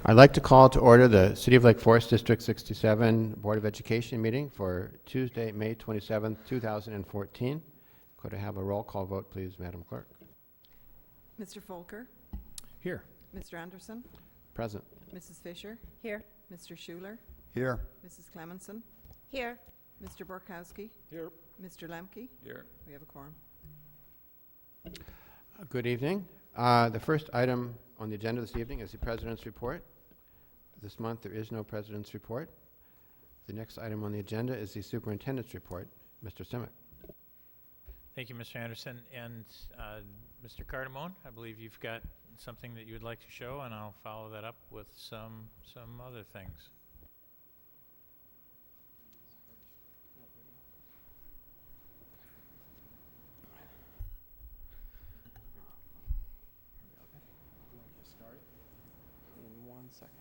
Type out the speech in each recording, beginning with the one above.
I'd like to call to order the City of Lake Forest District 67 Board of Education meeting for Tuesday, May 27th, 2014. Could I have a roll call vote, please, Madam Clerk? Mr. Folker? Here. Mr. Anderson? Present. Mrs. Fisher? Here. Mr. Schuler? Here. Mrs. Clemenson? Here. Mr. Borkowski? Here. Mr. Lemke? Here. We have a quorum. Good evening. The first item on the agenda this evening is the President's report. This month there is no President's report. The next item on the agenda is the Superintendent's report. Mr. Simic. Thank you, Mr. Anderson. And Mr. Cardamone, I believe you've got something that you would like to show, and I'll follow that up with some other things. Start in 1 second.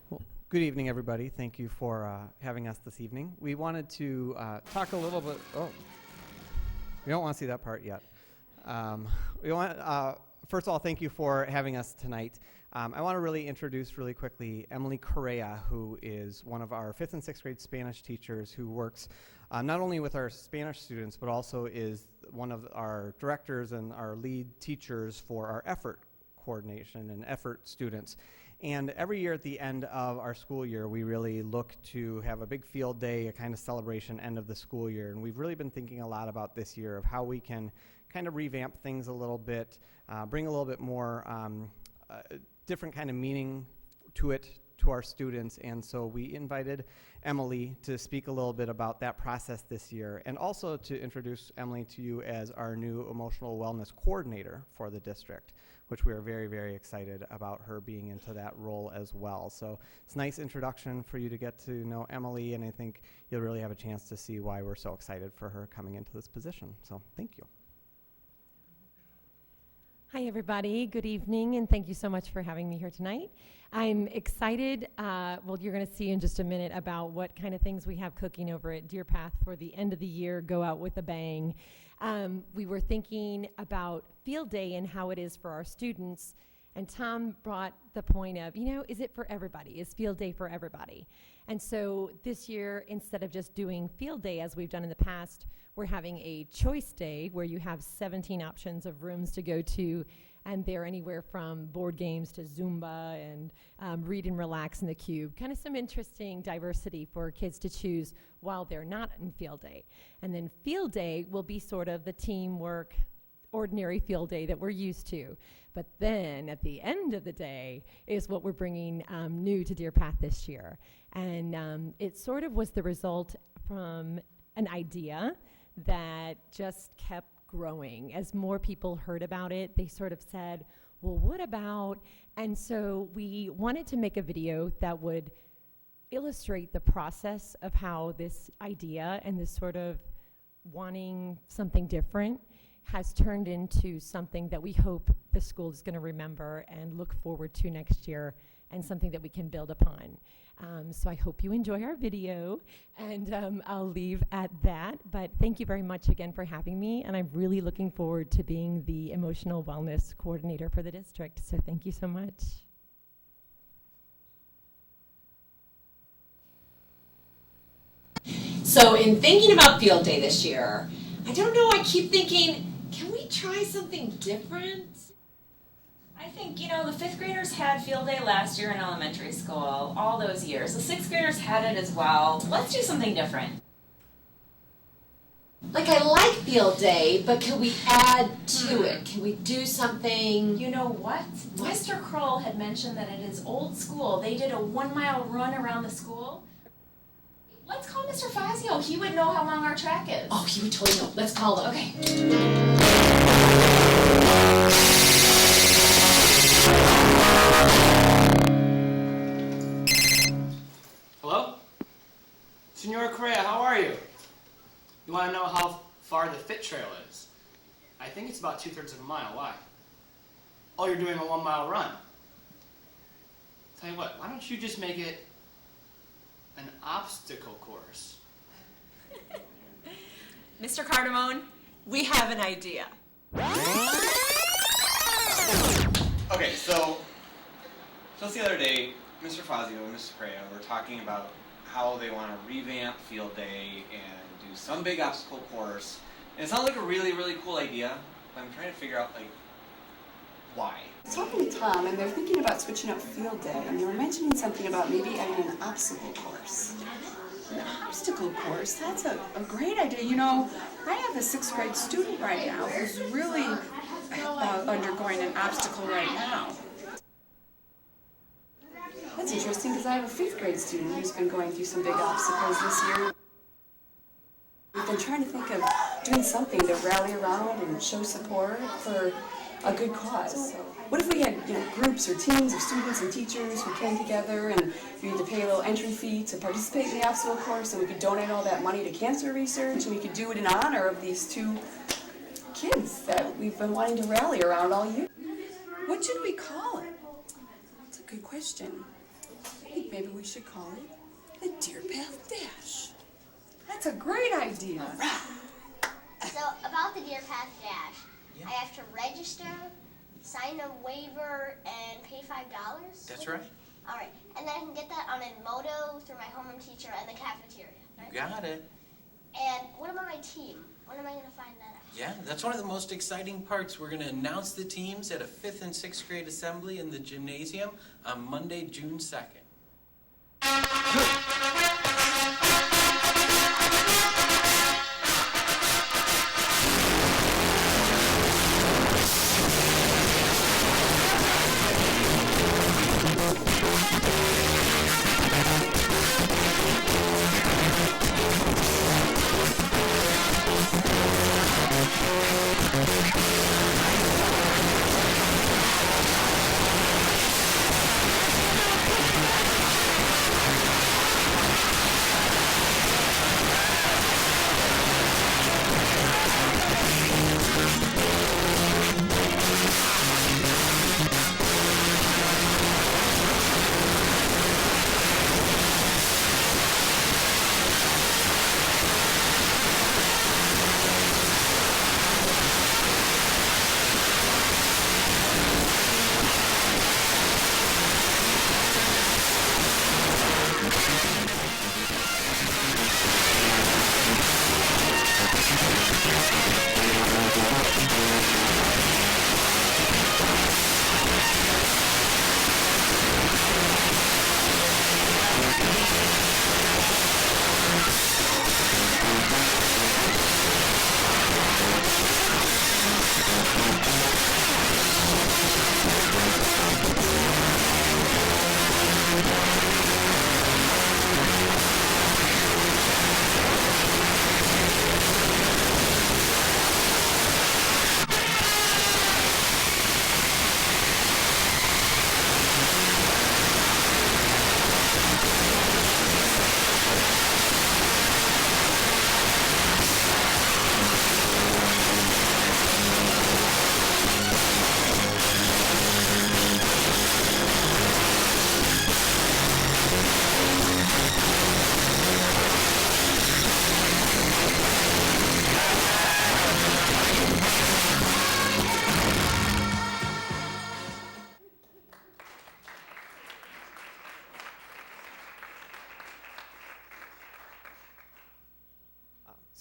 Well, good evening, everybody. Thank you for having us this evening. We wanted to talk a little bit. Oh, we don't want to see that part yet. First of all, thank you for having us tonight. I want to really introduce really quickly Emily Correa, who is one of our 5th and 6th grade Spanish teachers who works not only with our Spanish students, but also is one of our directors and our lead teachers for our effort coordination and effort students. And every year at the end of our school year, we really look to have a big field day, a kind of celebration end of the school year. And we've really been thinking a lot about this year of how we can kind of revamp things a little bit, bring a little bit more different kind of meaning to it to our students. And so we invited Emily to speak a little bit about that process this year, and also to introduce Emily to you as our new emotional wellness coordinator for the district, which we are very, very excited about her being into that role as well. So it's a nice introduction for you to get to know Emily, and I think you'll really have a chance to see why we're so excited for her coming into this position. So thank you. Hi, everybody. Good evening, and thank you so much for having me here tonight. I'm excited. Well, you're going to see in just a minute about what kind of things we have cooking over at Deer Path for the end of the year, go out with a bang. We were thinking about field day and how it is for our students, and Tom brought the point of, is it for everybody? Is field day for everybody? And so this year, instead of just doing field day as we've done in the past, we're having a choice day where you have 17 options of rooms to go to, and they're anywhere from board games to Zumba and read and relax in the cube. Kind of some interesting diversity for kids to choose while they're not in field day. And then field day will be sort of the teamwork, ordinary field day that we're used to. But then at the end of the day is what we're bringing new to Deer Path this year. And it sort of was the result from an idea that just kept growing. As more people heard about it, they sort of said, well, what about? And so we wanted to make a video that would illustrate the process of how this idea and this sort of wanting something different has turned into something that we hope the school is going to remember and look forward to next year, and something that we can build upon. So I hope you enjoy our video, and I'll leave at that. But thank you very much again for having me, and I'm really looking forward to being the emotional wellness coordinator for the district. So thank you so much. So in thinking about field day this year, I don't know, I keep thinking, can we try something different? I think, the 5th graders had field day last year in elementary school, all those years. The 6th graders had it as well. Let's do something different. Like, I like field day, but can we add to it? Can we do something? You know what? Mr. Kroll had mentioned that at his old school, they did a 1-mile run around the school. Let's call Mr. Fazio. He would know how long our track is. Oh, he would totally know. Let's call him. Okay. Hello? Senora Correa, how are you? You want to know how far the Fit Trail is? I think it's about 2/3 of a mile. Why? Oh, you're doing a 1-mile run. Tell you what, why don't you just make it an obstacle course? Mr. Cardamone, we have an idea. Okay, so just the other day, Mr. Fazio and Mrs. Correa were talking about how they want to revamp field day and do some big obstacle course. And it sounds like a really, really cool idea, but I'm trying to figure out, like, why. I was talking to Tom, and they're thinking about switching up field day, and they were mentioning something about maybe adding an obstacle course. An obstacle course? That's a great idea. You know, I have a 6th grade student right now who's really undergoing an obstacle right now. That's interesting, because I have a 5th grade student who's been going through some big obstacles this year. We've been trying to think of doing something to rally around and show support for a good cause. So what if we had, groups or teams of students and teachers who came together, and we had to pay a little entry fee to participate in the obstacle course, and we could donate all that money to cancer research, and we could do it in honor of these 2 kids that we've been wanting to rally around all year. What should we call it? That's a good question. I think maybe we should call it the Deer Path Dash. That's a great idea. So, about the Deer Path Dash, I have to register, sign a waiver, and pay $5? That's right. All right, and then I can get that on Edmodo through my homeroom teacher and the cafeteria, right? You got it. And what about my team? When am I going to find that out? Yeah, that's one of the most exciting parts. We're going to announce the teams at a 5th and 6th grade assembly in the gymnasium on Monday, June 2nd.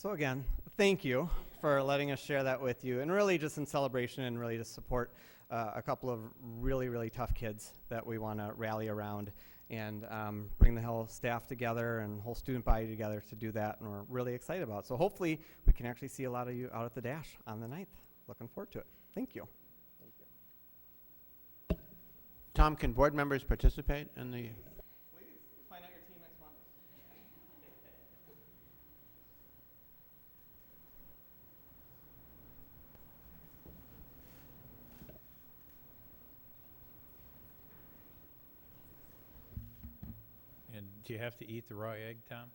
So again, thank you for letting us share that with you, and really just in celebration and really to support a couple of really, really tough kids that we want to rally around and bring the whole staff together and whole student body together to do that, and we're really excited about it. So hopefully we can actually see a lot of you out at the Dash on the 9th. Looking forward to it. Thank you. Tom, can board members participate in the... Please, find out your team next Monday. And do you have to eat the raw egg, Tom,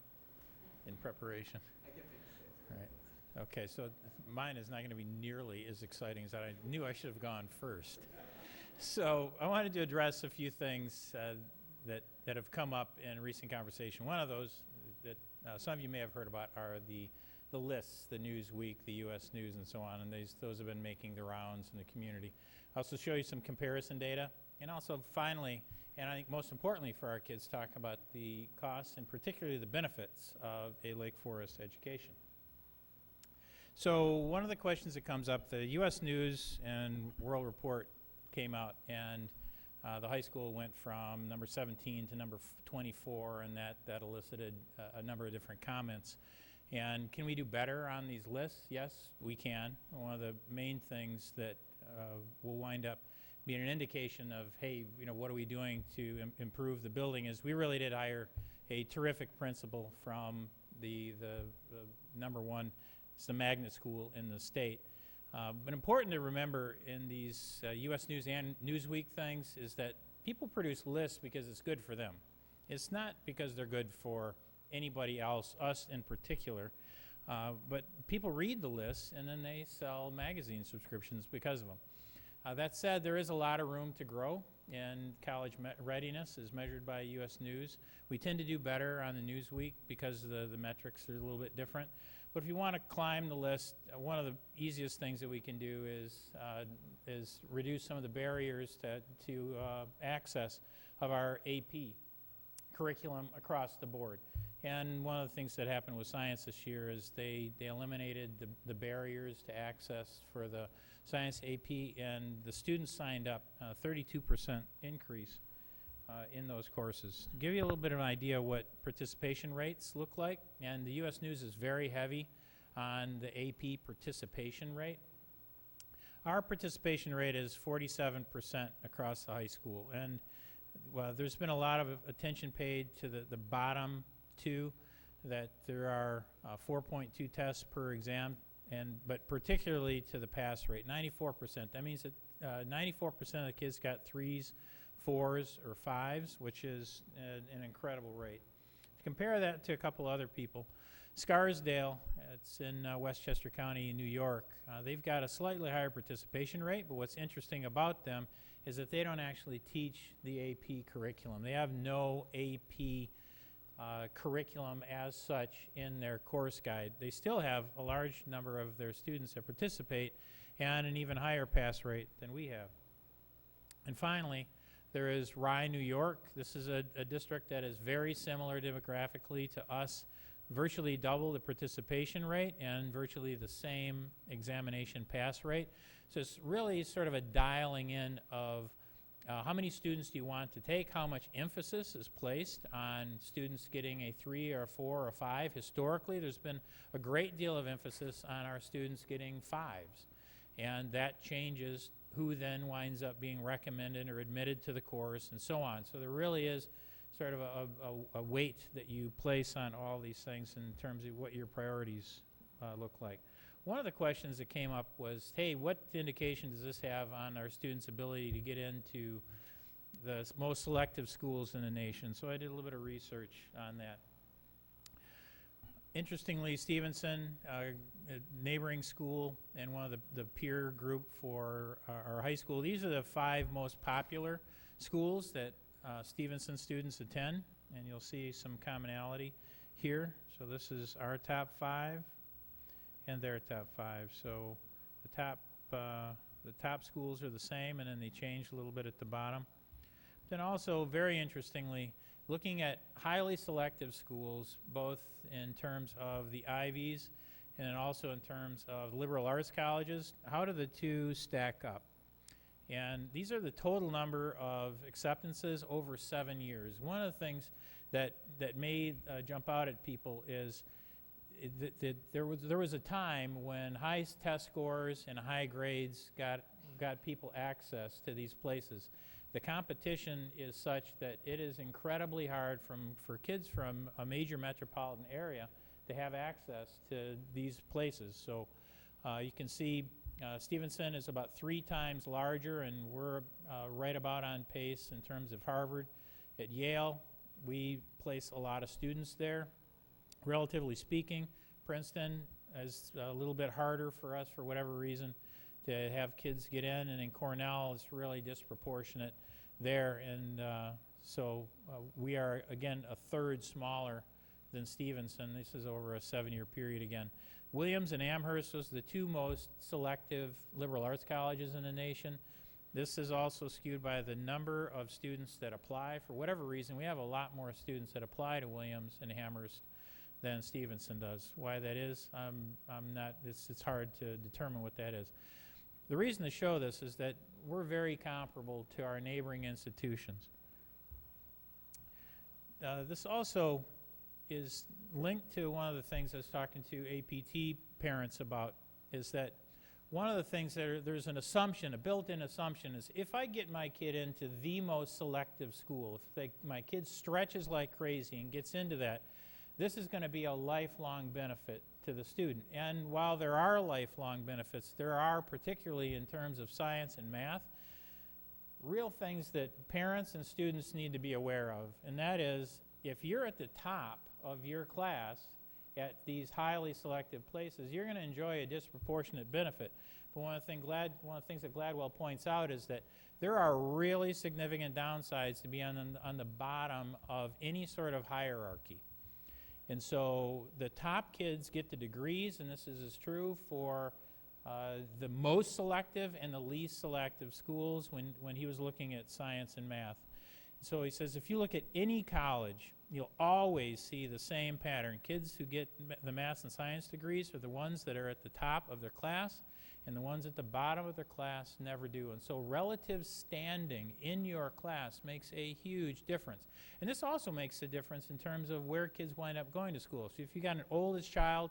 in preparation? Right. Okay, so mine is not going to be nearly as exciting as that. I knew I should have gone first. So I wanted to address a few things that have come up in recent conversation. One of those that some of you may have heard about are the the lists, the Newsweek, the U.S. News, and so on, and those have been making the rounds in the community. I'll also show you some comparison data, and also finally, and I think most importantly for our kids, talk about the costs and particularly the benefits of a Lake Forest education. So one of the questions that comes up, the U.S. News and World Report came out, and the high school went from number 17 to number 24, and that elicited a number of different comments. And can we do better on these lists? Yes, we can. One of the main things that will wind up being an indication of, hey, what are we doing to improve the building is we really did hire a terrific principal from the number one, it's the magnet school in the state. But important to remember in these U.S. News and Newsweek things is that people produce lists because it's good for them. It's not because they're good for anybody else, us in particular, but people read the lists and then they sell magazine subscriptions because of them. That said, there is a lot of room to grow in college readiness as measured by U.S. News. We tend to do better on the Newsweek because the metrics are a little bit different. But if you want to climb the list, one of the easiest things that we can do is reduce some of the barriers to access of our AP curriculum across the board. And one of the things that happened with science this year is they eliminated the barriers to access for the science AP, and the students signed up 32% increase in those courses. To give you a little bit of an idea what participation rates look like, and the U.S. News is very heavy on the AP participation rate. Our participation rate is 47% across the high school, and there's been a lot of attention paid to the bottom two, that there are 4.2 tests per exam, but particularly to the pass rate, 94%. That means that 94% of the kids got 3s, 4s, or 5s, which is an incredible rate. To compare that to a couple other people, Scarsdale, it's in Westchester County in New York, they've got a slightly higher participation rate, but what's interesting about them is that they don't actually teach the AP curriculum. They have no AP curriculum as such in their course guide. They still have a large number of their students that participate and an even higher pass rate than we have. And finally, there is Rye, New York. This is a district that is very similar demographically to us, virtually double the participation rate and virtually the same examination pass rate. So it's really sort of a dialing in of how many students do you want to take, how much emphasis is placed on students getting a 3 or a 4 or a 5. Historically, there's been a great deal of emphasis on our students getting 5s, and that changes who then winds up being recommended or admitted to the course and so on. So there really is sort of a weight that you place on all these things in terms of what your priorities look like. One of the questions that came up was, hey, what indication does this have on our students' ability to get into the most selective schools in the nation? So I did a little bit of research on that. Interestingly, Stevenson, a neighboring school and one of the peer group for our high school, these are the 5 most popular schools that Stevenson students attend, and you'll see some commonality here. So this is our top 5 and their top 5. So the top schools are the same, and then they change a little bit at the bottom. Then also, very interestingly, looking at highly selective schools, both in terms of the Ivies and then also in terms of liberal arts colleges, how do the two stack up? And these are the total number of acceptances over 7 years. One of the things that may jump out at people is there was a time when high test scores and high grades got people access to these places. The competition is such that it is incredibly hard for kids from a major metropolitan area to have access to these places. So you can see Stevenson is about 3 times larger, and we're right about on pace in terms of Harvard. At Yale, we place a lot of students there. Relatively speaking, Princeton is a little bit harder for us for whatever reason to have kids get in, and in Cornell it's really disproportionate there, and so we are again a third smaller than Stevenson. This is over a 7-year period again. Williams and Amherst was the two most selective liberal arts colleges in the nation. This is also skewed by the number of students that apply. For whatever reason, we have a lot more students that apply to Williams and Amherst than Stevenson does. Why that is, I'm not, it's hard to determine what that is. The reason to show this is that we're very comparable to our neighboring institutions. This also is linked to one of the things I was talking to APT parents about, is that one of the things that there's an assumption, a built-in assumption, is if I get my kid into the most selective school, if my kid stretches like crazy and gets into that, this is going to be a lifelong benefit to the student. And while there are lifelong benefits, there are, particularly in terms of science and math, real things that parents and students need to be aware of. And that is, if you're at the top of your class at these highly selective places, you're going to enjoy a disproportionate benefit. But one of the things that Gladwell points out is that there are really significant downsides to be on the bottom of any sort of hierarchy. And so the top kids get the degrees, and this is as true for the most selective and the least selective schools when he was looking at science and math. So he says if you look at any college, you'll always see the same pattern. Kids who get the math and science degrees are the ones that are at the top of their class, and the ones at the bottom of their class never do. And so relative standing in your class makes a huge difference. And this also makes a difference in terms of where kids wind up going to school. So if you've got an oldest child,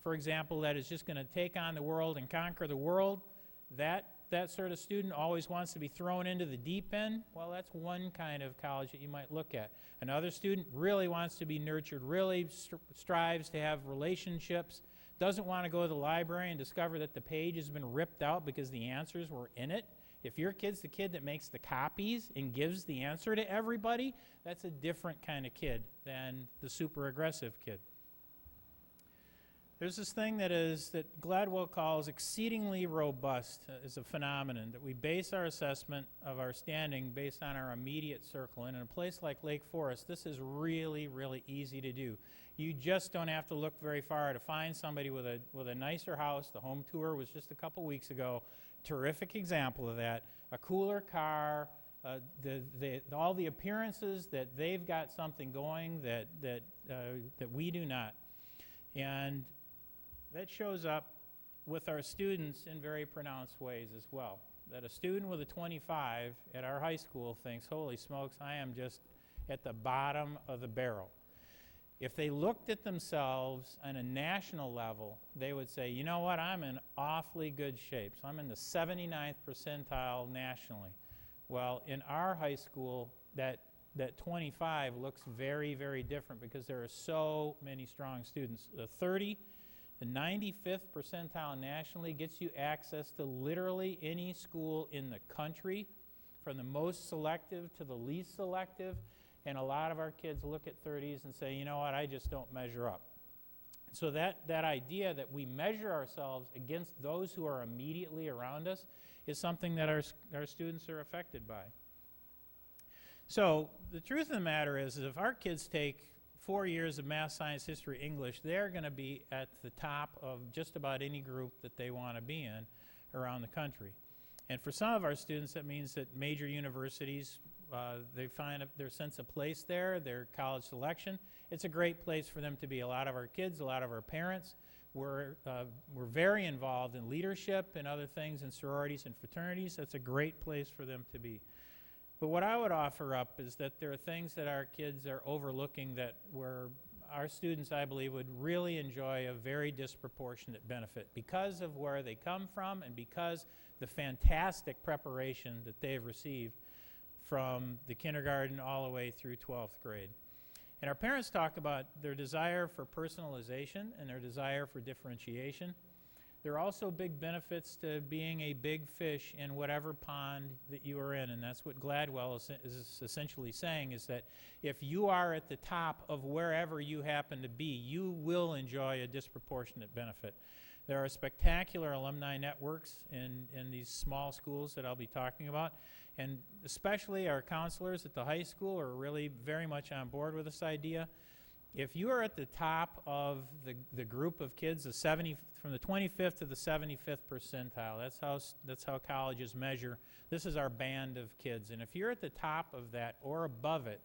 for example, that is just going to take on the world and conquer the world, that sort of student always wants to be thrown into the deep end. Well, that's one kind of college that you might look at. Another student really wants to be nurtured, really strives to have relationships, doesn't want to go to the library and discover that the page has been ripped out because the answers were in it. If your kid's the kid that makes the copies and gives the answer to everybody, that's a different kind of kid than the super aggressive kid. There's this thing that Gladwell calls exceedingly robust as a phenomenon, that we base our assessment of our standing based on our immediate circle. And in a place like Lake Forest, this is really, really easy to do. You just don't have to look very far to find somebody with a nicer house. The home tour was just a couple weeks ago. Terrific example of that. A cooler car, all the appearances that they've got something going that we do not. And that shows up with our students in very pronounced ways as well. That a student with a 25 at our high school thinks, holy smokes, I am just at the bottom of the barrel. If they looked at themselves on a national level, they would say, you know what, I'm in awfully good shape. So I'm in the 79th percentile nationally. Well, in our high school, that 25 looks very, very different because there are so many strong students. The 30, the 95th percentile nationally gets you access to literally any school in the country, from the most selective to the least selective. And a lot of our kids look at 30s and say, you know what, I just don't measure up. So that idea that we measure ourselves against those who are immediately around us is something that our students are affected by. So the truth of the matter is if our kids take 4 years of math, science, history, English, they're going to be at the top of just about any group that they want to be in around the country. And for some of our students, that means that major universities, they find their sense of place there, their college selection. It's a great place for them to be. A lot of our kids, a lot of our parents, we're very involved in leadership and other things in sororities and fraternities. That's a great place for them to be. But what I would offer up is that there are things that our kids are overlooking that our students, I believe, would really enjoy a very disproportionate benefit because of where they come from and because the fantastic preparation that they've received from the kindergarten all the way through 12th grade. And our parents talk about their desire for personalization and their desire for differentiation. There are also big benefits to being a big fish in whatever pond that you are in, and that's what Gladwell is essentially saying, is that if you are at the top of wherever you happen to be, you will enjoy a disproportionate benefit. There are spectacular alumni networks in these small schools that I'll be talking about, and especially our counselors at the high school are really very much on board with this idea. If you are at the top of the group of kids, from the 25th to the 75th percentile, that's how colleges measure. This is our band of kids. And if you're at the top of that or above it,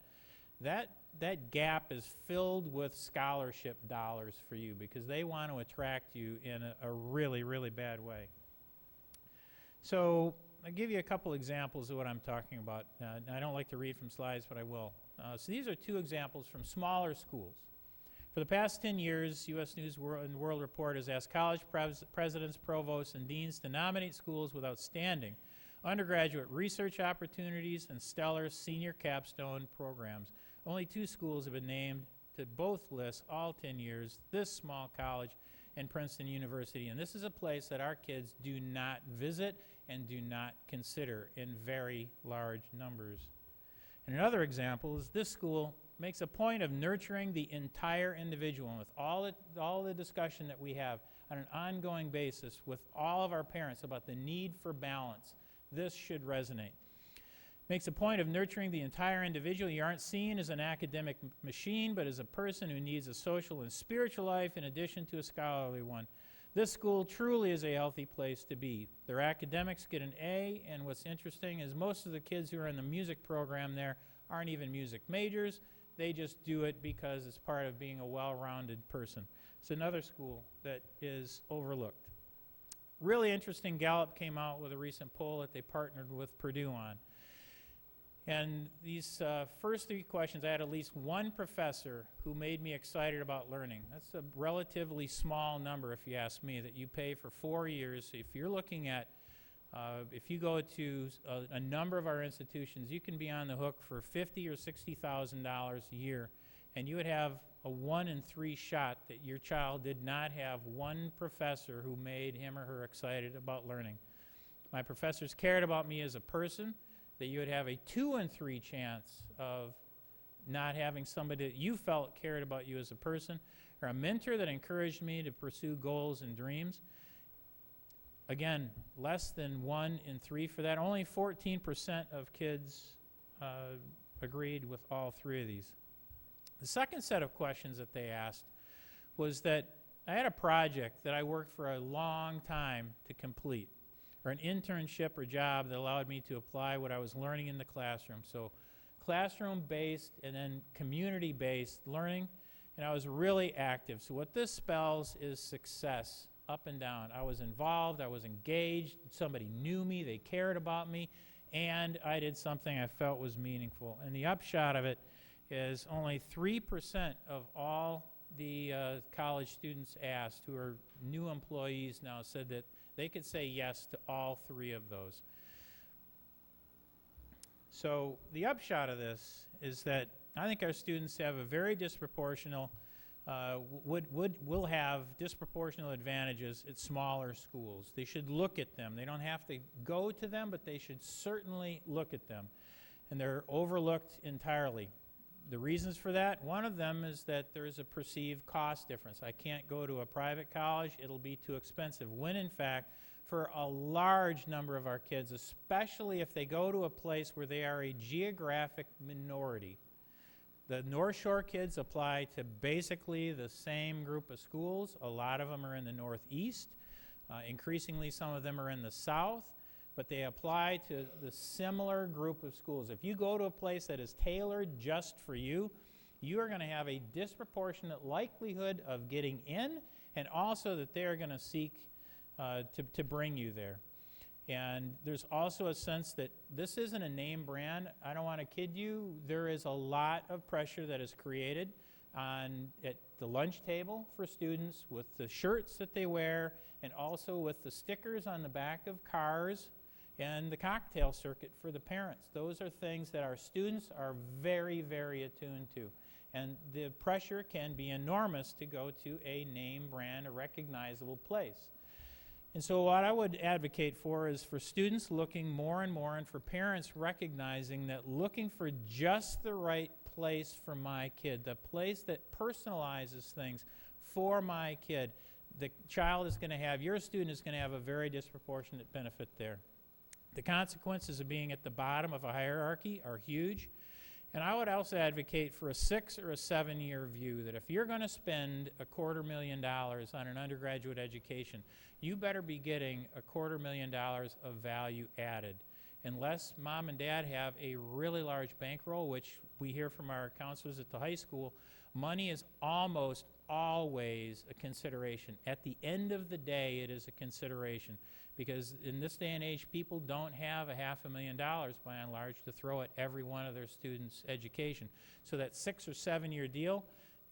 that gap is filled with scholarship dollars for you because they want to attract you in a really, really bad way. So I'll give you a couple examples of what I'm talking about. I don't like to read from slides, but I will. So these are two examples from smaller schools. For the past 10 years, U.S. News and World Report has asked college presidents, provosts, and deans to nominate schools with outstanding undergraduate research opportunities and stellar senior capstone programs. Only 2 schools have been named to both lists all 10 years, this small college and Princeton University. And this is a place that our kids do not visit and do not consider in very large numbers. And another example is this school makes a point of nurturing the entire individual. And with all the discussion that we have on an ongoing basis with all of our parents about the need for balance, this should resonate. Makes a point of nurturing the entire individual. You aren't seen as an academic machine, but as a person who needs a social and spiritual life in addition to a scholarly one. This school truly is a healthy place to be. Their academics get an A, and what's interesting is most of the kids who are in the music program there aren't even music majors. They just do it because it's part of being a well-rounded person. It's another school that is overlooked. Really interesting, Gallup came out with a recent poll that they partnered with Purdue on. And these first 3 questions, I had at least one professor who made me excited about learning. That's a relatively small number, if you ask me, that you pay for 4 years. If you're looking at, if you go to a number of our institutions, you can be on the hook for $50,000 or $60,000 a year, and you would have a 1 in 3 shot that your child did not have one professor who made him or her excited about learning. My professors cared about me as a person, that you would have a 2 in 3 chance of not having somebody that you felt cared about you as a person, or a mentor that encouraged me to pursue goals and dreams. Again, less than 1 in 3 for that. Only 14% of kids agreed with all 3 of these. The second set of questions that they asked was that I had a project that I worked for a long time to complete, or an internship or job that allowed me to apply what I was learning in the classroom. So classroom-based and then community-based learning, and I was really active. So what this spells is success, up and down. I was involved, I was engaged, somebody knew me, they cared about me, and I did something I felt was meaningful. And the upshot of it is only 3% of all the college students asked, who are new employees now, said that they could say yes to all 3 of those. So the upshot of this is that I think our students have a very disproportional, will have disproportional advantages at smaller schools. They should look at them. They don't have to go to them, but they should certainly look at them. And they're overlooked entirely. The reasons for that, one of them is that there is a perceived cost difference. I can't go to a private college, it'll be too expensive. When in fact, for a large number of our kids, especially if they go to a place where they are a geographic minority, the North Shore kids apply to basically the same group of schools. A lot of them are in the Northeast. Increasingly, some of them are in the South. But they apply to the similar group of schools. If you go to a place that is tailored just for you, you are going to have a disproportionate likelihood of getting in, and also that they are going to seek to bring you there. And there's also a sense that this isn't a name brand. I don't want to kid you. There is a lot of pressure that is created at the lunch table for students with the shirts that they wear, and also with the stickers on the back of cars, and the cocktail circuit for the parents. Those are things that our students are very, very attuned to. And the pressure can be enormous to go to a name brand, a recognizable place. And so what I would advocate for is for students looking more and more, and for parents recognizing that looking for just the right place for my kid, the place that personalizes things for my kid, the child is going to have, your student is going to have a very disproportionate benefit there. The consequences of being at the bottom of a hierarchy are huge, And I would also advocate for a 6 or a 7 year view, that if you're going to spend $250,000 on an undergraduate education, you better be getting $250,000 of value added. Unless mom and dad have a really large bankroll, which we hear from our counselors at the high school, money is almost always a consideration. At the end of the day, it is a consideration, because in this day and age, people don't have $500,000 by and large to throw at every one of their students' education. So that 6 or 7 year deal,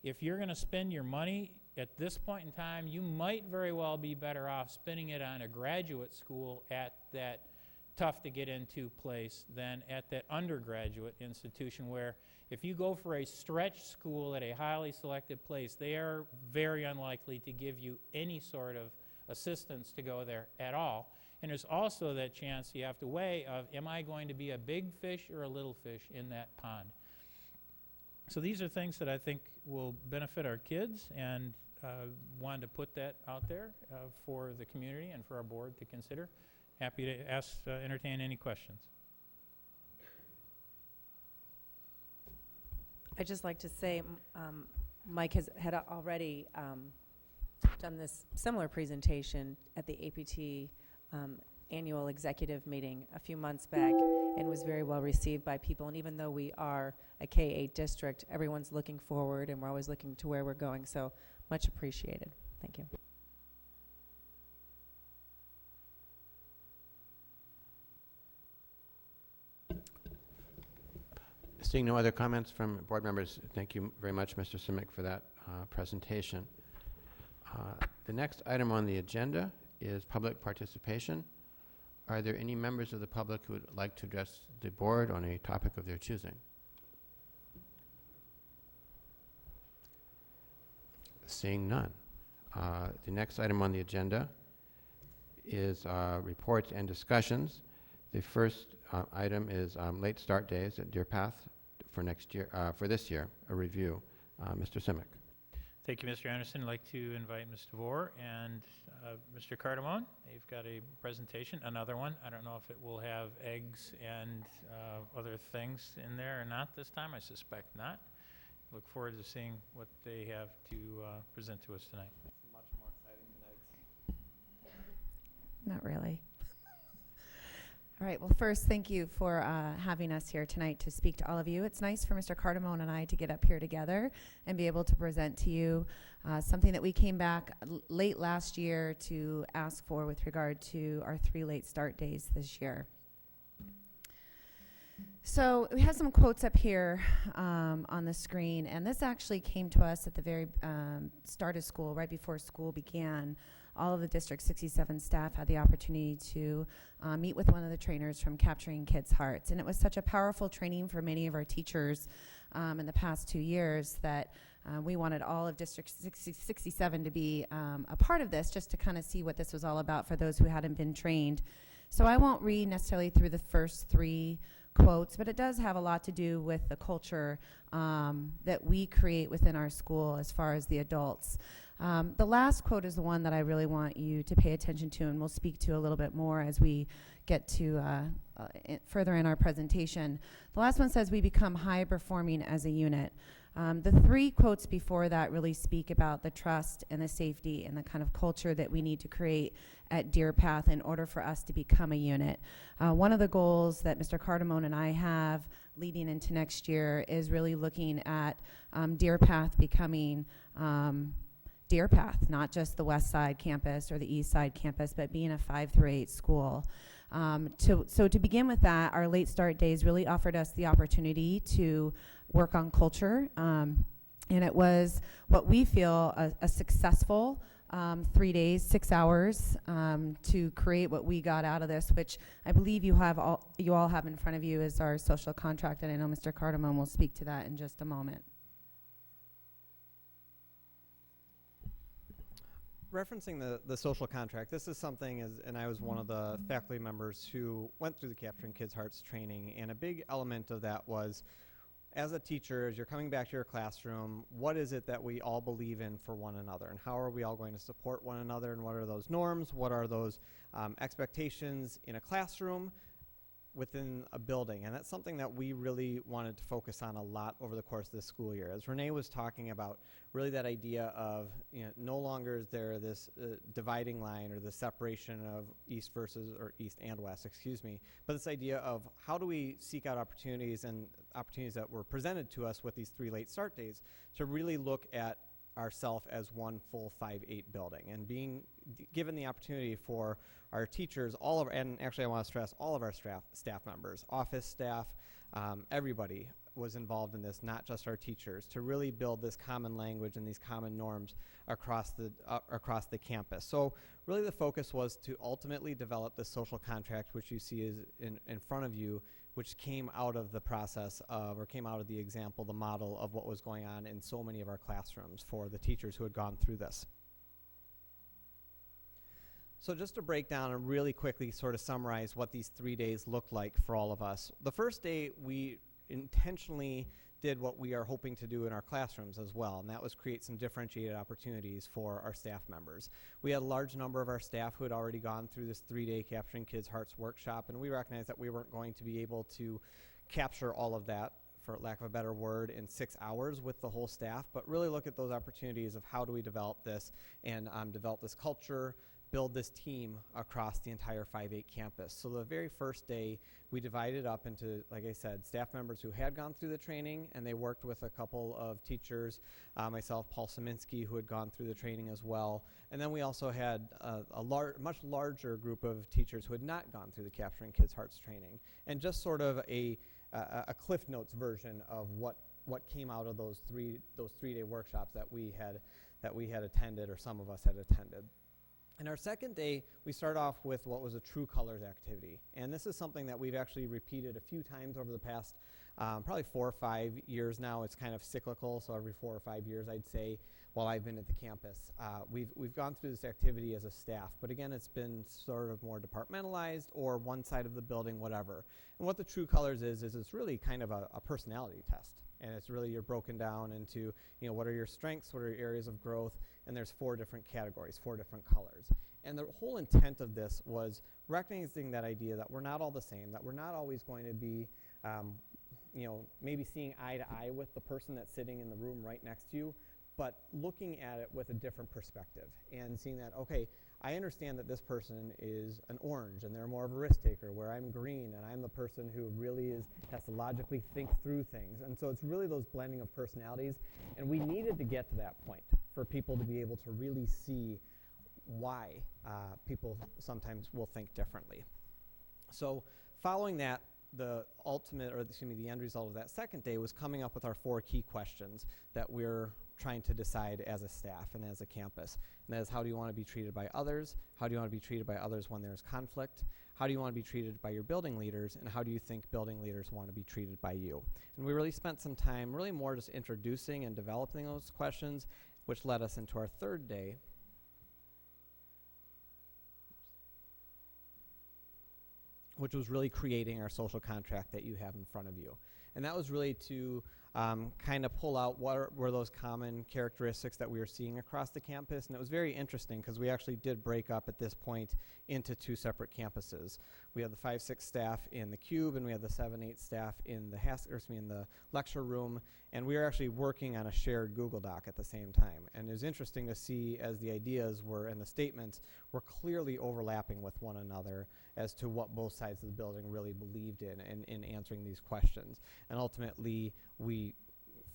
if you're going to spend your money at this point in time, you might very well be better off spending it on a graduate school at that tough to get into place than at that undergraduate institution, where if you go for a stretch school at a highly selected place, they are very unlikely to give you any sort of assistance to go there at all. And there's also that chance you have to weigh of, am I going to be a big fish or a little fish in that pond? So these are things that I think will benefit our kids, and wanted to put that out there for the community and for our board to consider. Happy to entertain any questions. I'd just like to say, Mike had already done this similar presentation at the APT annual executive meeting a few months back, and was very well received by people. And even though we are a K-8 district, everyone's looking forward, and we're always looking to where we're going. So much appreciated. Thank you. Seeing no other comments from board members, thank you very much, Mr. Simic, for that presentation. The next item on the agenda is public participation. Are there any members of the public who would like to address the board on a topic of their choosing? Seeing none. The next item on the agenda is reports and discussions. The first item is late start days at Deer Path for next year, for this year, a review. Mr. Simic. Thank you, Mr. Anderson. I'd like to invite Mr. Vore and Mr. Cardamone. They've got a presentation, another one. I don't know if it will have eggs and other things in there or not this time. I suspect not. Look forward to seeing what they have to present to us tonight. It's much more exciting than eggs. Not really. All right, well, first, thank you for having us here tonight to speak to all of you. It's nice for Mr. Cardamone and I to get up here together and be able to present to you something that we came back late last year to ask for with regard to our 3 late start days this year. So we have some quotes up here on the screen, and this actually came to us at the very start of school, right before school began. All of the District 67 staff had the opportunity to meet with one of the trainers from Capturing Kids' Hearts. And it was such a powerful training for many of our teachers in the past 2 years that we wanted all of District 67 to be a part of this, just to kind of see what this was all about for those who hadn't been trained. So I won't read necessarily through the first 3 quotes, but it does have a lot to do with the culture that we create within our school as far as the adults. The last quote is the one that I really want you to pay attention to, and we'll speak to a little bit more as we get to further in our presentation. The last one says, we become high performing as a unit. The 3 quotes before that really speak about the trust and the safety and the kind of culture that we need to create at Deer Path in order for us to become a unit. One of the goals that Mr. Cardamone and I have leading into next year is really looking at Deer Path becoming Deer Path, not just the West Side campus or the East Side campus, but being a 5 through 8 school. So to begin with that, our late start days really offered us the opportunity to work on culture, and it was what we feel a successful 3 days, 6 hours to create what we got out of this, which I believe you all have in front of you is our social contract, and I know Mr. Cardamone will speak to that in just a moment. Referencing the social contract, this is something, and I was one of the faculty members who went through the Capturing Kids' Hearts training, and a big element of that was, as a teacher, as you're coming back to your classroom, what is it that we all believe in for one another, and how are we all going to support one another, and what are those norms, what are those expectations in a classroom within a building, and that's something that we really wanted to focus on a lot over the course of this school year. As Renee was talking about, really that idea of, no longer is there this dividing line or the separation of east and west, excuse me, but this idea of how do we seek out opportunities and opportunities that were presented to us with these 3 late start days to really look at ourselves as one full 5-8 building, and being given the opportunity for our teachers, and actually I want to stress all of our staff members, office staff, everybody was involved in this, not just our teachers, to really build this common language and these common norms across the campus. So really the focus was to ultimately develop this social contract, which you see is in front of you, which came out of the process of, or came out of the example, the model of what was going on in so many of our classrooms for the teachers who had gone through this. So just to break down and really quickly sort of summarize what these 3 days looked like for all of us. The first day, we intentionally did what we are hoping to do in our classrooms as well, and that was create some differentiated opportunities for our staff members. We had a large number of our staff who had already gone through this 3-day Capturing Kids' Hearts workshop, and we recognized that we weren't going to be able to capture all of that, for lack of a better word, in 6 hours with the whole staff, but really look at those opportunities of how do we develop this and develop this culture, build this team across the entire 5-8 campus. So the very first day, we divided up into, like I said, staff members who had gone through the training, and they worked with a couple of teachers, myself, Paul Szyminski, who had gone through the training as well. And then we also had a much larger group of teachers who had not gone through the Capturing Kids' Hearts training, and just sort of a Cliff Notes version of what came out of those 3-day workshops that we had attended, or some of us had attended. In our second day, we start off with what was a True Colors activity. And this is something that we've actually repeated a few times over the past probably 4 or 5 years now. It's kind of cyclical, so every 4 or 5 years, I'd say, while I've been at the campus. We've gone through this activity as a staff, but again, it's been sort of more departmentalized or one side of the building, whatever. And what the True Colors is it's really kind of a personality test. And it's really, you're broken down into, what are your strengths, what are your areas of growth, and there's 4 different categories, 4 different colors. And the whole intent of this was recognizing that idea that we're not all the same, that we're not always going to be, maybe seeing eye to eye with the person that's sitting in the room right next to you, but looking at it with a different perspective and seeing that, okay, I understand that this person is an orange and they're more of a risk taker, where I'm green and I'm the person who really has to logically think through things. And so it's really those blending of personalities, and we needed to get to that point for people to be able to really see why people sometimes will think differently. So following that, the end result of that second day was coming up with our 4 key questions that we're trying to decide as a staff and as a campus. And that is, how do you want to be treated by others? How do you want to be treated by others when there's conflict? How do you want to be treated by your building leaders? And how do you think building leaders want to be treated by you? And we really spent some time really more just introducing and developing those questions, which led us into our third day, which was really creating our social contract that you have in front of you. And that was really to kind of pull out what were those common characteristics that we were seeing across the campus. And it was very interesting because we actually did break up at this point into 2 separate campuses. We had the 5-6 staff in the cube, and we had the 7-8 staff in the lecture room. And we were actually working on a shared Google Doc at the same time. And it was interesting to see as the ideas were and the statements were clearly overlapping with one another as to what both sides of the building really believed in answering these questions. And ultimately, we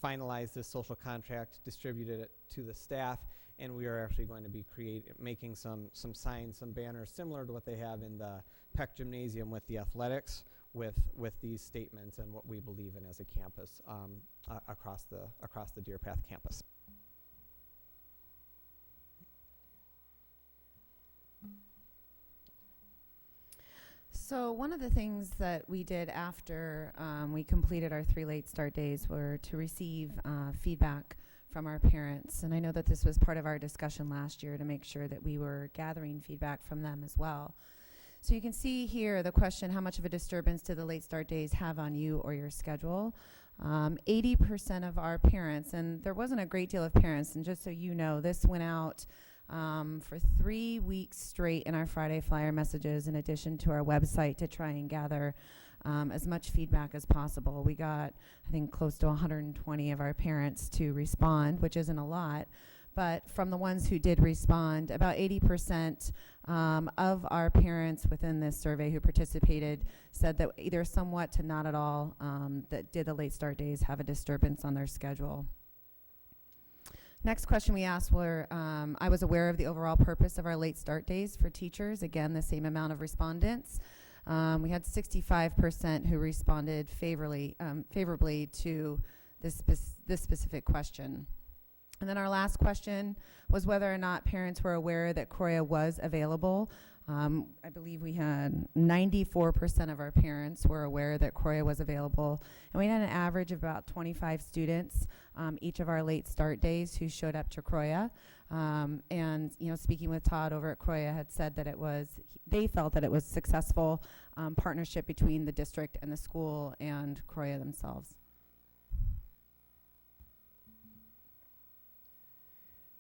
finalized this social contract, distributed it to the staff, and we are actually going to be making some signs, some banners similar to what they have in the Peck Gymnasium with the athletics, with these statements and what we believe in as a campus across the Deer Path campus. So one of the things that we did after we completed our 3 late start days were to receive feedback from our parents. And I know that this was part of our discussion last year to make sure that we were gathering feedback from them as well. So you can see here the question, how much of a disturbance did the late start days have on you or your schedule? 80% of our parents, and there wasn't a great deal of parents, and just so you know, this went out for 3 weeks straight in our Friday flyer messages, in addition to our website, to try and gather as much feedback as possible. We got, I think, close to 120 of our parents to respond, which isn't a lot. But from the ones who did respond, about 80% of our parents within this survey who participated said that either somewhat to not at all that did the late start days have a disturbance on their schedule. Next question we asked were, I was aware of the overall purpose of our late start days for teachers. Again, the same amount of respondents. We had 65% who responded favorably to this specific question. And then our last question was whether or not parents were aware that Croya was available. I believe we had 94% of our parents were aware that Croya was available. And we had an average of about 25 students each of our late start days who showed up to Croya. And, you know, speaking with Todd over at Croya had said that they felt that it was successful partnership between the district and the school and Croya themselves.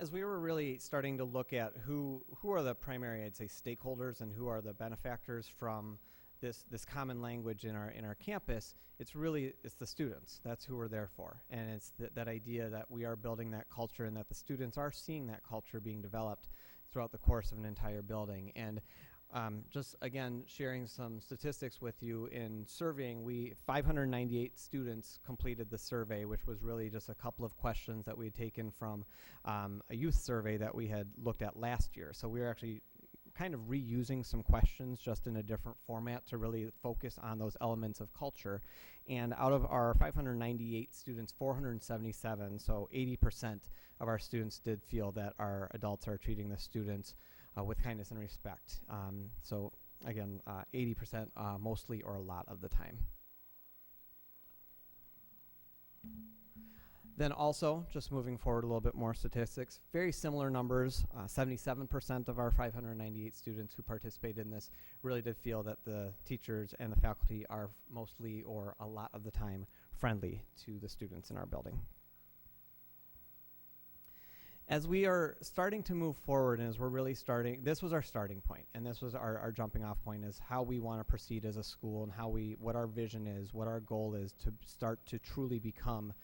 As we were really starting to look at who are the primary, I'd say, stakeholders and who are the benefactors from this common language in our campus, it's the students. That's who we're there for. And it's that idea that we are building that culture and that the students are seeing that culture being developed throughout the course of an entire building. And just again, sharing some statistics with you in surveying, 598 students completed the survey, which was really just a couple of questions that we had taken from a youth survey that we had looked at last year. So we were actually kind of reusing some questions just in a different format to really focus on those elements of culture. And out of our 598 students, 477, so 80% of our students did feel that our adults are treating the students with kindness and respect. So again, 80% mostly or a lot of the time. Then also, just moving forward a little bit more statistics, very similar numbers, 77% of our 598 students who participated in this really did feel that the teachers and the faculty are mostly or a lot of the time friendly to the students in our building. As we are starting to move forward and as we're really starting, this was our starting point and this was our jumping off point is how we want to proceed as a school and what our vision is, what our goal is to start to truly become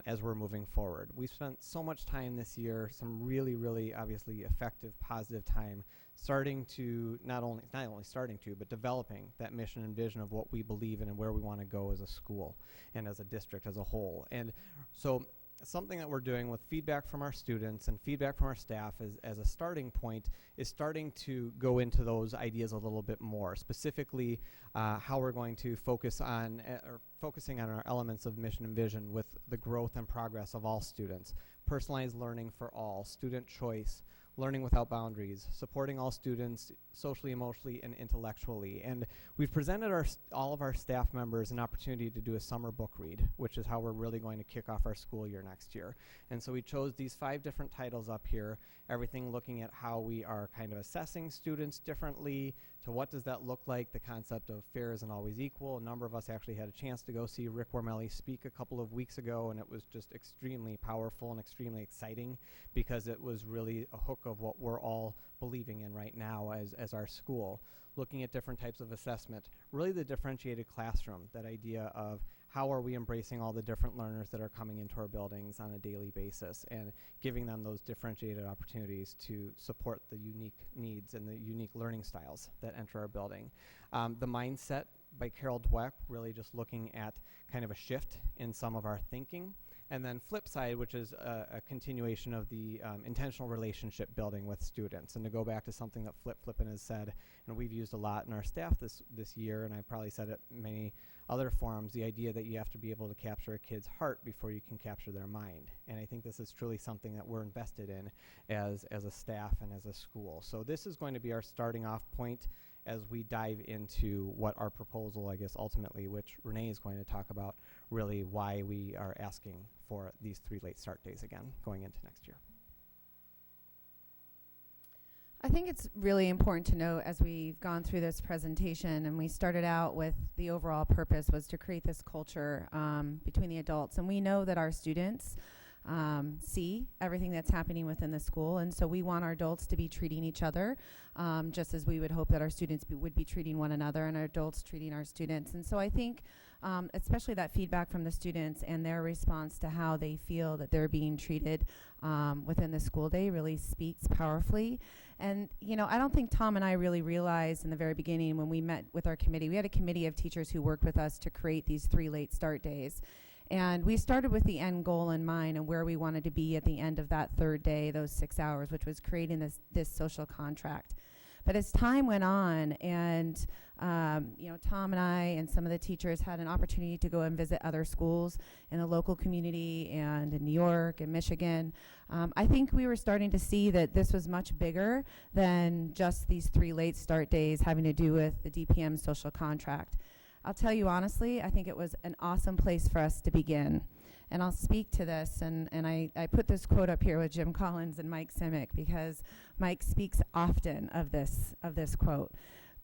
as we're moving forward. We've spent so much time this year, some really, really obviously effective, positive time starting to not only starting to, but developing that mission and vision of what we believe in and where we want to go as a school and as a district as a whole. And so something that we're doing with feedback from our students and feedback from our staff as a starting point is starting to go into those ideas a little bit more, specifically how we're going to focusing on our elements of mission and vision with the growth and progress of all students, personalized learning for all, student choice, learning without boundaries, supporting all students socially, emotionally, and intellectually. And we've presented all of our staff members an opportunity to do a summer book read, which is how we're really going to kick off our school year next year. And so we chose these 5 different titles up here, everything looking at how we are kind of assessing students differently, to what does that look like, the concept of fair isn't always equal. A number of us actually had a chance to go see Rick Wormelli speak a couple of weeks ago, and it was just extremely powerful and extremely exciting because it was really a hook of what we're all believing in right now as our school. Looking at different types of assessment, really the differentiated classroom, that idea of how are we embracing all the different learners that are coming into our buildings on a daily basis and giving them those differentiated opportunities to support the unique needs and the unique learning styles that enter our building. The mindset by Carol Dweck, really just looking at kind of a shift in some of our thinking. And then flip side, which is a continuation of the intentional relationship building with students. And to go back to something that Flippin has said, and we've used a lot in our staff this year, and I've probably said it in many other forums, the idea that you have to be able to capture a kid's heart before you can capture their mind. And I think this is truly something that we're invested in as a staff and as a school. So this is going to be our starting off point as we dive into what our proposal, I guess, ultimately, which Renee is going to talk about, really why we are asking for these 3 late start days again going into next year. I think it's really important to note as we've gone through this presentation and we started out with the overall purpose was to create this culture between the adults. And we know that our students see everything that's happening within the school. And so we want our adults to be treating each other just as we would hope that our students would be treating one another, and our adults treating our students. And so I think especially that feedback from the students and their response to how they feel that they're being treated within the school day really speaks powerfully. And, you know, I don't think Tom and I really realized in the very beginning when we met with our committee, we had a committee of teachers who worked with us to create these 3 late start days. And we started with the end goal in mind and where we wanted to be at the end of that 3rd day, those 6 hours, which was creating this social contract. But as time went on and, you know, Tom and I and some of the teachers had an opportunity to go and visit other schools in the local community and in New York and Michigan, I think we were starting to see that this was much bigger than just these 3 late start days having to do with the DPM social contract. I'll tell you honestly, I think it was an awesome place for us to begin. And I'll speak to this, and I put this quote up here with Jim Collins and Mike Simic because Mike speaks often of this quote.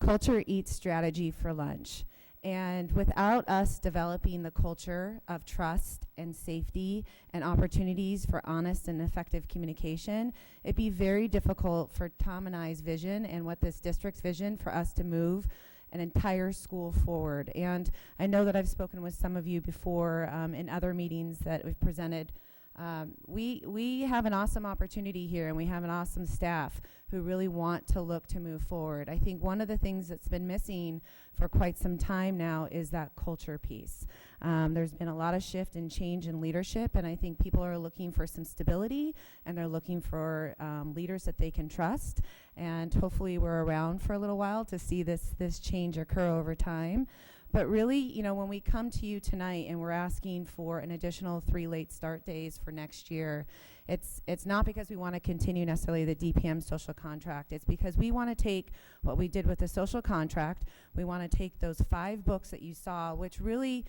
Culture eats strategy for lunch. And without us developing the culture of trust and safety and opportunities for honest and effective communication, it'd be very difficult for Tom and I's vision and what this district's vision for us to move an entire school forward. And I know that I've spoken with some of you before in other meetings that we've presented. We have an awesome opportunity here, and we have an awesome staff who really want to look to move forward. I think one of the things that's been missing for quite some time now is that culture piece. There's been a lot of shift and change in leadership, and I think people are looking for some stability, and they're looking for leaders that they can trust. And hopefully we're around for a little while to see this change occur over time. But really, you know, when we come to you tonight and we're asking for an additional 3 late start days for next year, it's not because we want to continue necessarily the DPM social contract. It's because we want to take what we did with the social contract. We want to take those 5 books that you saw, which really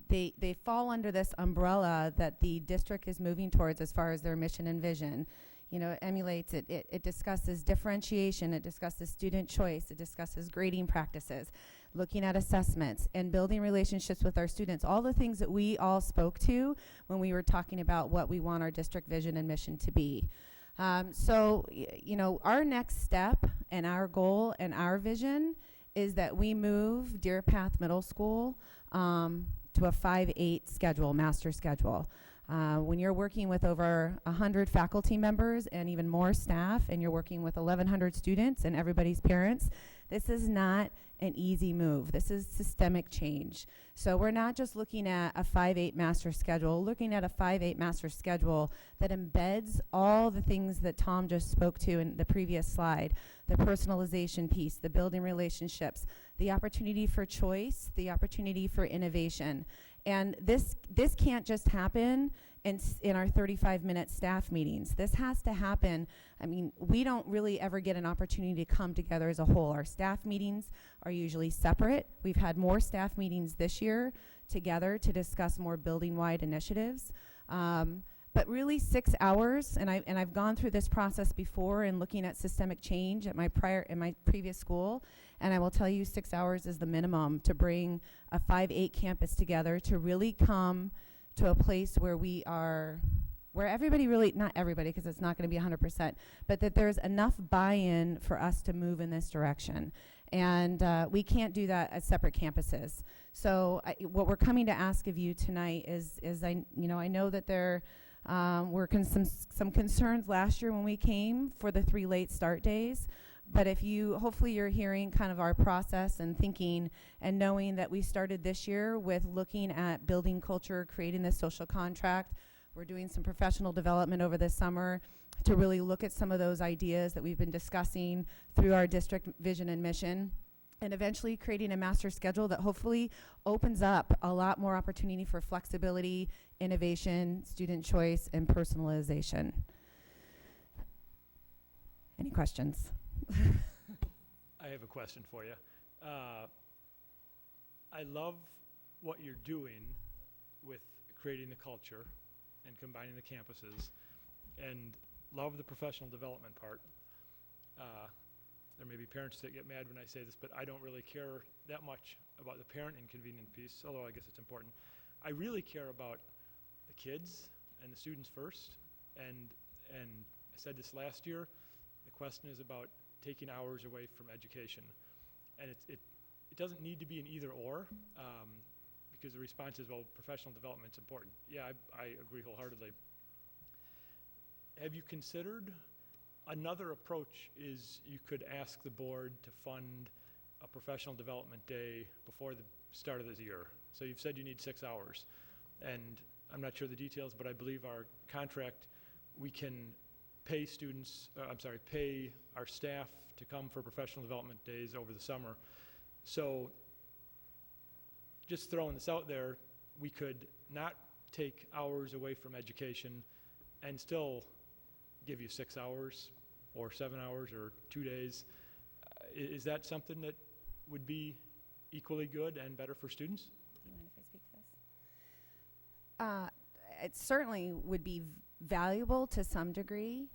they fall under this umbrella that the district is moving towards as far as their mission and vision. You know, it emulates it. It discusses differentiation. It discusses student choice. It discusses grading practices, looking at assessments, and building relationships with our students. All the things that we all spoke to when we were talking about what we want our district vision and mission to be. So, you know, our next step and our goal and our vision is that we move Deer Path Middle School to a 5-8 schedule, master schedule. When you're working with over 100 faculty members and even more staff, and you're working with 1,100 students and everybody's parents, this is not an easy move. This is systemic change. So we're not just looking at a 5-8 master schedule, looking at a 5-8 master schedule that embeds all the things that Tom just spoke to in the previous slide, the personalization piece, the building relationships, the opportunity for choice, the opportunity for innovation. And this can't just happen in our 35-minute staff meetings. This has to happen. I mean, we don't really ever get an opportunity to come together as a whole. Our staff meetings are usually separate. We've had more staff meetings this year together to discuss more building-wide initiatives. But really 6 hours, and I've gone through this process before in looking at systemic change at my previous school, and I will tell you 6 hours is the minimum to bring a 5-8 campus together to really come to a place where where everybody really, not everybody because it's not going to be 100%, but that there's enough buy-in for us to move in this direction. And we can't do that as separate campuses. So what we're coming to ask of you tonight is I know that there were some concerns last year when we came for the 3 late start days. But hopefully you're hearing kind of our process and thinking and knowing that we started this year with looking at building culture, creating this social contract. We're doing some professional development over this summer to really look at some of those ideas that we've been discussing through our district vision and mission, and eventually creating a master schedule that hopefully opens up a lot more opportunity for flexibility, innovation, student choice, and personalization. Any questions? I have a question for you. I love what you're doing with creating the culture and combining the campuses, and love the professional development part. There may be parents that get mad when I say this, but I don't really care that much about the parent inconvenience piece, although I guess it's important. I really care about the kids and the students first. And I said this last year, the question is about taking hours away from education. And it doesn't need to be an either or, because the response is, well, professional development's important. Yeah, I agree wholeheartedly. Have you considered another approach is you could ask the board to fund a professional development day before the start of this year. So you've said you need 6 hours. And I'm not sure the details, but I believe our contract, we can pay pay our staff to come for professional development days over the summer. So just throwing this out there, we could not take hours away from education and still give you 6 hours or 7 hours or 2 days. Is that something that would be equally good and better for students? Do you mind if I speak to this? It certainly would be valuable to some degree.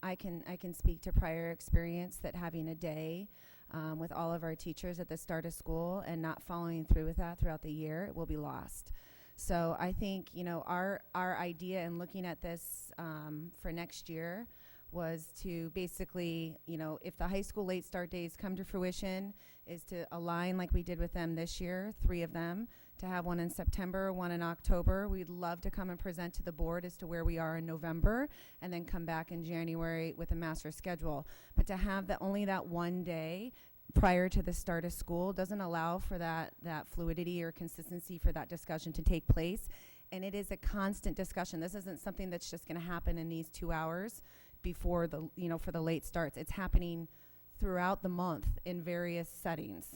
I can speak to prior experience that having a day with all of our teachers at the start of school and not following through with that throughout the year, it will be lost. So I think, you know, our idea in looking at this for next year was to basically, you know, if the high school late start days come to fruition, is to align like we did with them this year, 3 of them, to have one in September, one in October. We'd love to come and present to the board as to where we are in November, and then come back in January with a master schedule. But to have only that one day prior to the start of school doesn't allow for that fluidity or consistency for that discussion to take place. And it is a constant discussion. This isn't something that's just going to happen in these 2 hours before the, you know, for the late starts. It's happening throughout the month in various settings.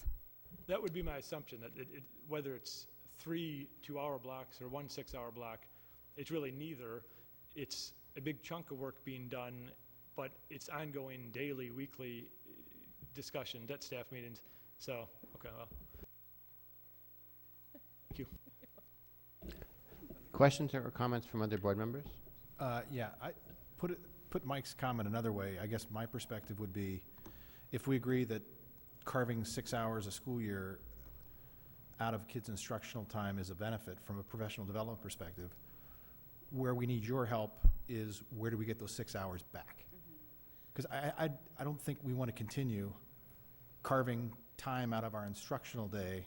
That would be my assumption, that whether it's 3 2-hour blocks or 1 6-hour block, it's really neither. It's a big chunk of work being done, but it's ongoing daily, weekly discussion, debt staff meetings. So, okay, well. Thank you. Questions or comments from other board members? Yeah, I put Mike's comment another way. I guess my perspective would be, if we agree that carving 6 hours a school year out of kids' instructional time is a benefit from a professional development perspective, where we need your help is, where do we get those 6 hours back? Because I don't think we want to continue carving time out of our instructional day.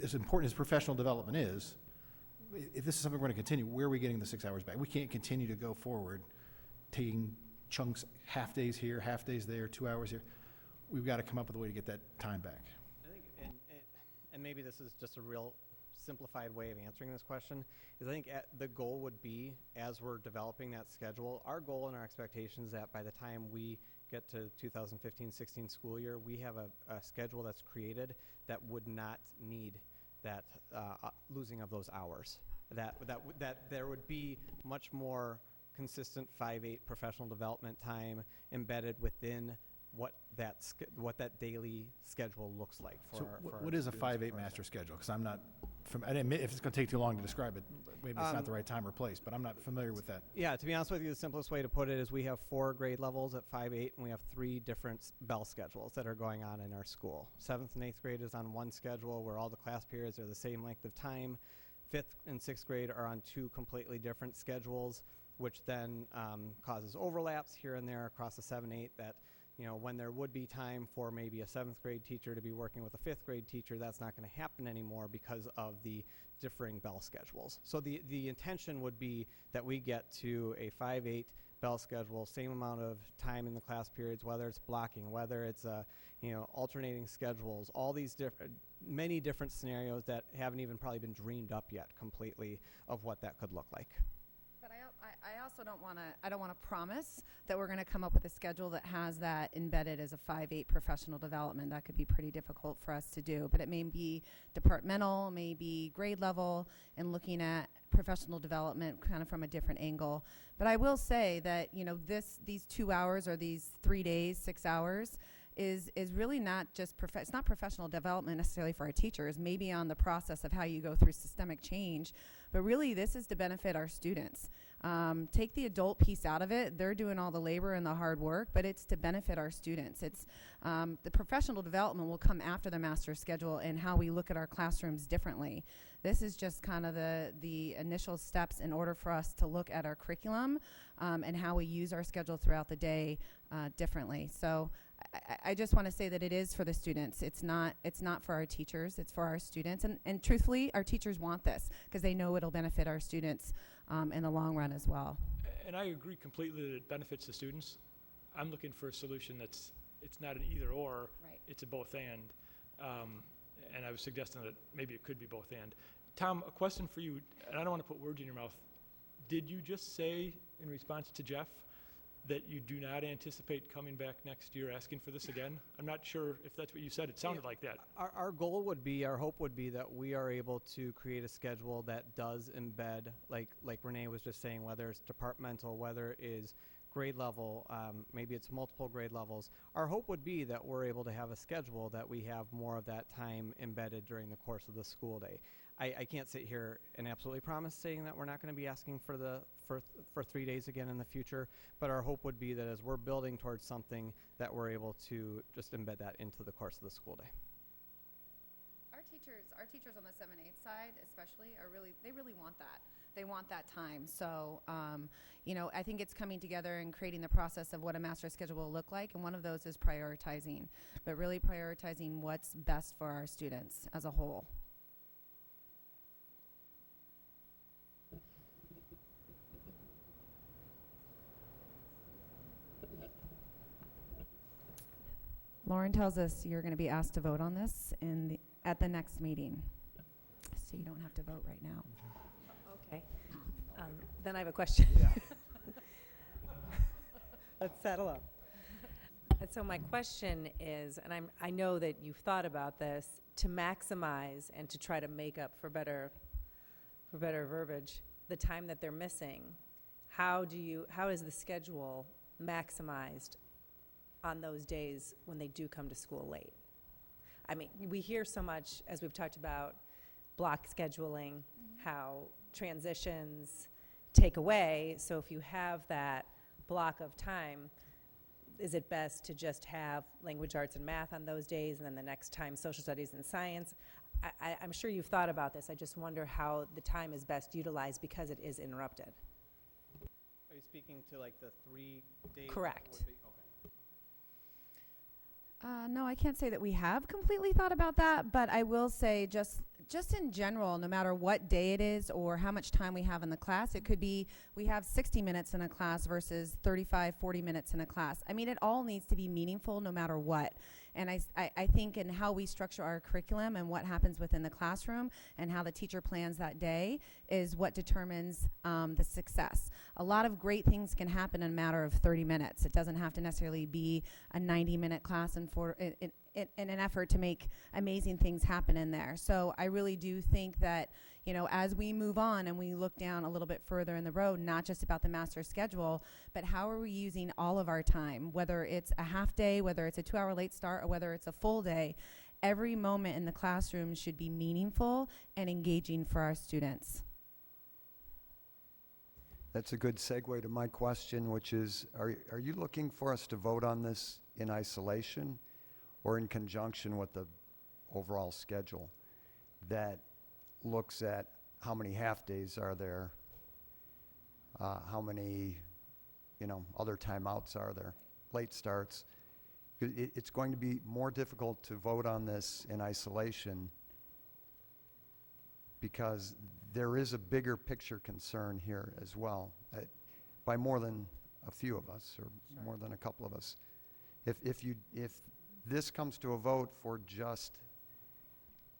As important as professional development is, if this is something we're going to continue, where are we getting the 6 hours back? We can't continue to go forward taking chunks, half days here, half days there, 2 hours here. We've got to come up with a way to get that time back. I think, and maybe this is just a real simplified way of answering this question, is I think the goal would be, as we're developing that schedule, our goal and our expectation is that by the time we get to 2015-16 school year, we have a schedule that's created that would not need that losing of those hours. That there would be much more consistent 5/8 professional development time embedded within what that daily schedule looks like for So our what is a students 5/8 master schedule? Because I'm not, I admit if it's going to take too long to describe it, maybe it's not the right time or place, but I'm not familiar with that. Yeah, to be honest with you, the simplest way to put it is we have 4 grade levels at 5/8, and we have 3 different bell schedules that are going on in our school. 7th and 8th grade is on one schedule where all the class periods are the same length of time. 5th and 6th grade are on 2 completely different schedules, which then causes overlaps here and there across the 7/8 that, you know, when there would be time for maybe a 7th grade teacher to be working with a 5th grade teacher, that's not going to happen anymore because of the differing bell schedules. So the intention would be that we get to a 5/8 bell schedule, same amount of time in the class periods, whether it's blocking, whether it's alternating schedules, all these many different scenarios that haven't even probably been dreamed up yet completely of what that could look like. But I also don't want to promise that we're going to come up with a schedule that has that embedded as a 5/8 professional development. That could be pretty difficult for us to do. But it may be departmental, maybe grade level, and looking at professional development kind of from a different angle. But I will say that, you know, these 2 hours or these 3 days, 6 hours, is really not just it's not professional development necessarily for our teachers, maybe on the process of how you go through systemic change, but really this is to benefit our students. Take the adult piece out of it. They're doing all the labor and the hard work, but it's to benefit our students. It's the professional development will come after the master schedule and how we look at our classrooms differently. This is just kind of the initial steps in order for us to look at our curriculum and how we use our schedule throughout the day differently. So I just want to say that it is for the students. It's not for our teachers. It's for our students. And truthfully, our teachers want this because they know it'll benefit our students in the long run as well. And I agree completely that it benefits the students. I'm looking for a solution it's not an either or, right. It's a both and. And I was suggesting that maybe it could be both and. Tom, a question for you, and I don't want to put words in your mouth. Did you just say in response to Jeff that you do not anticipate coming back next year asking for this again? I'm not sure if that's what you said. It sounded like that. Our goal would be, our hope would be that we are able to create a schedule that does embed, like Renee was just saying, whether it's departmental, whether it is grade level, maybe it's multiple grade levels. Our hope would be that we're able to have a schedule that we have more of that time embedded during the course of the school day. I can't sit here and absolutely promise saying that we're not going to be asking for 3 days again in the future, but our hope would be that as we're building towards something that we're able to just embed that into the course of the school day. Our teachers on the 7-8 side especially they really want that. They want that time. So, I think it's coming together and creating the process of what a master schedule will look like, and one of those is prioritizing, but really prioritizing what's best for our students as a whole. Lauren tells us you're going to be asked to vote on this at the next meeting, so you don't have to vote right now. Okay. Then I have a question. Yeah. Let's settle up. And so my question is, and I know that you've thought about this, to maximize and to try to make up for better verbiage, the time that they're missing. How is the schedule maximized on those days when they do come to school late? I mean, we hear so much, as we've talked about, block scheduling, how transitions take away. So if you have that block of time, is it best to just have language arts and math on those days and then the next time social studies and science? I'm sure you've thought about this. I just wonder how the time is best utilized because it is interrupted. Are you speaking to like the 3 days? Correct. Okay. No, I can't say that we have completely thought about that, but I will say just in general, no matter what day it is or how much time we have in the class, it could be we have 60 minutes in a class versus 35, 40 minutes in a class. I mean, it all needs to be meaningful no matter what. And I think in how we structure our curriculum and what happens within the classroom and how the teacher plans that day is what determines the success. A lot of great things can happen in a matter of 30 minutes. It doesn't have to necessarily be a 90-minute class in an effort to make amazing things happen in there. So I really do think that, as we move on and we look down a little bit further in the road, not just about the master schedule, but how are we using all of our time, whether it's a half day, whether it's a 2-hour late start, or whether it's a full day, every moment in the classroom should be meaningful and engaging for our students. That's a good segue to my question, which is, are you looking for us to vote on this in isolation or in conjunction with the overall schedule that looks at how many half-days are there, how many, other timeouts are there, late starts? It's going to be more difficult to vote on this in isolation because there is a bigger picture concern here as well, by more than a few of us, or more than a couple of us. If this comes to a vote for just,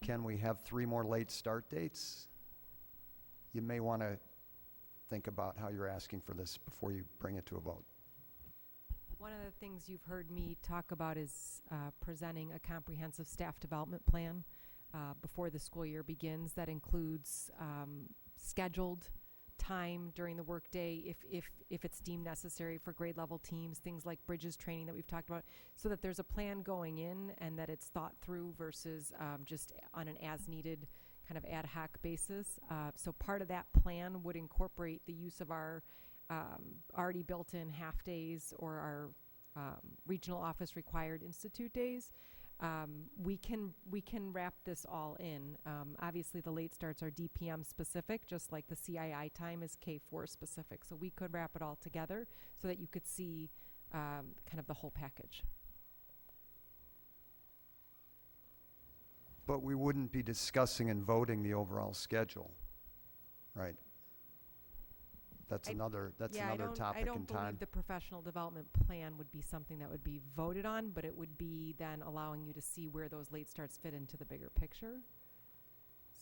can we have 3 more late start dates, you may want to think about how you're asking for this before you bring it to a vote. One of the things you've heard me talk about is presenting a comprehensive staff development plan before the school year begins that includes scheduled time during the workday if it's deemed necessary for grade level teams, things like bridges training that we've talked about, so that there's a plan going in and that it's thought through versus just on an as needed kind of ad hoc basis. So part of that plan would incorporate the use of our already built in half days or our regional office required institute days. We can wrap this all in. Obviously, the late starts are DPM specific, just like the CII time is K4 specific. So we could wrap it all together so that you could see kind of the whole package. But we wouldn't be discussing and voting the overall schedule, right? That's another topic I in don't time. believe the professional development plan would be something that would be voted on, but it would be then allowing you to see where those late starts fit into the bigger picture.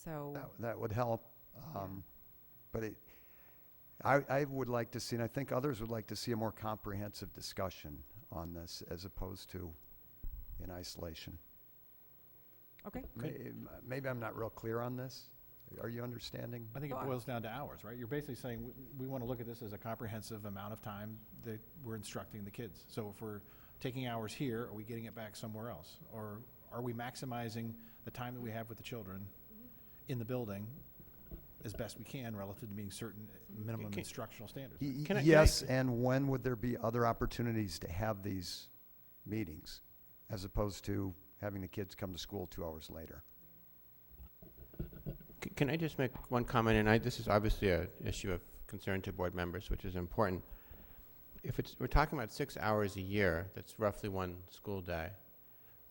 So That would help. But I would like to see, and I think others would like to see, a more comprehensive discussion on this as opposed to in isolation. Okay. Maybe I'm not real clear on this. Are you understanding? I think it boils down to hours, right? You're basically saying we want to look at this as a comprehensive amount of time that we're instructing the kids. So if we're taking hours here, are we getting it back somewhere else? Or are we maximizing the time that we have with the children in the building as best we can relative to meeting certain minimum instructional standards? Yes, and when would there be other opportunities to have these meetings as opposed to having the kids come to school 2 hours later? Can I just make one comment? And this is obviously an issue of concern to board members, which is important. If we're talking about 6 hours a year, that's roughly one school day.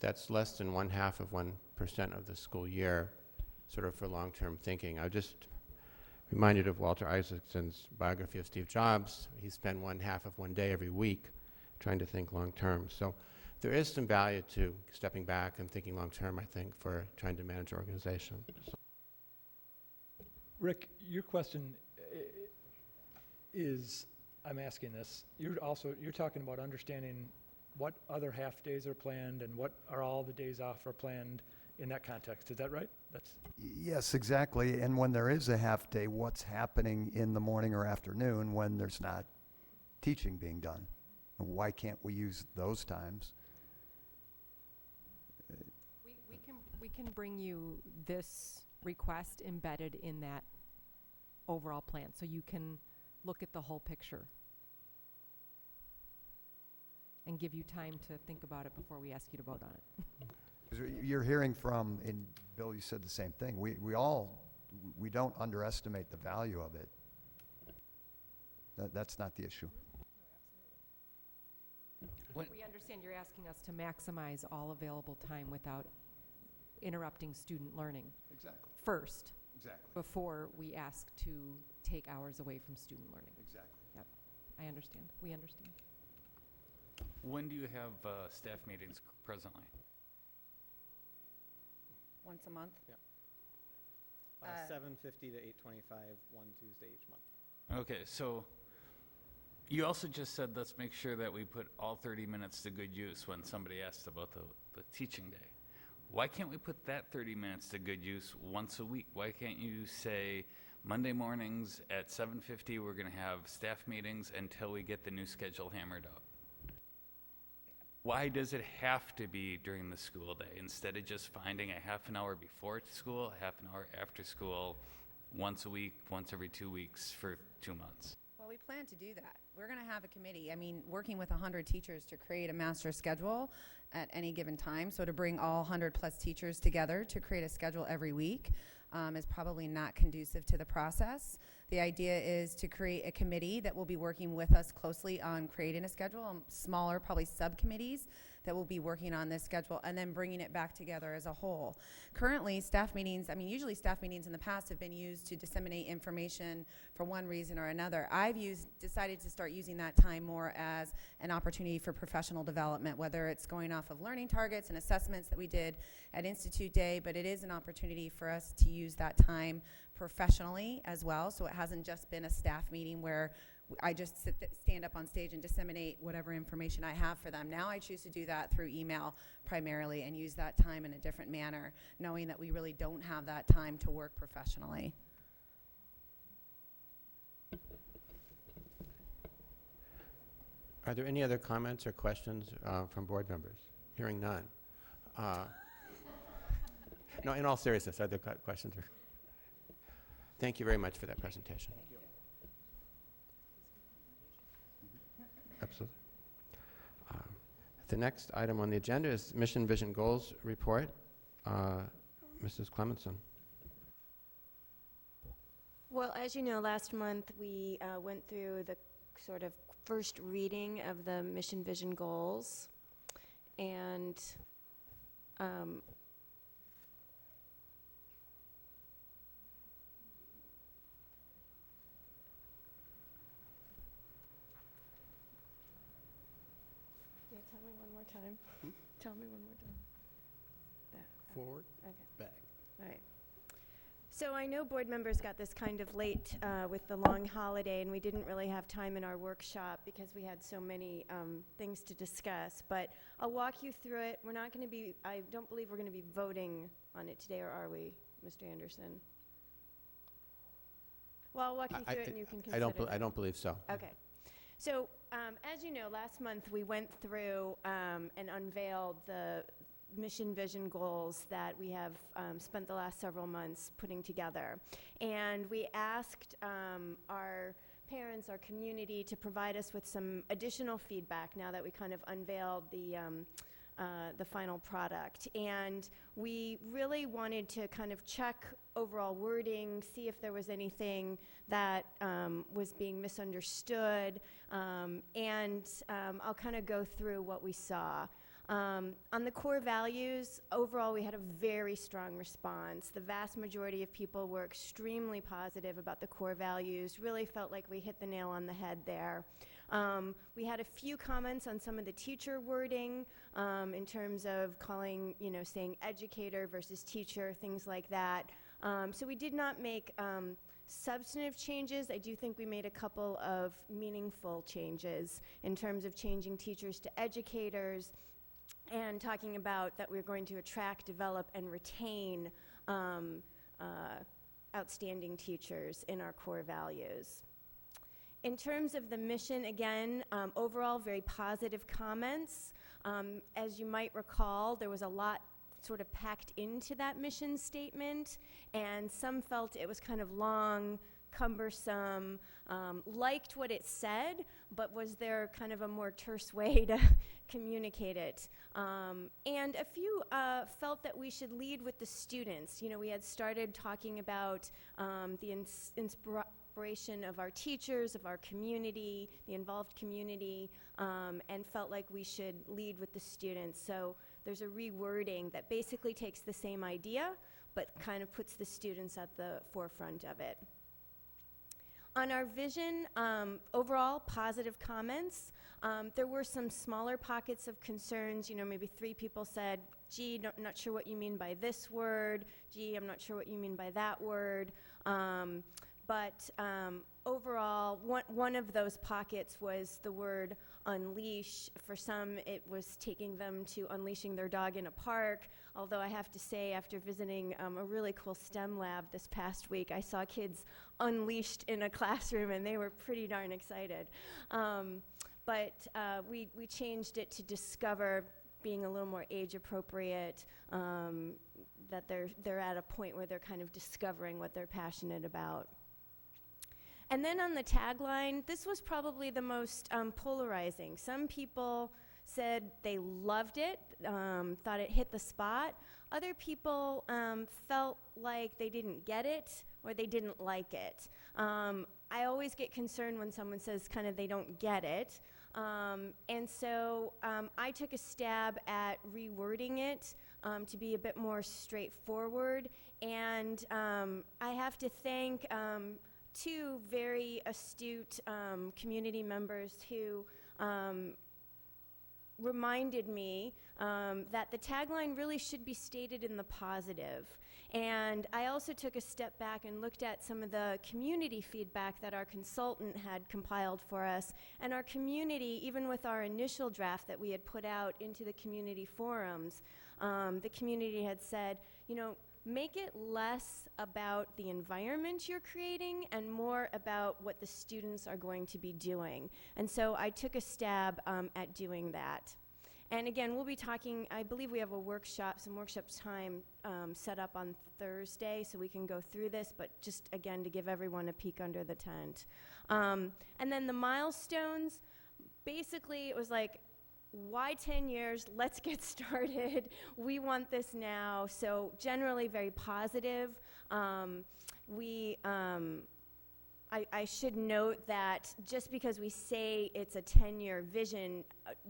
That's less than 0.5% of the school year, sort of for long-term thinking. I just reminded of Walter Isaacson's biography of Steve Jobs. He spent 1/2 of one day every week trying to think long-term. So there is some value to stepping back and thinking long-term, I think, for trying to manage your organization. So. Rick, your question is, I'm asking this, you're talking about understanding what other half days are planned and what are all the days off are planned in that context. Is that right? Yes, exactly. And when there is a half day, what's happening in the morning or afternoon when there's not teaching being done? Why can't we use those times? We can bring you this request embedded in that overall plan, so you can look at the whole picture and give you time to think about it before we ask you to vote on it. 'Cause you're hearing from, and Bill, you said the same thing. We don't underestimate the value of it. That's not the issue. We understand you're asking us to maximize all available time without interrupting student learning. Exactly. First. Exactly. Before we ask to take hours away from student learning. Exactly. Yep. I understand. We understand. When do you have staff meetings presently? Once a month? Yeah. 7:50 to 8:25, one Tuesday each month. Okay, so you also just said let's make sure that we put all 30 minutes to good use when somebody asked about the teaching day. Why can't we put that 30 minutes to good use once a week? Why can't you say Monday mornings at 7:50 we're going to have staff meetings until we get the new schedule hammered out? Why does it have to be during the school day instead of just finding a half an hour before school, a half an hour after school, once a week, once every 2 weeks for 2 months? Well, we plan to do that. We're going to have a committee. I mean, working with 100 teachers to create a master schedule at any given time. So to bring all 100 plus teachers together to create a schedule every week is probably not conducive to the process. The idea is to create a committee that will be working with us closely on creating a schedule, smaller, probably subcommittees that will be working on this schedule and then bringing it back together as a whole. Currently, staff meetings, usually staff meetings in the past have been used to disseminate information for one reason or another. I've decided to start using that time more as an opportunity for professional development, whether it's going off of learning targets and assessments that we did at Institute Day, but it is an opportunity for us to use that time professionally as well, so it hasn't just been a staff meeting where I just stand up on stage and disseminate whatever information I have for them. Now I choose to do that through email primarily and use that time in a different manner, knowing that we really don't have that time to work professionally. Are there any other comments or questions from board members? Hearing none. No, in all seriousness, are there questions? Thank you very much for that presentation. Absolutely. The next item on the agenda is Mission Vision Goals Report. Mrs. Clemenson. Well, as you know, last month we went through the sort of first reading of the Mission Vision Goals, and yeah, tell me one more time. Tell me one more time. Forward, Okay. back. All right. So I know board members got this kind of late with the long holiday, and we didn't really have time in our workshop because we had so many things to discuss. But I'll walk you through it. We're not going to be, I don't believe we're going to be voting on it today, or are we, Mr. Anderson? Well, I'll walk you through it and you can consider I don't believe so. Okay. So, as you know, last month we went through and unveiled the mission vision goals that we have spent the last several months putting together. And we asked our parents, our community, to provide us with some additional feedback now that we kind of unveiled the final product. And we really wanted to kind of check overall wording, see if there was anything that was being misunderstood, and I'll kind of go through what we saw. On the core values, overall we had a very strong response. The vast majority of people were extremely positive about the core values, really felt like we hit the nail on the head there. We had a few comments on some of the teacher wording in terms of calling, saying educator versus teacher, things like that. So we did not make substantive changes. I do think we made a couple of meaningful changes in terms of changing teachers to educators, and talking about that we're going to attract, develop, and retain outstanding teachers in our core values. In terms of the mission, again, overall very positive comments. As you might recall, there was a lot sort of packed into that mission statement, and some felt it was kind of long, cumbersome, liked what it said, but was there kind of a more terse way to communicate it? And a few felt that we should lead with the students. We had started talking about the inspiration of our teachers, of our community, the involved community, and felt like we should lead with the students. So there's a rewording that basically takes the same idea, but kind of puts the students at the forefront of it. On our vision, overall positive comments. There were some smaller pockets of concerns. Maybe 3 people said, gee, not sure what you mean by this word. Gee, I'm not sure what you mean by that word. But overall, one of those pockets was the word unleash. For some, it was taking them to unleashing their dog in a park. Although I have to say, after visiting a really cool STEM lab this past week, I saw kids unleashed in a classroom, and they were pretty darn excited. But we changed it to discover, being a little more age appropriate, that they're at a point where they're kind of discovering what they're passionate about. And then on the tagline, this was probably the most polarizing. Some people said they loved it, thought it hit the spot. Other people felt like they didn't get it or they didn't like it. I always get concerned when someone says kind of they don't get it. And so I took a stab at rewording it to be a bit more straightforward. And I have to thank 2 very astute community members who reminded me that the tagline really should be stated in the positive. And I also took a step back and looked at some of the community feedback that our consultant had compiled for us. And our community, even with our initial draft that we had put out into the community forums, the community had said, make it less about the environment you're creating and more about what the students are going to be doing. And so I took a stab at doing that. And again, we'll be talking, I believe we have a workshop, some workshop time set up on Thursday, so we can go through this, but just again, to give everyone a peek under the tent. And then the milestones, basically it was like, why 10 years? Let's get started. We want this now. So generally very positive. I should note that just because we say it's a 10-year vision,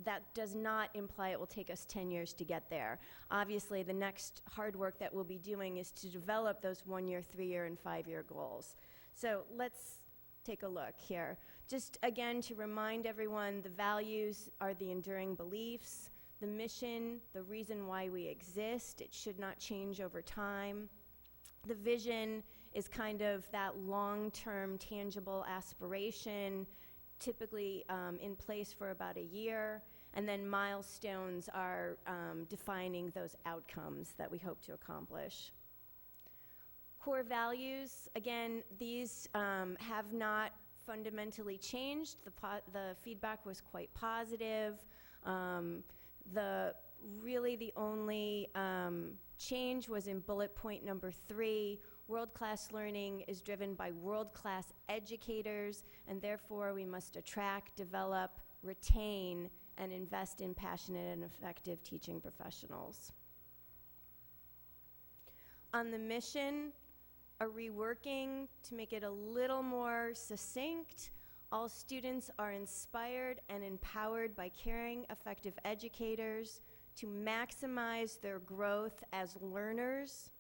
that does not imply it will take us 10 years to get there. Obviously, the next hard work that we'll be doing is to develop those 1-year, 3-year, and 5-year goals. So let's take a look here. Just again to remind everyone, the values are the enduring beliefs, the mission, the reason why we exist. It should not change over time. The vision is kind of that long-term tangible aspiration, typically in place for about a year, and then milestones are defining those outcomes that we hope to accomplish. Core values, again, these have not fundamentally changed. The feedback was quite positive. Really the only change was in bullet point number 3. World-class learning is driven by world-class educators, and therefore we must attract, develop, retain, and invest in passionate and effective teaching professionals. On the mission, a reworking to make it a little more succinct. All students are inspired and empowered by caring, effective educators to maximize their growth as learners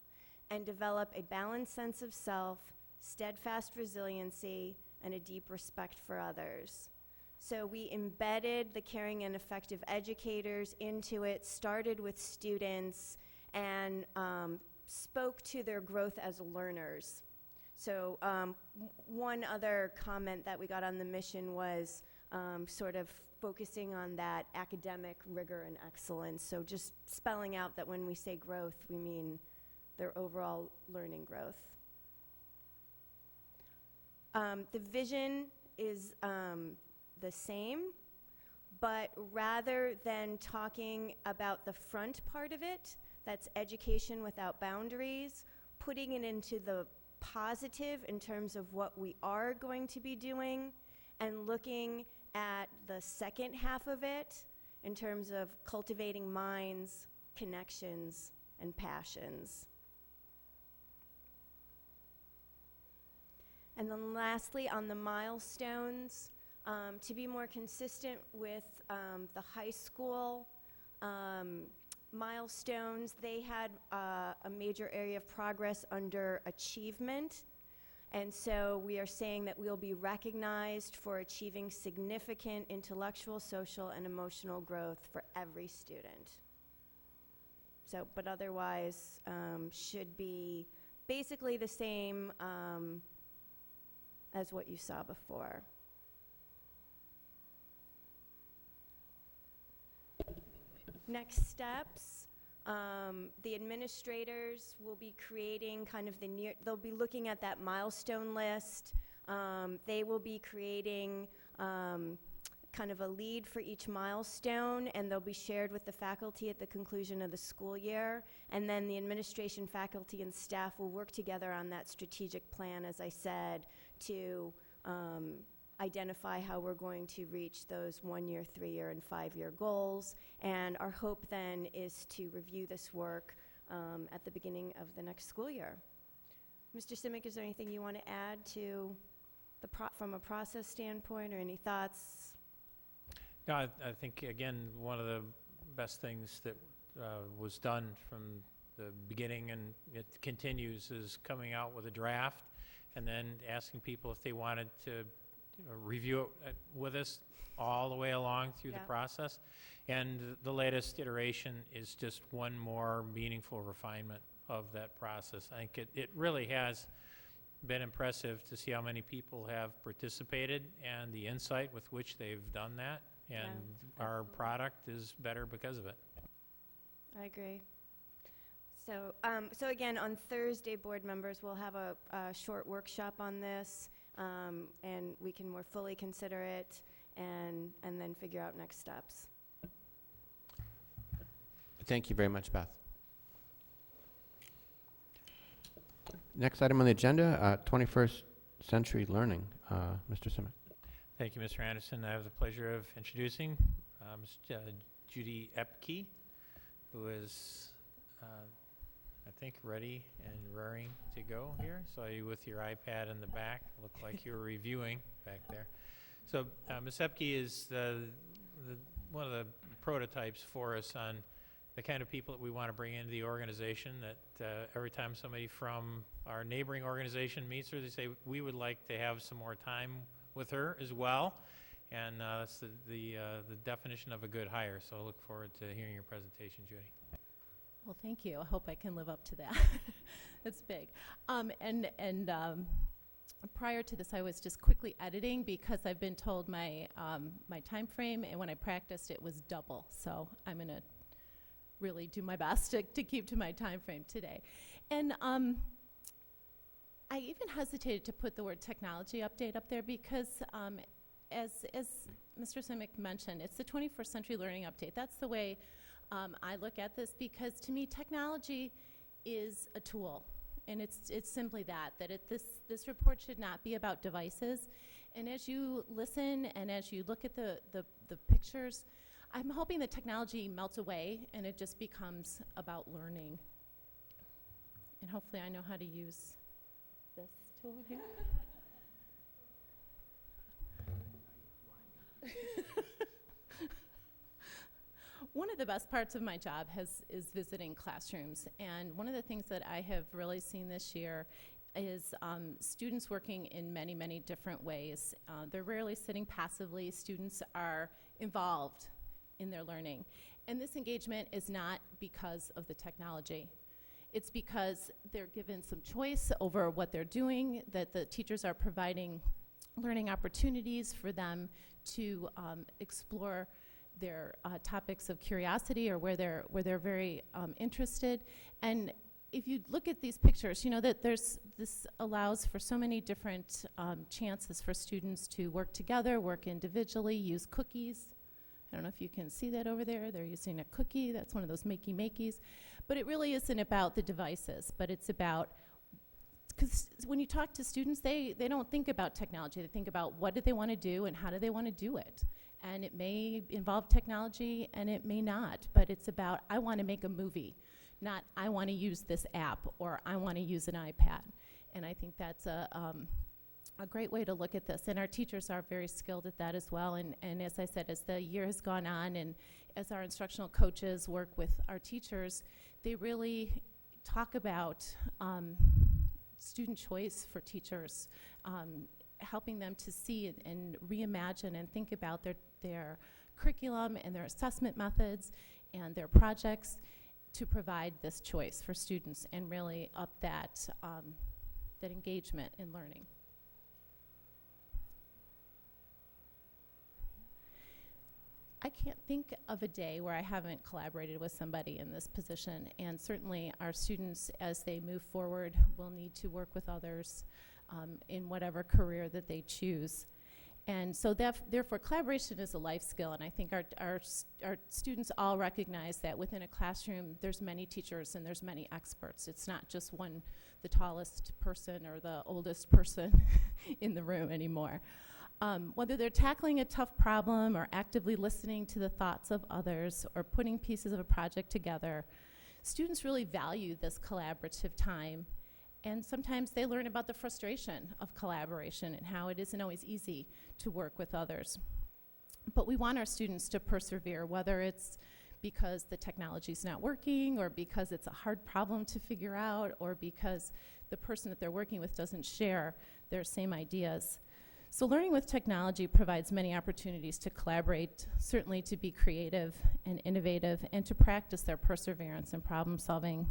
and develop a balanced sense of self, steadfast resiliency, and a deep respect for others. So we embedded the caring and effective educators into it, started with students, and spoke to their growth as learners. So one other comment that we got on the mission was sort of focusing on that academic rigor and excellence. So just spelling out that when we say growth, we mean their overall learning growth. The vision is the same, but rather than talking about the front part of it, that's education without boundaries, putting it into the positive in terms of what we are going to be doing, and looking at the second half of it in terms of cultivating minds, connections, and passions. And then lastly, on the milestones, to be more consistent with the high school milestones, they had a major area of progress under achievement. And so we are saying that we'll be recognized for achieving significant intellectual, social, and emotional growth for every student. So, but otherwise should be basically the same as what you saw before. Next steps, the administrators will be creating kind of they'll be looking at that milestone list. They will be creating kind of a lead for each milestone, and they'll be shared with the faculty at the conclusion of the school year. And then the administration, faculty, and staff will work together on that strategic plan, as I said, to identify how we're going to reach those 1-year, 3-year, and 5-year goals. And our hope then is to review this work at the beginning of the next school year. Mr. Simic, is there anything you want to add to from a process standpoint, or any thoughts? No, I think, again, one of the best things that was done from the beginning, and it continues, is coming out with a draft and then asking people if they wanted to review it with us all the way along through the process. And the latest iteration is just one more meaningful refinement of that process. I think it really has been impressive to see how many people have participated and the insight with which they've done that. And our product is better because of it. I agree. So again, on Thursday, board members will have a short workshop on this, and we can more fully consider it and then figure out next steps. Thank you very much, Beth. Next item on the agenda, 21st Century Learning. Mr. Simic. Thank you, Mr. Anderson. I have the pleasure of introducing Judy Epke, who is, I think, ready and raring to go here. Saw you with your iPad in the back. Looked like you were reviewing back there. So Ms. Epke is one of the prototypes for us on the kind of people that we want to bring into the organization, that every time somebody from our neighboring organization meets her, they say, we would like to have some more time with her as well. And that's the definition of a good hire. So I look forward to hearing your presentation, Judy. Well, thank you. I hope I can live up to that. It's big. Prior to this, I was just quickly editing because I've been told my time frame, and when I practiced, it was double. So I'm going to really do my best to keep to my time frame today. And I even hesitated to put the word technology update up there because as Mr. Simic mentioned, it's the 21st Century Learning Update. That's the way I look at this, because to me, technology is a tool. And it's simply that this report should not be about devices. And as you listen and as you look at the pictures, I'm hoping that technology melts away and it just becomes about learning. And hopefully I know how to use this tool here. One of the best parts of my job is visiting classrooms, and one of the things that I have really seen this year is students working in many, many different ways. They're rarely sitting passively. Students are involved in their learning. And this engagement is not because of the technology. It's because they're given some choice over what they're doing, that the teachers are providing learning opportunities for them to explore their topics of curiosity or where they're very interested. And if you look at these pictures, you know that this allows for so many different chances for students to work together, work individually, use cookies. I don't know if you can see that over there. They're using a cookie. That's one of those makey-makeys. But it really isn't about the devices, but it's about, because when you talk to students, they don't think about technology. They think about what do they want to do and how do they want to do it. And it may involve technology and it may not, but it's about, I want to make a movie, not I want to use this app or I want to use an iPad. And I think that's a great way to look at this. And our teachers are very skilled at that as well. And as I said, as the year has gone on and as our instructional coaches work with our teachers, they really talk about student choice for teachers, helping them to see and reimagine and think about their curriculum and their assessment methods and their projects to provide this choice for students and really up that engagement in learning. I can't think of a day where I haven't collaborated with somebody in this position, and certainly our students, as they move forward, will need to work with others in whatever career that they choose. And so therefore, collaboration is a life skill, and I think our students all recognize that within a classroom, there's many teachers and there's many experts. It's not just the tallest person or the oldest person in the room anymore. Whether they're tackling a tough problem or actively listening to the thoughts of others or putting pieces of a project together, students really value this collaborative time. And sometimes they learn about the frustration of collaboration and how it isn't always easy to work with others. But we want our students to persevere, whether it's because the technology's not working or because it's a hard problem to figure out or because the person that they're working with doesn't share their same ideas. So learning with technology provides many opportunities to collaborate, certainly to be creative and innovative, and to practice their perseverance and problem solving.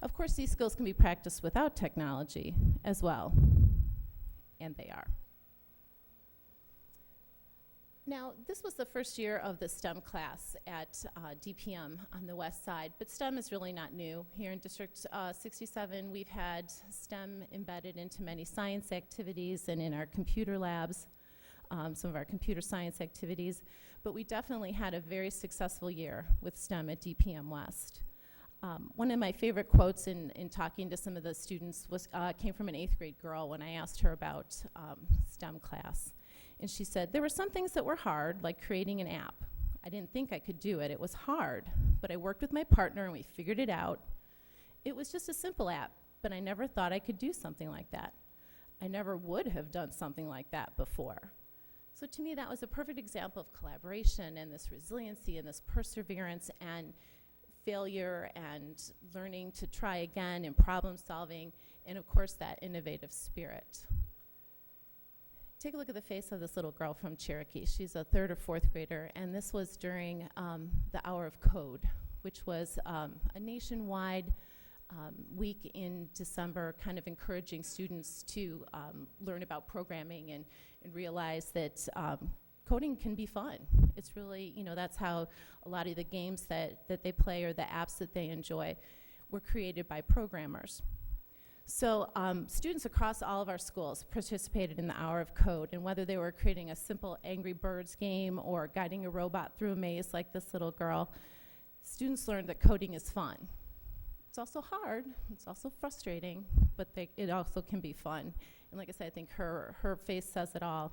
Of course, these skills can be practiced without technology as well, and they are. Now, this was the first year of the STEM class at DPM on the west side, but STEM is really not new. Here in District 67, we've had STEM embedded into many science activities and in our computer labs, some of our computer science activities, but we definitely had a very successful year with STEM at DPM West. One of my favorite quotes in talking to some of the students was, came from an 8th grade girl when I asked her about STEM class. And she said, there were some things that were hard, like creating an app. I didn't think I could do it. It was hard, but I worked with my partner and we figured it out. It was just a simple app, but I never thought I could do something like that. I never would have done something like that before. So to me, that was a perfect example of collaboration and this resiliency and this perseverance and failure and learning to try again and problem solving, and of course that innovative spirit. Take a look at the face of this little girl from Cherokee. She's a 3rd or 4th grader, and this was during the Hour of Code, which was a nationwide week in December, kind of encouraging students to learn about programming and realize that coding can be fun. It's really, you know, that's how a lot of the games that they play or the apps that they enjoy were created by programmers. So students across all of our schools participated in the Hour of Code, and whether they were creating a simple Angry Birds game or guiding a robot through a maze like this little girl, students learned that coding is fun. It's also hard, it's also frustrating, but it also can be fun. And like I said, I think her face says it all.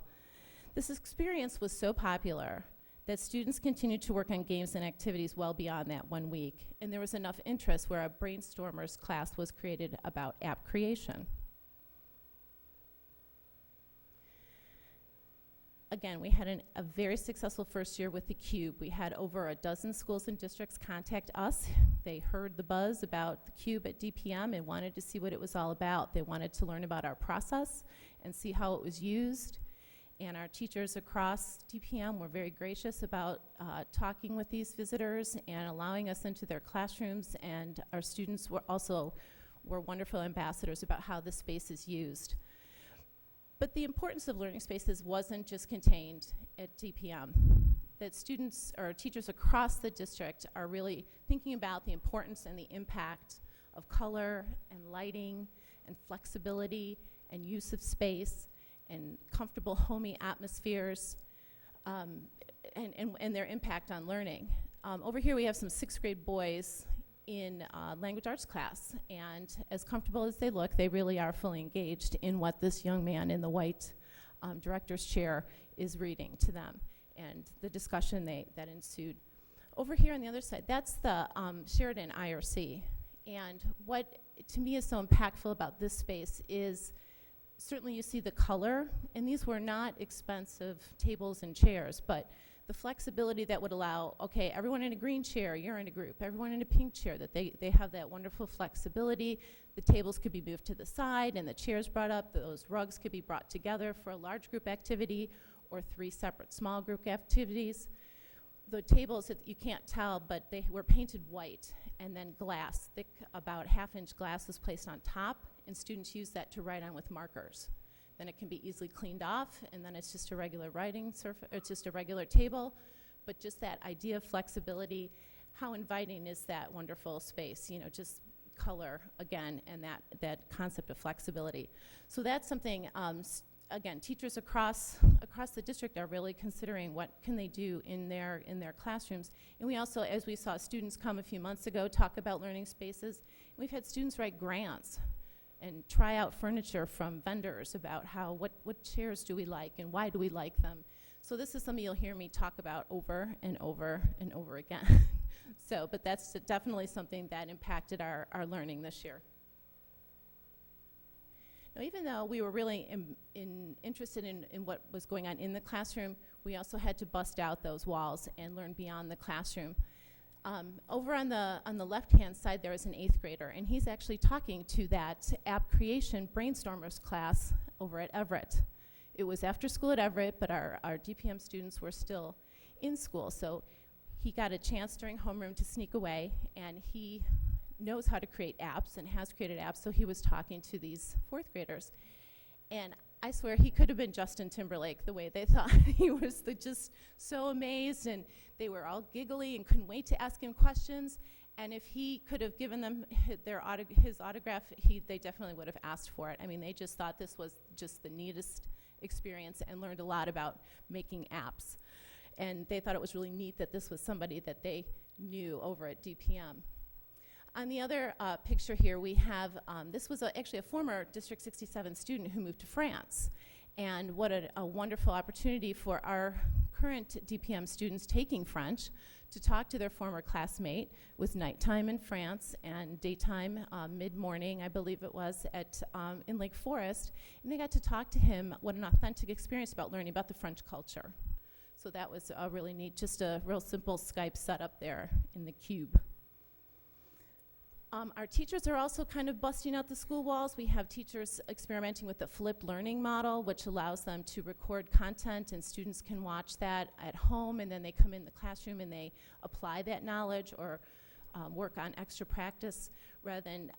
This experience was so popular that students continued to work on games and activities well beyond that 1 week. And there was enough interest where a Brainstormers class was created about app creation. Again, we had a very successful first year with the Cube. We had over a dozen schools and districts contact us. They heard the buzz about the Cube at DPM and wanted to see what it was all about. They wanted to learn about our process and see how it was used. And our teachers across DPM were very gracious about talking with these visitors and allowing us into their classrooms, and our students were wonderful ambassadors about how the space is used. But the importance of learning spaces wasn't just contained at DPM. That students or teachers across the district are really thinking about the importance and the impact of color and lighting and flexibility and use of space and comfortable, homey atmospheres, and their impact on learning. Over here we have some 6th grade boys in language arts class, and as comfortable as they look, they really are fully engaged in what this young man in the white director's chair is reading to them, and the discussion that ensued. Over here on the other side, that's the Sheridan IRC, and what to me is so impactful about this space is certainly you see the color, and these were not expensive tables and chairs, but the flexibility that would allow, okay, everyone in a green chair, you're in a group, everyone in a pink chair, that they have that wonderful flexibility. The tables could be moved to the side and the chairs brought up, those rugs could be brought together for a large group activity or 3 separate small group activities. The tables, you can't tell, but they were painted white, and then glass, thick, about ½ glass was placed on top, and students use that to write on with markers. Then it can be easily cleaned off, and then it's just a regular writing surface, it's just a regular table, but just that idea of flexibility, how inviting is that wonderful space, you know, just color again, and that concept of flexibility. So that's something, again, teachers across the district are really considering what can they do in their classrooms. And we also, as we saw students come a few months ago, talk about learning spaces. We've had students write grants and try out furniture from vendors about what chairs do we like and why do we like them. So this is something you'll hear me talk about over and over and over again. So, but that's definitely something that impacted our learning this year. Now, even though we were really interested in what was going on in the classroom, we also had to bust out those walls and learn beyond the classroom. Over on the left-hand side, there is an 8th grader, and he's actually talking to that app creation Brainstormers class over at Everett. It was after school at Everett, but our DPM students were still in school, so he got a chance during homeroom to sneak away, and he knows how to create apps and has created apps, so he was talking to these 4th graders. And I swear he could have been Justin Timberlake, the way they thought. He was just so amazed, and they were all giggly and couldn't wait to ask him questions. And if he could have given them his autograph, they definitely would have asked for it. I mean, they just thought this was just the neatest experience and learned a lot about making apps. And they thought it was really neat that this was somebody that they knew over at DPM. On the other picture here, we have, this was actually a former District 67 student who moved to France. And what a wonderful opportunity for our current DPM students taking French to talk to their former classmate. It was nighttime in France and daytime, mid-morning, I believe it was, in Lake Forest. And they got to talk to him, what an authentic experience about learning about the French culture. So that was really neat, just a real simple Skype setup there in the cube. Our teachers are also kind of busting out the school walls. We have teachers experimenting with the flipped learning model, which allows them to record content and students can watch that at home, and then they come in the classroom and they apply that knowledge or work on extra practice rather than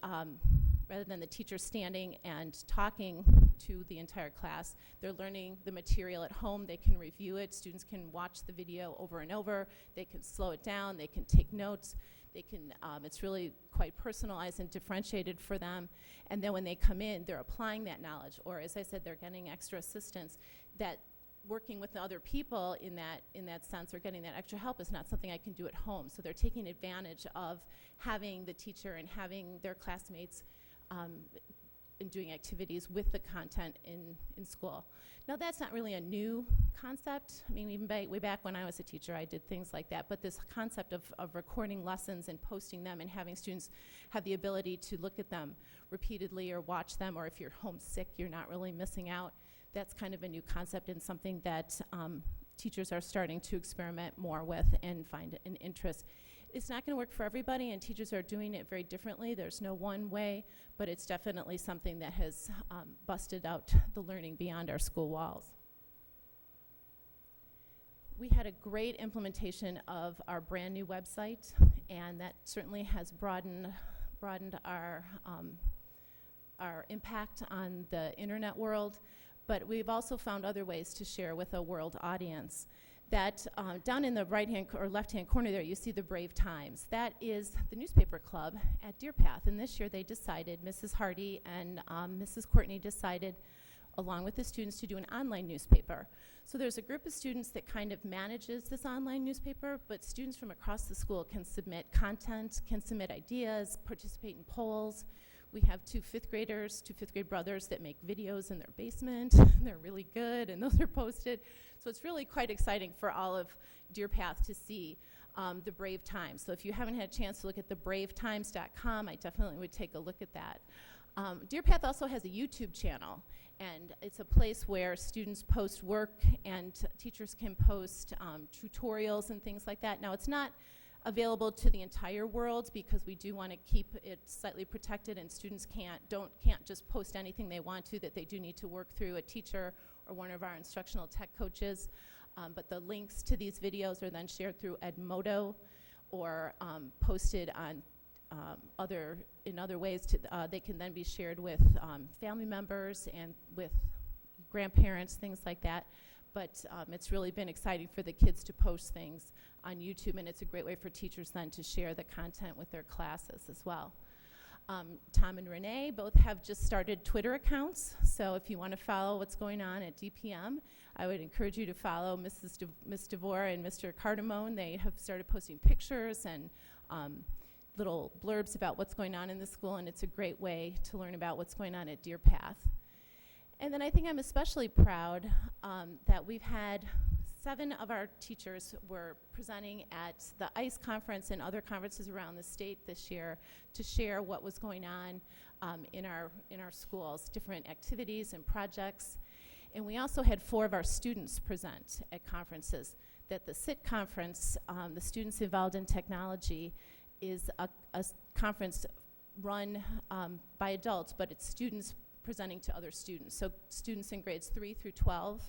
the teacher standing and talking to the entire class. They're learning the material at home. They can review it. Students can watch the video over and over. They can slow it down. They can take notes. They can, it's really quite personalized and differentiated for them. And then when they come in, they're applying that knowledge, or as I said, they're getting extra assistance. That working with other people in that sense, or getting that extra help, is not something I can do at home. So they're taking advantage of having the teacher and having their classmates and doing activities with the content in school. Now that's not really a new concept. I mean, even way back when I was a teacher, I did things like that. But this concept of recording lessons and posting them and having students have the ability to look at them repeatedly or watch them, or if you're homesick, you're not really missing out. That's kind of a new concept and something that teachers are starting to experiment more with and find an interest. It's not going to work for everybody, and teachers are doing it very differently. There's no one way, but it's definitely something that has busted out the learning beyond our school walls. We had a great implementation of our brand new website, and that certainly has broadened our impact on the internet world, but we've also found other ways to share with a world audience. That down in the right-hand or left-hand corner there, you see the Brave Times. That is the newspaper club at Deer Path, and this year they decided, Mrs. Hardy and Mrs. Courtney decided, along with the students, to do an online newspaper. So there's a group of students that kind of manages this online newspaper, but students from across the school can submit content, can submit ideas, participate in polls. We have two fifth grade brothers that make videos in their basement. They're really good, and those are posted. So it's really quite exciting for all of Deer Path to see the Brave Times. So if you haven't had a chance to look at thebravetimes.com, I definitely would take a look at that. Deer Path also has a YouTube channel, and it's a place where students post work and teachers can post tutorials and things like that. Now, it's not available to the entire world because we do want to keep it slightly protected, and students can't just post anything they want to, that they do need to work through a teacher or one of our instructional tech coaches. But the links to these videos are then shared through Edmodo or posted on in other ways. They can then be shared with family members and with grandparents, things like that. But it's really been exciting for the kids to post things on YouTube, and it's a great way for teachers then to share the content with their classes as well. Tom and Renee both have just started Twitter accounts, so if you want to follow what's going on at DPM, I would encourage you to follow Ms. DeVore and Mr. Cardamone. They have started posting pictures and little blurbs about what's going on in the school, and it's a great way to learn about what's going on at Deer Path. And then I think I'm especially proud that we've had 7 of our teachers were presenting at the ICE conference and other conferences around the state this year to share what was going on in our schools, different activities and projects. And we also had 4 of our students present at conferences. That the SIT conference, the Students Involved in Technology, is a conference run by adults, but it's students presenting to other students. So students in grades 3 through 12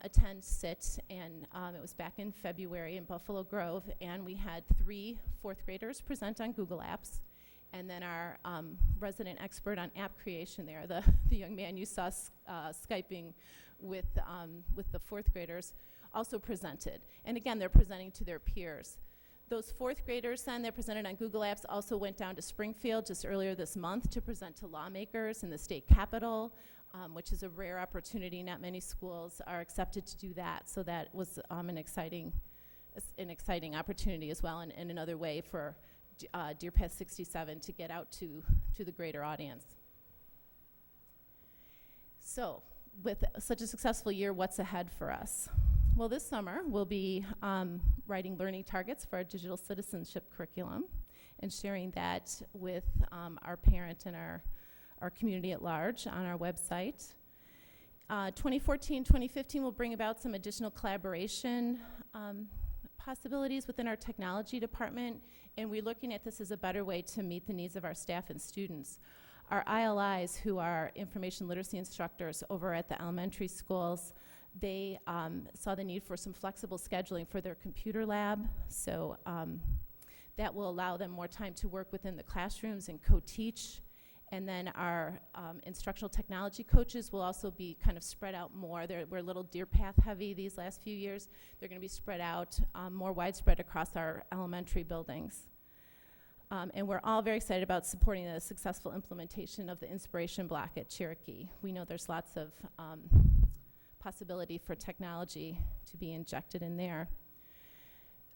attend SIT, and it was back in February in Buffalo Grove, and we had 3 fourth graders present on Google Apps, And then our resident expert on app creation there, the young man you saw Skyping with the fourth graders, also presented. And again, they're presenting to their peers. Those fourth graders then, they're presented on Google Apps, also went down to Springfield just earlier this month to present to lawmakers in the state capitol, which is a rare opportunity. Not many schools are accepted to do that. So that was an exciting opportunity as well, and another way for Deer Path 67 to get out to the greater audience. So with such a successful year, what's ahead for us? Well, this summer we'll be writing learning targets for our digital citizenship curriculum and sharing that with our parent and our community at large on our website. 2014-2015 will bring about some additional collaboration possibilities within our technology department, and we're looking at this as a better way to meet the needs of our staff and students. Our ILIs, who are information literacy instructors over at the elementary schools, they saw the need for some flexible scheduling for their computer lab, so that will allow them more time to work within the classrooms and co-teach. And then our instructional technology coaches will also be kind of spread out more. We're a little Deer Path heavy these last few years. They're going to be spread out more widespread across our elementary buildings. And we're all very excited about supporting the successful implementation of the Inspiration Block at Cherokee. We know there's lots of possibility for technology to be injected in there.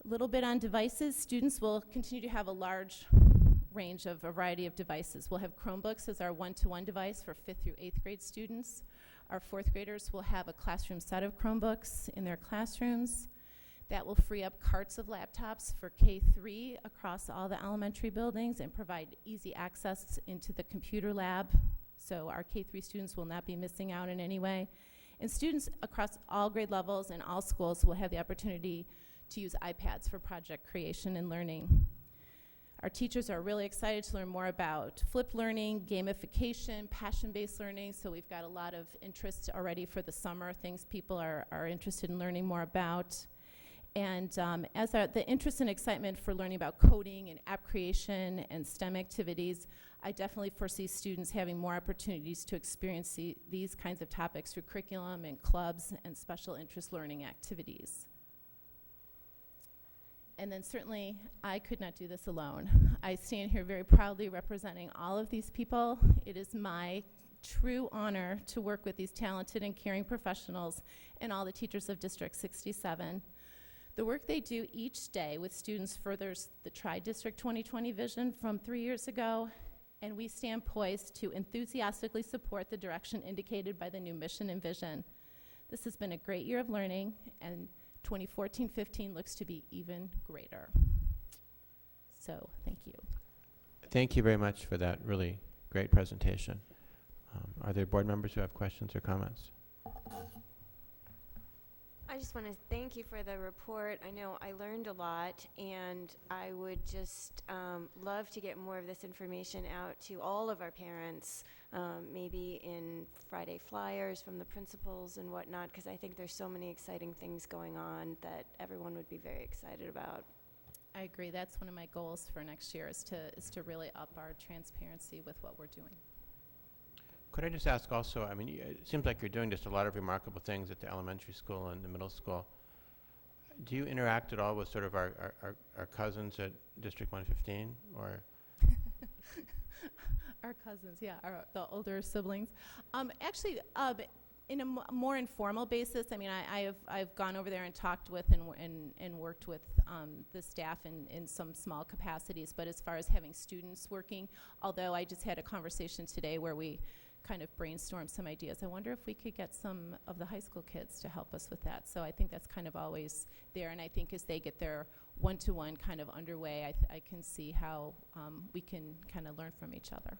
A little bit on devices. Students will continue to have a large range of a variety of devices. We'll have Chromebooks as our one-to-one device for 5th through 8th grade students. Our 4th graders will have a classroom set of Chromebooks in their classrooms. That will free up carts of laptops for K-3 across all the elementary buildings and provide easy access into the computer lab. So our K-3 students will not be missing out in any way. And students across all grade levels and all schools will have the opportunity to use iPads for project creation and learning. Our teachers are really excited to learn more about flipped learning, gamification, passion-based learning, so we've got a lot of interest already for the summer, things people are interested in learning more about. And as the interest and excitement for learning about coding and app creation and STEM activities, I definitely foresee students having more opportunities to experience these kinds of topics through curriculum and clubs and special interest learning activities. And then certainly, I could not do this alone. I stand here very proudly representing all of these people. It is my true honor to work with these talented and caring professionals and all the teachers of District 67. The work they do each day with students furthers the Tri-District 2020 vision from 3 years ago, and we stand poised to enthusiastically support the direction indicated by the new mission and vision. This has been a great year of learning, and 2014-15 looks to be even greater. So, thank you. Thank you very much for that really great presentation. Are there board members who have questions or comments? I just want to thank you for the report. I know I learned a lot, and I would just love to get more of this information out to all of our parents, maybe in Friday flyers from the principals and whatnot, because I think there's so many exciting things going on that everyone would be very excited about. I agree. That's one of my goals for next year is to really up our transparency with what we're doing. Could I just ask also, I mean, it seems like you're doing just a lot of remarkable things at the elementary school and the middle school. Do you interact at all with sort of our cousins at District 115, or? Our cousins, yeah, the older siblings. Actually, in a more informal basis, I mean, I've gone over there and talked with and worked with the staff in some small capacities, but as far as having students working, although I just had a conversation today where we kind of brainstormed some ideas. I wonder if we could get some of the high school kids to help us with that. So I think that's kind of always there, and I think as they get their one-to-one kind of underway, I can see how we can kind of learn from each other.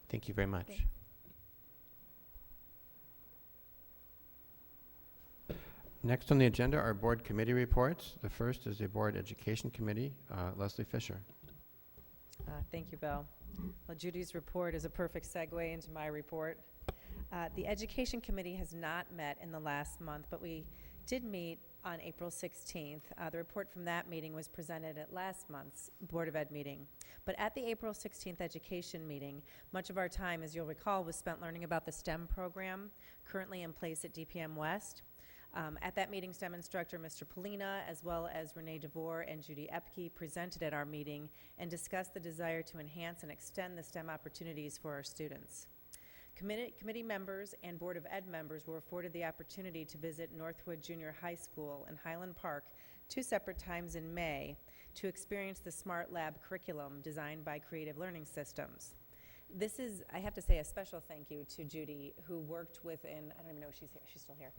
Thank you very much. Thanks. Next on the agenda are board committee reports. The first is the Board Education Committee. Leslie Fisher. Thank you, Bill. Well, Judy's report is a perfect segue into my report. The Education Committee has not met in the last month, but we did meet on April 16th. The report from that meeting was presented at last month's Board of Ed meeting. But at the April 16th education meeting, much of our time, as you'll recall, was spent learning about the STEM program currently in place at DPM West. At that meeting, STEM instructor Mr. Polina, as well as Renee DeVore and Judy Epke, presented at our meeting and discussed the desire to enhance and extend the STEM opportunities for our students. Committee members and Board of Ed members were afforded the opportunity to visit Northwood Junior High School in Highland Park 2 separate times in May to experience the Smart Lab curriculum designed by Creative Learning Systems. This is, I have to say, a special thank you to Judy, who worked within, I don't even know if she's here, she's still here.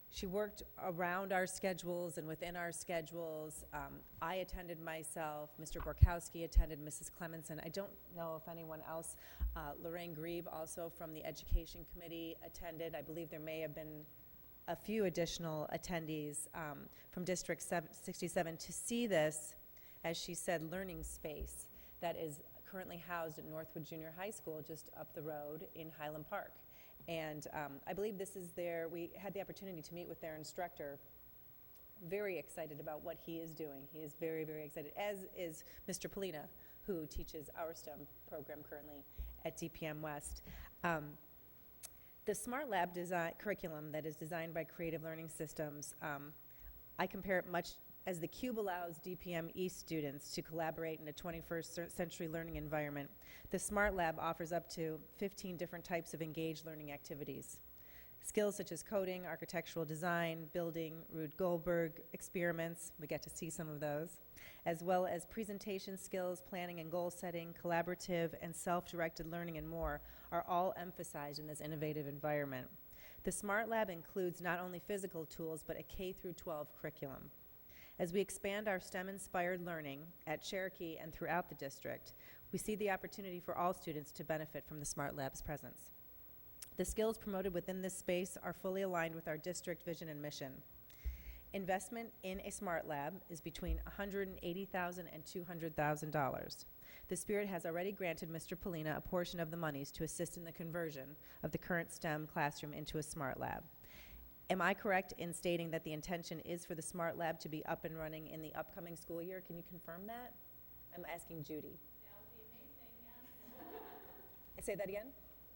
She worked around our schedules and within our schedules. I attended myself, Mr. Borkowski attended, Mrs. Clemenson. I don't know if anyone else, Lorraine Grieve also from the Education Committee attended. I believe there may have been a few additional attendees from District 67 to see this, as she said, learning space that is currently housed at Northwood Junior High School just up the road in Highland Park. And I believe this is we had the opportunity to meet with their instructor, very excited about what he is doing. He is very, very excited, as is Mr. Polina, who teaches our STEM program currently at DPM West. The Smart Lab curriculum that is designed by Creative Learning Systems, I compare it much as the cube allows DPM East students to collaborate in a 21st century learning environment. The Smart Lab offers up to 15 different types of engaged learning activities. Skills such as coding, architectural design, building, Rube Goldberg experiments, we get to see some of those, as well as presentation skills, planning and goal setting, collaborative and self-directed learning, and more are all emphasized in this innovative environment. The Smart Lab includes not only physical tools, but a K-12 curriculum. As we expand our STEM-inspired learning at Cherokee and throughout the district, we see the opportunity for all students to benefit from the Smart Lab's presence. The skills promoted within this space are fully aligned with our district vision and mission. Investment in a Smart Lab is between $180,000 and $200,000. The Spirit has already granted Mr. Polina a portion of the monies to assist in the conversion of the current STEM classroom into a Smart Lab. Am I correct in stating that the intention is for the Smart Lab to be up and running in the upcoming school year? Can you confirm that? I'm asking Judy. That would be amazing, yes. Say that again?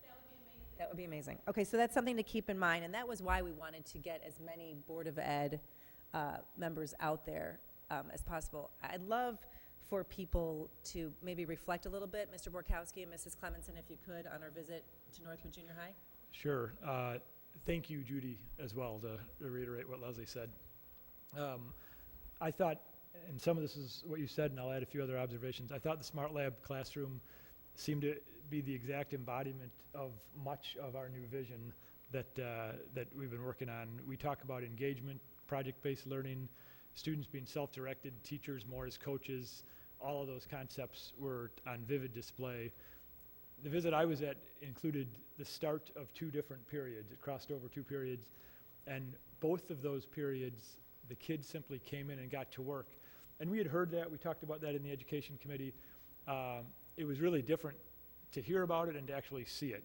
That would be amazing. That would be amazing. Okay, so that's something to keep in mind, and that was why we wanted to get as many Board of Ed members out there as possible. I'd love for people to maybe reflect a little bit, Mr. Borkowski and Mrs. Clemenson, if you could, on our visit to Northwood Junior High. Sure. Thank you, Judy, as well, to reiterate what Leslie said. I thought, and some of this is what you said, and I'll add a few other observations. I thought the Smart Lab classroom seemed to be the exact embodiment of much of our new vision that we've been working on. We talk about engagement, project-based learning, students being self-directed, teachers more as coaches. All of those concepts were on vivid display. The visit I was at included the start of 2 different periods. It crossed over 2 periods, and both of those periods, the kids simply came in and got to work. And we had heard that, we talked about that in the Education Committee. It was really different to hear about it and to actually see it.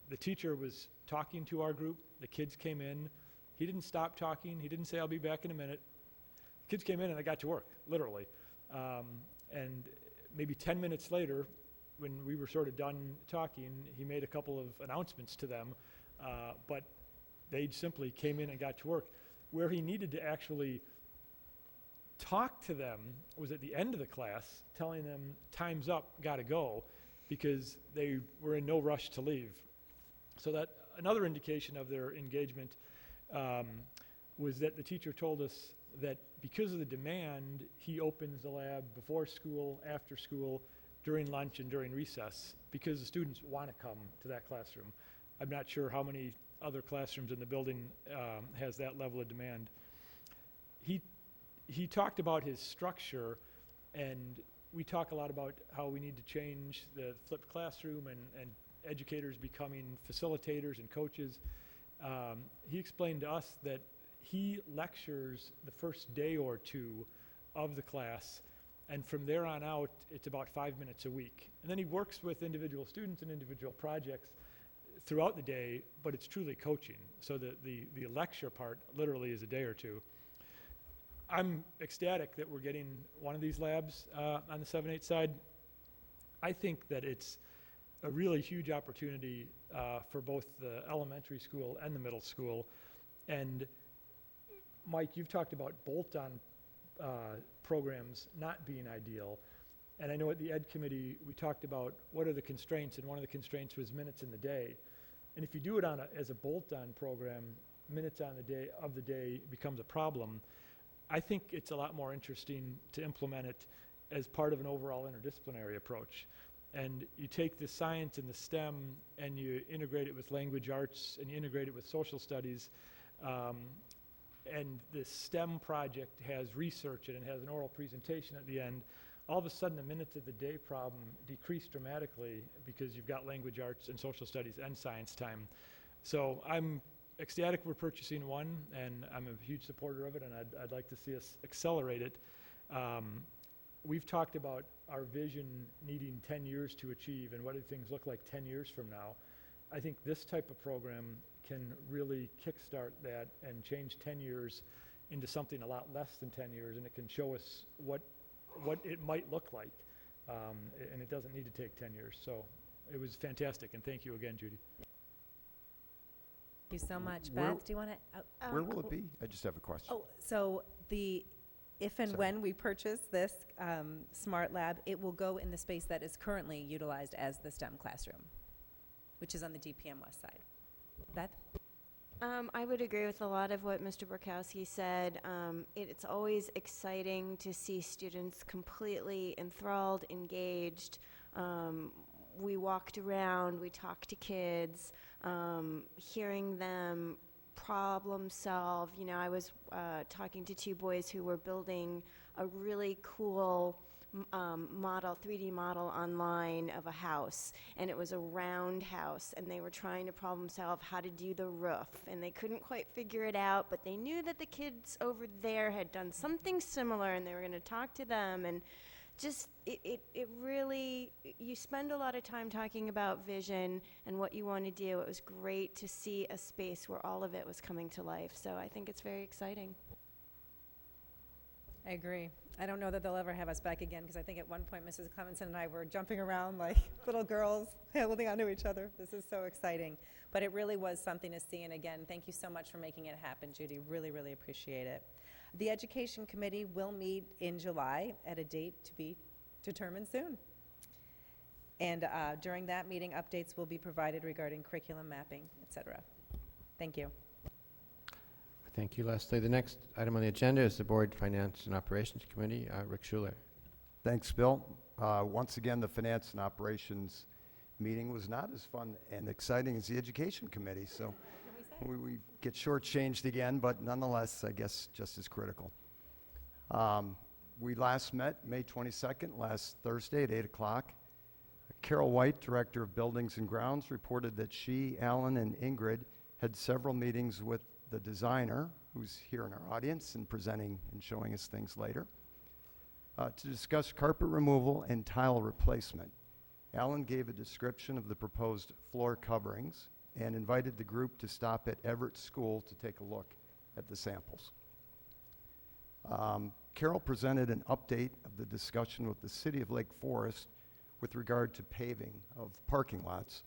The teacher was talking to our group, the kids came in, he didn't stop talking, he didn't say, "I'll be back in a minute." The kids came in and they got to work, literally. And maybe 10 minutes later, when we were sort of done talking, he made a couple of announcements to them, but they simply came in and got to work. Where he needed to actually talk to them was at the end of the class, telling them, "Time's up, gotta go," because they were in no rush to leave. So that another indication of their engagement was that the teacher told us that because of the demand, he opens the lab before school, after school, during lunch, and during recess, because the students want to come to that classroom. I'm not sure how many other classrooms in the building has that level of demand. He talked about his structure, and we talk a lot about how we need to change the flipped classroom and educators becoming facilitators and coaches. He explained to us that he lectures the first day or 2 of the class, and from there on out, it's about 5 minutes a week. And then he works with individual students and individual projects throughout the day, but it's truly coaching. So the lecture part literally is a day or 2. I'm ecstatic that we're getting one of these labs on the 7-8 side. I think that it's a really huge opportunity for both the elementary school and the middle school. And Mike, you've talked about bolt-on programs not being ideal. And I know at the Ed Committee, we talked about what are the constraints, and one of the constraints was minutes in the day. And if you do it as a bolt-on program, minutes on the day becomes a problem. I think it's a lot more interesting to implement it as part of an overall interdisciplinary approach. And you take the science and the STEM and you integrate it with language arts and you integrate it with social studies. And the STEM project has research and it has an oral presentation at the end. All of a sudden, the minutes of the day problem decreased dramatically because you've got language arts and social studies and science time. So I'm ecstatic we're purchasing one, and I'm a huge supporter of it, and I'd like to see us accelerate it. We've talked about our vision needing 10 years to achieve, and what do things look like 10 years from now. I think this type of program can really kickstart that and change 10 years into something a lot less than 10 years, and it can show us what it might look like, and it doesn't need to take 10 years. So it was fantastic, and thank you again, Judy. Thank you so much. Where- Beth, do you want to? Where will it be? I just have a question. Oh, so if and when we purchase this smart lab, it will go in the space that is currently utilized as the STEM classroom, which is on the DPM West side. Beth? I would agree with a lot of what Mr. Borkowski said. It's always exciting to see students completely enthralled, engaged. We walked around, we talked to kids, hearing them problem solve. You know, I was talking to two boys who were building a really cool model, 3D model online of a house, and it was a round house, and they were trying to problem solve how to do the roof, and they couldn't quite figure it out, but they knew that the kids over there had done something similar, and they were going to talk to them, and just it really, you spend a lot of time talking about vision and what you want to do. It was great to see a space where all of it was coming to life, so I think it's very exciting. I agree. I don't know that they'll ever have us back again, because I think at one point Mrs. Clemenson and I were jumping around like little girls, holding onto each other. This is so exciting. But it really was something to see. And again, thank you so much for making it happen, Judy. Really, really appreciate it. The Education Committee will meet in July at a date to be determined soon. And during that meeting, updates will be provided regarding curriculum mapping, et cetera. Thank you. Thank you, Leslie. The next item on the agenda is the Board Finance and Operations Committee. Rick Schuler. Thanks, Bill. Once again, the Finance and Operations meeting was not as fun and exciting as the Education Committee, so we get shortchanged again, but nonetheless, I guess just as critical. We last met May 22nd, last Thursday at 8 o'clock. Carol White, Director of Buildings and Grounds, reported that she, Alan, and Ingrid had several meetings with the designer, who's here in our audience and presenting and showing us things later, to discuss carpet removal and tile replacement. Alan gave a description of the proposed floor coverings and invited the group to stop at Everett School to take a look at the samples. Carol presented an update of the discussion with the City of Lake Forest with regard to paving of parking lots.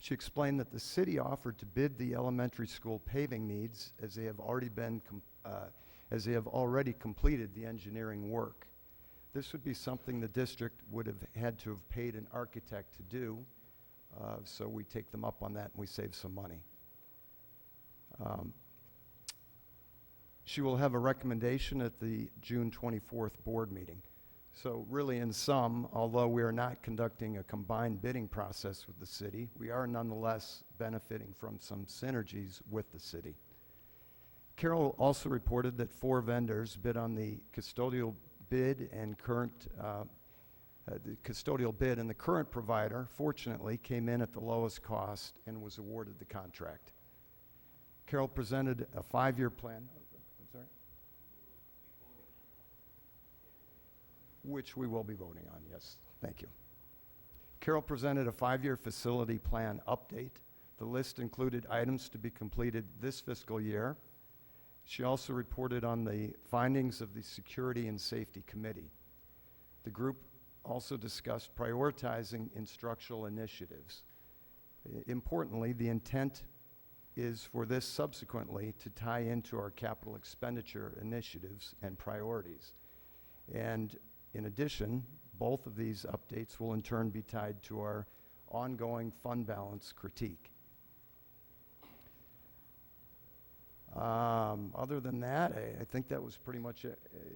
She explained that the city offered to bid the elementary school paving needs as they have already completed the engineering work. This would be something the district would have had to have paid an architect to do, so we take them up on that and we save some money. She will have a recommendation at the June 24th board meeting. So really, in sum, although we are not conducting a combined bidding process with the city, we are nonetheless benefiting from some synergies with the city. Carol also reported that 4 vendors bid on the custodial bid and the current provider, fortunately, came in at the lowest cost and was awarded the contract. Carol presented a 5-year plan. Which we will be voting on, yes. Thank you. Carol presented a 5-year facility plan update. The list included items to be completed this fiscal year, She also reported on the findings of the Security and Safety Committee. The group also discussed prioritizing instructional initiatives. Importantly, the intent is for this subsequently to tie into our capital expenditure initiatives and priorities. And in addition, both of these updates will in turn be tied to our ongoing fund balance critique. Other than that, I think that was pretty much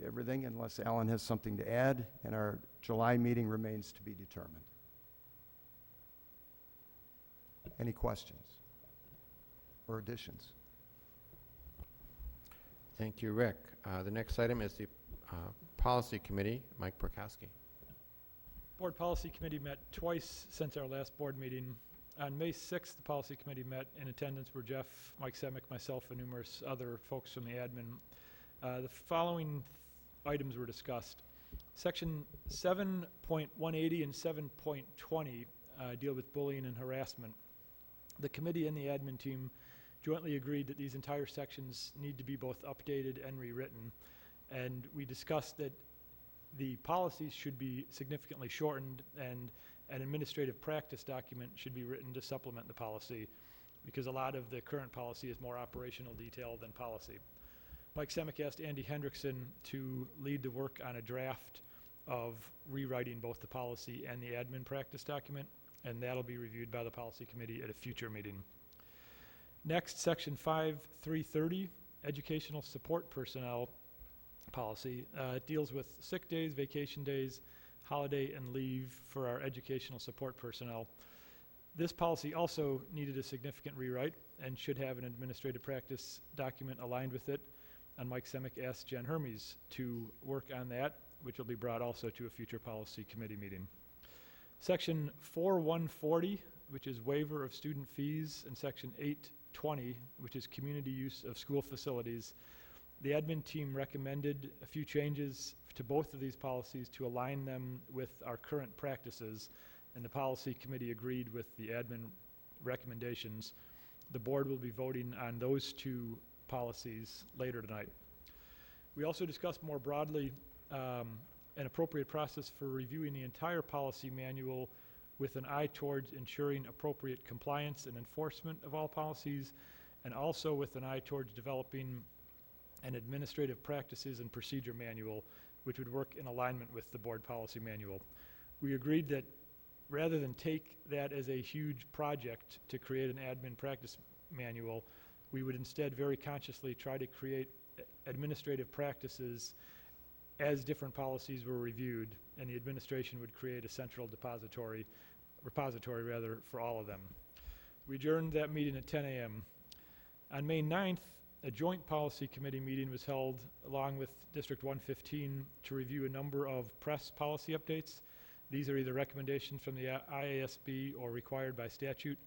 everything, unless Alan has something to add, and our July meeting remains to be determined. Any questions or additions? Thank you, Rick. The next item is the Policy Committee. Mike Borkowski. Board Policy Committee met twice since our last board meeting. On May 6th, the Policy Committee met. In attendance were Jeff, Mike Semick, myself, and numerous other folks from the admin. The following items were discussed. Section 7.180 and 7.20 deal with bullying and harassment. The committee and the admin team jointly agreed that these entire sections need to be both updated and rewritten. And we discussed that the policies should be significantly shortened, and an administrative practice document should be written to supplement the policy, because a lot of the current policy is more operational detail than policy. Mike Semick asked Andy Hendrickson to lead the work on a draft of rewriting both the policy and the admin practice document, and that'll be reviewed by the Policy Committee at a future meeting. Next, Section 5.330, Educational Support Personnel Policy. It deals with sick days, vacation days, holiday, and leave for our educational support personnel. This policy also needed a significant rewrite and should have an administrative practice document aligned with it. And Mike Semick asked Jen Hermes to work on that, which will be brought also to a future Policy Committee meeting. Section 4.140, which is waiver of student fees, and Section 8.20, which is community use of school facilities. The admin team recommended a few changes to both of these policies to align them with our current practices, and the Policy Committee agreed with the admin recommendations. The board will be voting on those two policies later tonight. We also discussed more broadly an appropriate process for reviewing the entire policy manual with an eye towards ensuring appropriate compliance and enforcement of all policies, and also with an eye towards developing an administrative practices and procedure manual, which would work in alignment with the board policy manual. We agreed that rather than take that as a huge project to create an admin practice manual, we would instead very consciously try to create administrative practices as different policies were reviewed, and the administration would create a central repository for all of them. We adjourned that meeting at 10 a.m. On May 9th, a joint Policy Committee meeting was held along with District 115 to review a number of press policy updates. These are either recommendations from the IASB or required by statute.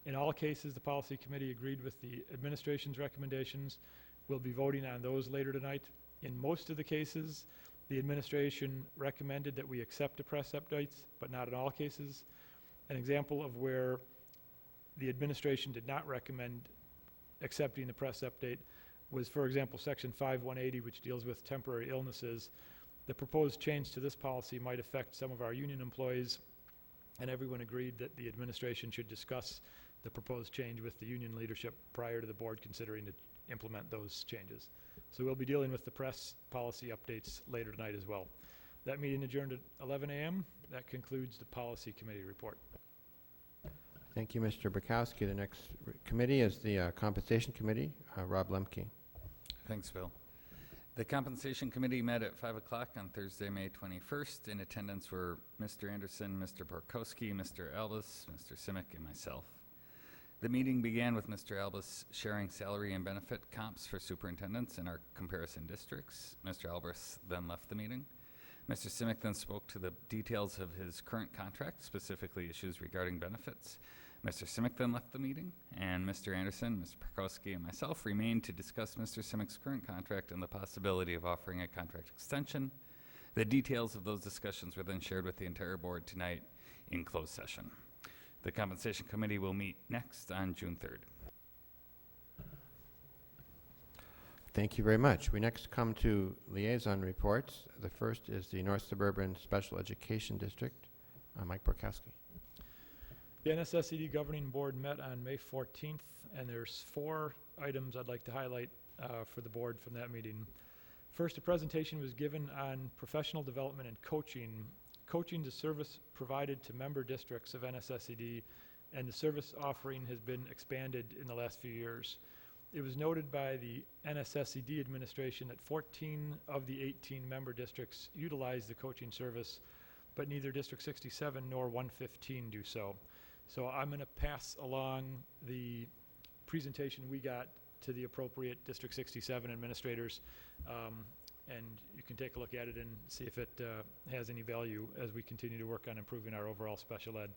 In all cases, the Policy Committee agreed with the administration's recommendations. We'll be voting on those later tonight. In most of the cases, the administration recommended that we accept the press updates, but not in all cases. An example of where the administration did not recommend accepting the press update was, for example, Section 5.180, which deals with temporary illnesses. The proposed change to this policy might affect some of our union employees, and everyone agreed that the administration should discuss the proposed change with the union leadership prior to the board considering to implement those changes. So we'll be dealing with the press policy updates later tonight as well. That meeting adjourned at 11 a.m. That concludes the Policy Committee report. Thank you, Mr. Borkowski. The next committee is the Compensation Committee. Rob Lemke. Thanks, Bill. The Compensation Committee met at 5 o'clock on Thursday, May 21st. In attendance were Mr. Anderson, Mr. Borkowski, Mr. Albus, Mr. Simic, and myself. The meeting began with Mr. Albus sharing salary and benefit comps for superintendents in our comparison districts. Mr. Albus then left the meeting. Mr. Simic then spoke to the details of his current contract, specifically issues regarding benefits. Mr. Simic then left the meeting, and Mr. Anderson, Mr. Borkowski, and myself remained to discuss Mr. Simic's current contract and the possibility of offering a contract extension. The details of those discussions were then shared with the entire board tonight in closed session. The Compensation Committee will meet next on June 3rd. Thank you very much. We next come to liaison reports. The first is the North Suburban Special Education District. Mike Borkowski. The NSSED Governing Board met on May 14th, and there's 4 items I'd like to highlight for the board from that meeting. First, a presentation was given on professional development and coaching. Coaching is a service provided to member districts of NSSED, and the service offering has been expanded in the last few years. It was noted by the NSSED administration that 14 of the 18 member districts utilize the coaching service, but neither District 67 nor 115 do so. So I'm going to pass along the presentation we got to the appropriate District 67 administrators, and you can take a look at it and see if it has any value as we continue to work on improving our overall special ed.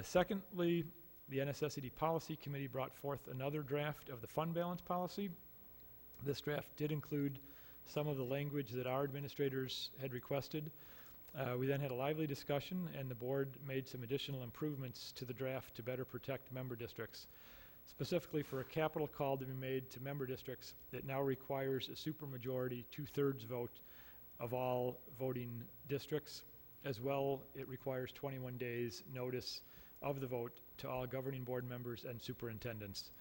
Secondly, the NSSED Policy Committee brought forth another draft of the fund balance policy. This draft did include some of the language that our administrators had requested. We then had a lively discussion, and the board made some additional improvements to the draft to better protect member districts. Specifically, for a capital call to be made to member districts, it now requires a supermajority, 2/3 vote of all voting districts. As well, it requires 21 days notice of the vote to all governing board members and superintendents.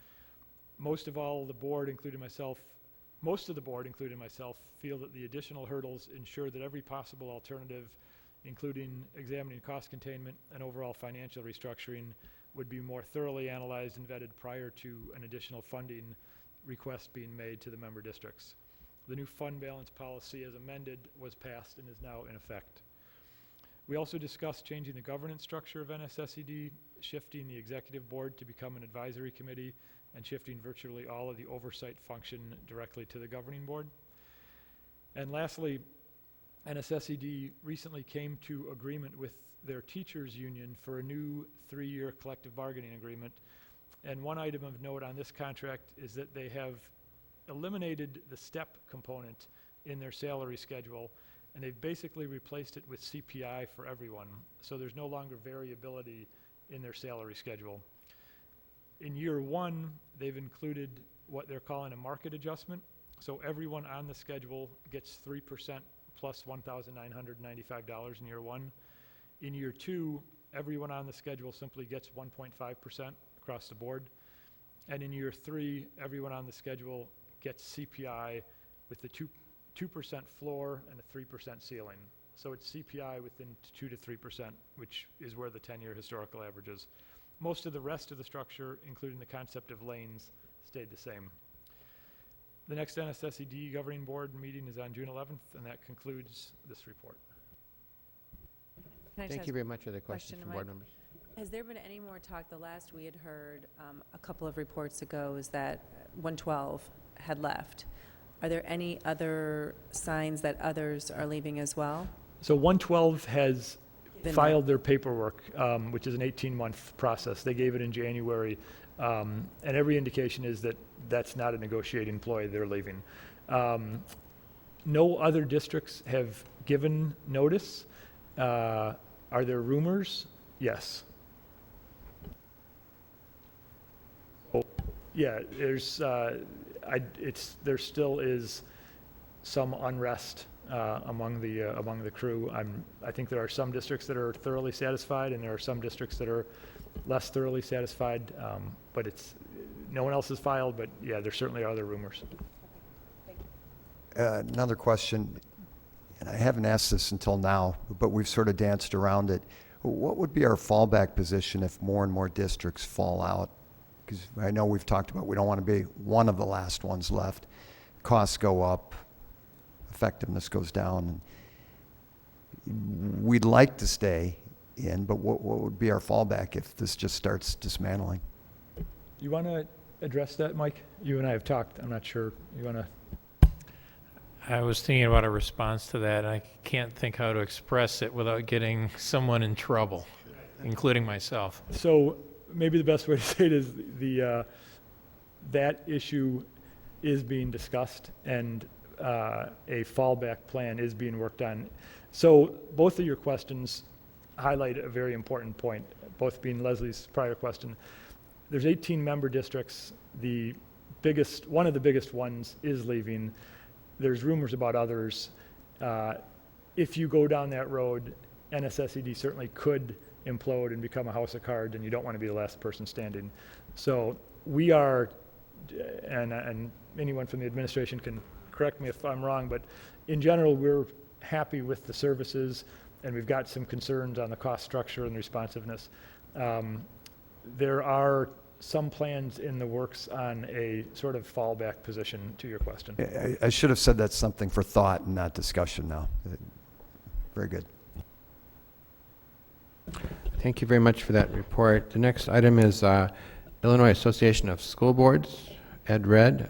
Most of the board, including myself, feel that the additional hurdles ensure that every possible alternative, including examining cost containment and overall financial restructuring, would be more thoroughly analyzed and vetted prior to an additional funding request being made to the member districts. The new fund balance policy as amended was passed and is now in effect. We also discussed changing the governance structure of NSSED, shifting the executive board to become an advisory committee, and shifting virtually all of the oversight function directly to the governing board. And lastly, NSSED recently came to agreement with their teachers union for a new 3-year collective bargaining agreement. And one item of note on this contract is that they have eliminated the step component in their salary schedule, and they've basically replaced it with CPI for everyone. So there's no longer variability in their salary schedule. In year 1, they've included what they're calling a market adjustment. So everyone on the schedule gets 3% plus $1,995 in year 1. In year 2, everyone on the schedule simply gets 1.5% across the board. And in year 3, everyone on the schedule gets CPI with the 2% floor and a 3% ceiling. So it's CPI within 2 to 3%, which is where the 10-year historical average is. Most of the rest of the structure, including the concept of lanes, stayed the same. The next NSSED Governing Board meeting is on June 11th, and that concludes this report. Thank you very much for the questions from board members. Has there been any more talk? The last we had heard a couple of reports ago is that 112 had left. Are there any other signs that others are leaving as well? So 112 has filed their paperwork, which is an 18-month process. They gave it in January, and every indication is that that's not a negotiating ploy. They're leaving. No other districts have given notice. Are there rumors? Yes. Oh, yeah, there's there still is some unrest among the crew. I think there are some districts that are thoroughly satisfied, and there are some districts that are less thoroughly satisfied. But no one else has filed. But yeah, there certainly are other rumors. Another question, and I haven't asked this until now, but we've sort of danced around it. What would be our fallback position if more and more districts fall out? Because I know we've talked about we don't want to be one of the last ones left. Costs go up, effectiveness goes down. We'd like to stay in, but what would be our fallback if this just starts dismantling? You want to address that, Mike? You and I have talked. I'm not sure. You want to? I was thinking about a response to that. I can't think how to express it without getting someone in trouble, including myself. So maybe the best way to say it is that issue is being discussed, and a fallback plan is being worked on. So both of your questions highlight a very important point, both being Leslie's prior question. There's 18 member districts. The one of the biggest ones is leaving. There's rumors about others. If you go down that road, NSSED certainly could implode and become a house of cards, and you don't want to be the last person standing. So we are, and anyone from the administration can correct me if I'm wrong, but in general, we're happy with the services, and we've got some concerns on the cost structure and responsiveness. There are some plans in the works on a sort of fallback position to your question. I should have said that's something for thought and not discussion now. Very good. Thank you very much for that report. The next item is Illinois Association of School Boards, Ed Red.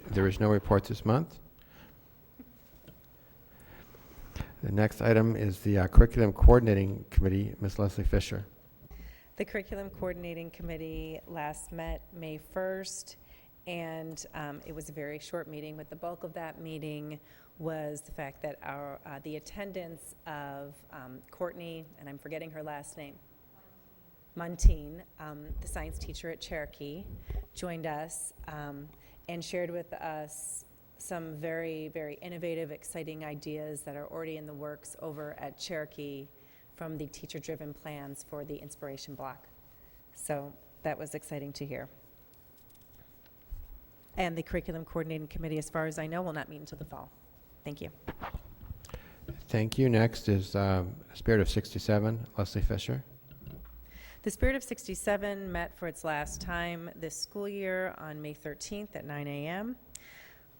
There is no report this month. The next item is the Curriculum Coordinating Committee, Ms. Leslie Fisher. The Curriculum Coordinating Committee last met May 1st, and it was a very short meeting, but the bulk of that meeting was the fact that the attendance of Courtney, and I'm forgetting her last name, Muntean, the science teacher at Cherokee, joined us and shared with us some very, very innovative, exciting ideas that are already in the works over at Cherokee from the teacher-driven plans for the Inspiration Block. So that was exciting to hear. And the Curriculum Coordinating Committee, as far as I know, will not meet until the fall. Thank you. Thank you. Next is Spirit of 67, Leslie Fisher. The Spirit of 67 met for its last time this school year on May 13th at 9 a.m.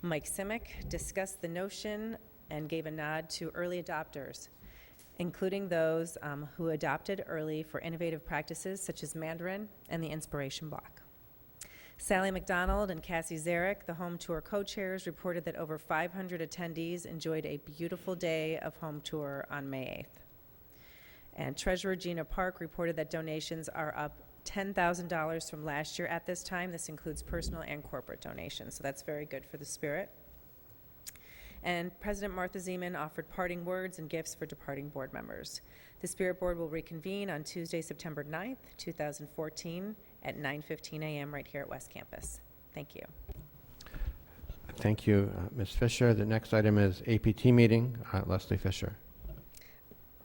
Mike Simic discussed the notion and gave a nod to early adopters, including those who adopted early for innovative practices such as Mandarin and the Inspiration Block. Sally McDonald and Cassie Zarek, the home tour co-chairs, reported that over 500 attendees enjoyed a beautiful day of home tour on May 8th. And Treasurer Gina Park reported that donations are up $10,000 from last year at this time. This includes personal and corporate donations, so that's very good for the Spirit. And President Martha Zeman offered parting words and gifts for departing board members. The Spirit Board will reconvene on Tuesday, September 9th, 2014 at 9:15 a.m. right here at West Campus. Thank you. Thank you, Ms. Fisher. The next item is APT meeting, Leslie Fisher.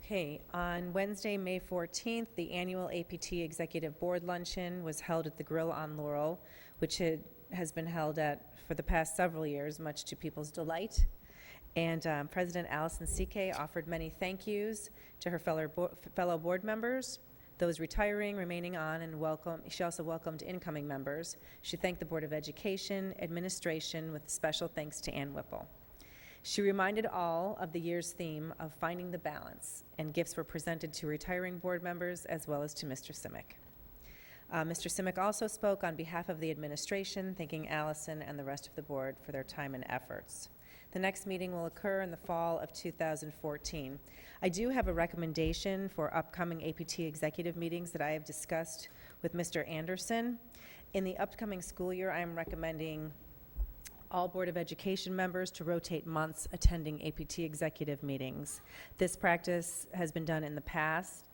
Okay, on Wednesday, May 14th, the annual APT Executive Board Luncheon was held at the Grill on Laurel, which has been held at for the past several years, much to people's delight. And President Allison C.K. offered many thank yous to her fellow board members, those retiring, remaining on, and she also welcomed incoming members. She thanked the Board of Education, administration, with special thanks to Ann Whipple. She reminded all of the year's theme of finding the balance, and gifts were presented to retiring board members as well as to Mr. Simic. Mr. Simic also spoke on behalf of the administration, thanking Allison and the rest of the board for their time and efforts. The next meeting will occur in the fall of 2014. I do have a recommendation for upcoming APT executive meetings that I have discussed with Mr. Anderson. In the upcoming school year, I am recommending all Board of Education members to rotate months attending APT executive meetings. This practice has been done in the past.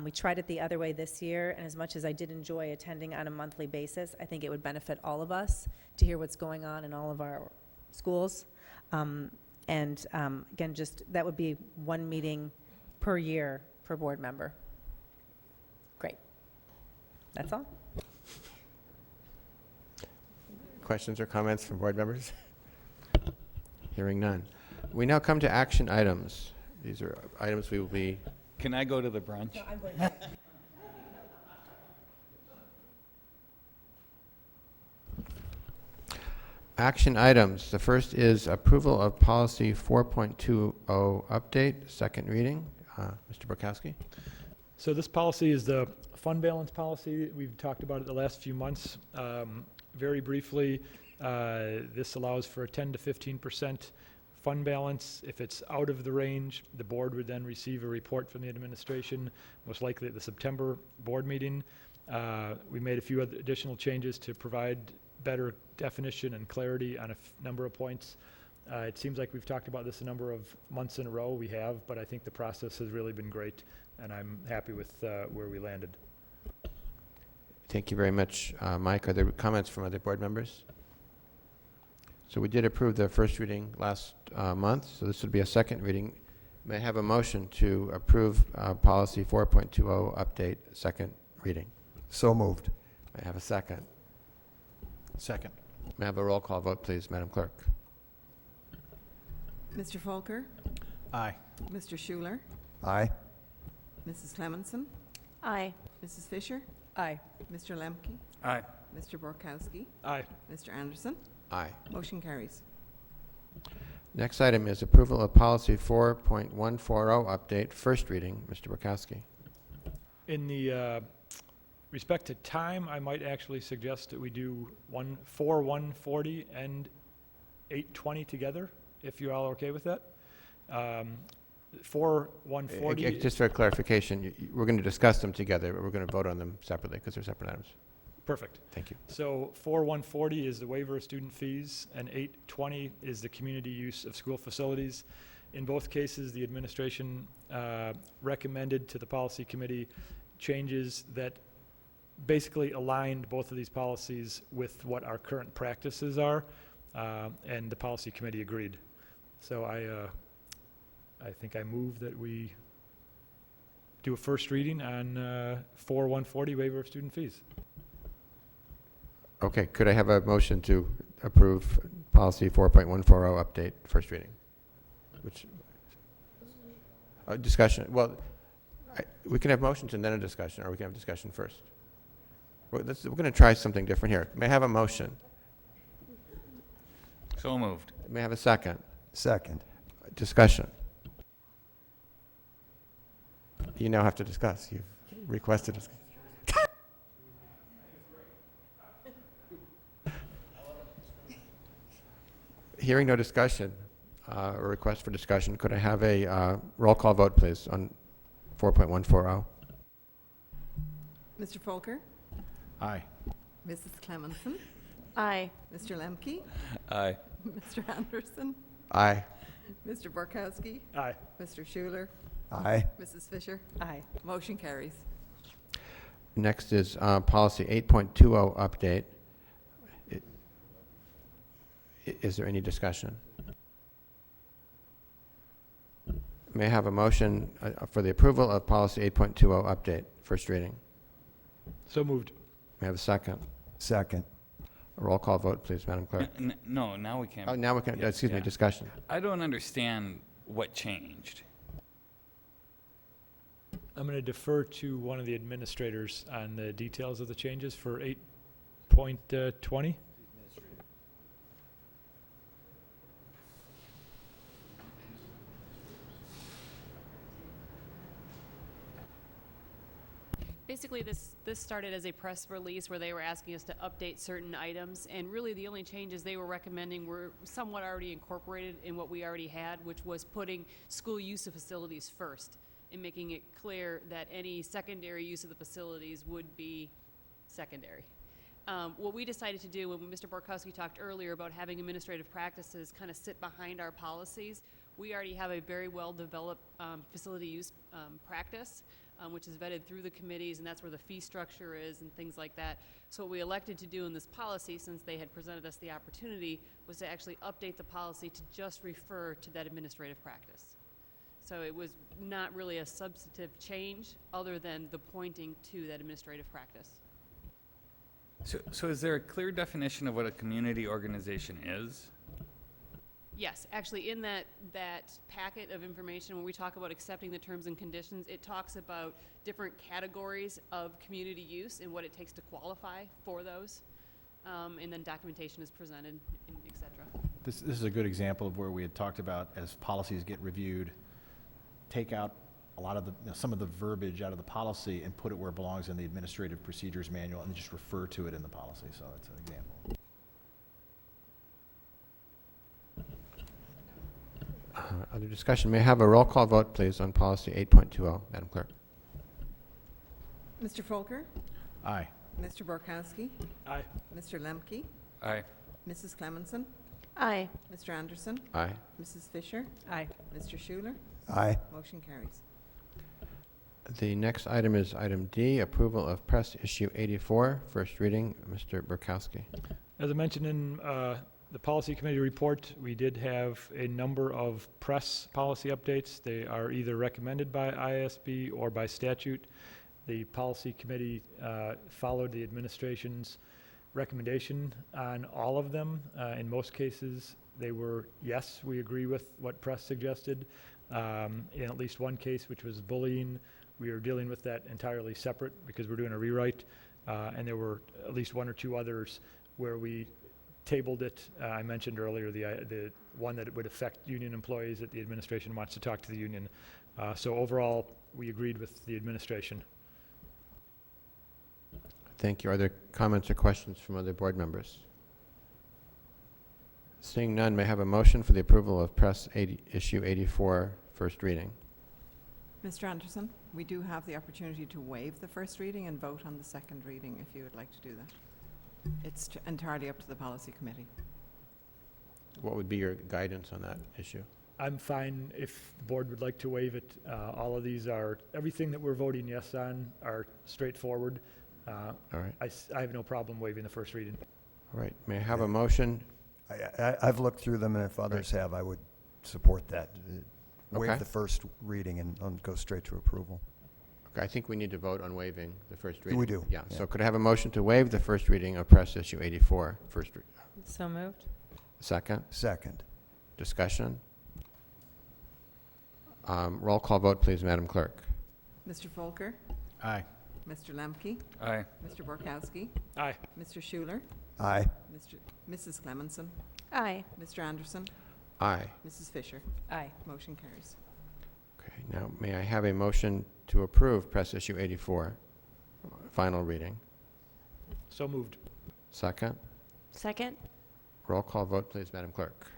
We tried it the other way this year, and as much as I did enjoy attending on a monthly basis, I think it would benefit all of us to hear what's going on in all of our schools. Again, just that would be one meeting per year per board member. Great. That's all. Questions or comments from board members? Hearing none. We now come to action items. These are items we will be... Can I go to the brunch? No, I'm going to. Action items. The first is approval of policy 4.20 update, second reading. Mr. Borkowski. So this policy is the fund balance policy. We've talked about it the last few months. Very briefly, this allows for a 10 to 15% fund balance. If it's out of the range, the board would then receive a report from the administration, most likely at the September board meeting. We made a few additional changes to provide better definition and clarity on a number of points. It seems like we've talked about this a number of months in a row. We have, but I think the process has really been great, and I'm happy with where we landed. Thank you very much, Mike. Are there comments from other board members? So we did approve the first reading last month, so this would be a second reading. May I have a motion to approve policy 4.20 update, second reading? So moved. May I have a second? Second. May I have a roll call vote, please, Madam Clerk? Mr. Folker? Aye. Mr. Schuler? Aye. Mrs. Clemenson? Aye. Mrs. Fisher? Aye. Mr. Lemke? Aye. Mr. Borkowski? Aye. Mr. Anderson? Aye. Motion carries. Next item is approval of policy 4.140 update, first reading. Mr. Borkowski. In the respect to time, I might actually suggest that we do 140 and 8:20 together, if you're all okay with that. 140. Just for clarification, we're going to discuss them together, but we're going to vote on them separately because they're separate items. Perfect. Thank you. So 140 is the waiver of student fees, and 820 is the community use of school facilities. In both cases, the administration recommended to the policy committee changes that basically aligned both of these policies with what our current practices are, and the policy committee agreed. So I think I move that we do a first reading on 140 waiver of student fees. Okay, could I have a motion to approve policy 4.140 update, first reading? Which, discussion, well, we can have motions and then a discussion, or we can have discussion first. We're going to try something different here. May I have a motion? So moved. May I have a second? Second. Discussion. You now have to discuss. You've requested discussion. Hearing no discussion, or request for discussion, could I have a roll call vote, please, on 4.140? Mr. Folker? Aye. Mrs. Clemenson? Aye. Mr. Lemke? Aye. Mr. Anderson? Aye. Mr. Borkowski? Aye. Mr. Schuler? Aye. Mrs. Fisher? Aye. Motion carries. Next is policy 8.20 update. Is there any discussion? May I have a motion for the approval of policy 8.20 update, first reading? So moved. May I have a second? Second. A roll call vote, please, Madam Clerk. No, now we can't. Oh, now we can, Yeah, excuse me, yeah. discussion. I don't understand what changed. I'm going to defer to one of the administrators on the details of the changes for 8.20. Basically, this started as a press release where they were asking us to update certain items, and really the only changes they were recommending were somewhat already incorporated in what we already had, which was putting school use of facilities first and making it clear that any secondary use of the facilities would be secondary. What we decided to do when Mr. Borkowski talked earlier about having administrative practices kind of sit behind our policies, we already have a very well-developed facility use practice, which is vetted through the committees, and that's where the fee structure is and things like that. So what we elected to do in this policy, since they had presented us the opportunity, was to actually update the policy to just refer to that administrative practice. So it was not really a substantive change other than the pointing to that administrative practice. So is there a clear definition of what a community organization is? Yes, actually in that packet of information, when we talk about accepting the terms and conditions, it talks about different categories of community use and what it takes to qualify for those. And then documentation is presented, and et cetera. This is a good example of where we had talked about, as policies get reviewed, take out a lot of the, some of the verbiage out of the policy and put it where it belongs in the administrative procedures manual and just refer to it in the policy. So that's an example. Other discussion? May I have a roll call vote, please, on policy 8.20, Madam Clerk? Mr. Folker? Aye. Mr. Borkowski? Aye. Mr. Lemke? Aye. Mrs. Clemenson? Aye. Mr. Anderson? Aye. Mrs. Fisher? Aye. Mr. Schuler? Aye. Motion carries. The next item is item D, approval of press issue 84, first reading. Mr. Borkowski. As I mentioned in The policy committee report, we did have a number of press policy updates. They are either recommended by ISB or by statute. The policy committee followed the administration's recommendation on all of them. In most cases, they were, yes, we agree with what press suggested. In at least one case, which was bullying, we are dealing with that entirely separate because we're doing a rewrite. And there were at least one or two others where we tabled it. I mentioned earlier the one that it would affect union employees that the administration wants to talk to the union. So overall, we agreed with the administration. Thank you. Are there comments or questions from other board members? Seeing none, may I have a motion for the approval of Press Issue 84, first reading? Mr. Anderson, we do have the opportunity to waive the first reading and vote on the second reading if you would like to do that. It's entirely up to the policy committee. What would be your guidance on that issue? I'm fine if the board would like to waive it. All of these are, everything that we're voting yes on are straightforward. All right. I have no problem waiving the first reading. All right. May I have a motion? I've looked through them, and if others have, I would support that. Okay. Waive the first reading and go straight to approval. Okay, I think we need to vote on waiving the first reading. We do. Yeah. So could I have a motion to waive the first reading of Press Issue 84, first reading? So moved. Second? Second. Discussion? Roll call vote, please, Madam Clerk. Mr. Folker? Aye. Mr. Lemke? Aye. Mr. Borkowski? Aye. Mr. Schuler? Aye. Mrs. Clemenson? Aye. Mr. Anderson? Aye. Mrs. Fisher? Aye. Motion carries. Okay, now may I have a motion to approve Press Issue 84, final reading? So moved. Second? Second? Roll call vote, please, Madam Clerk.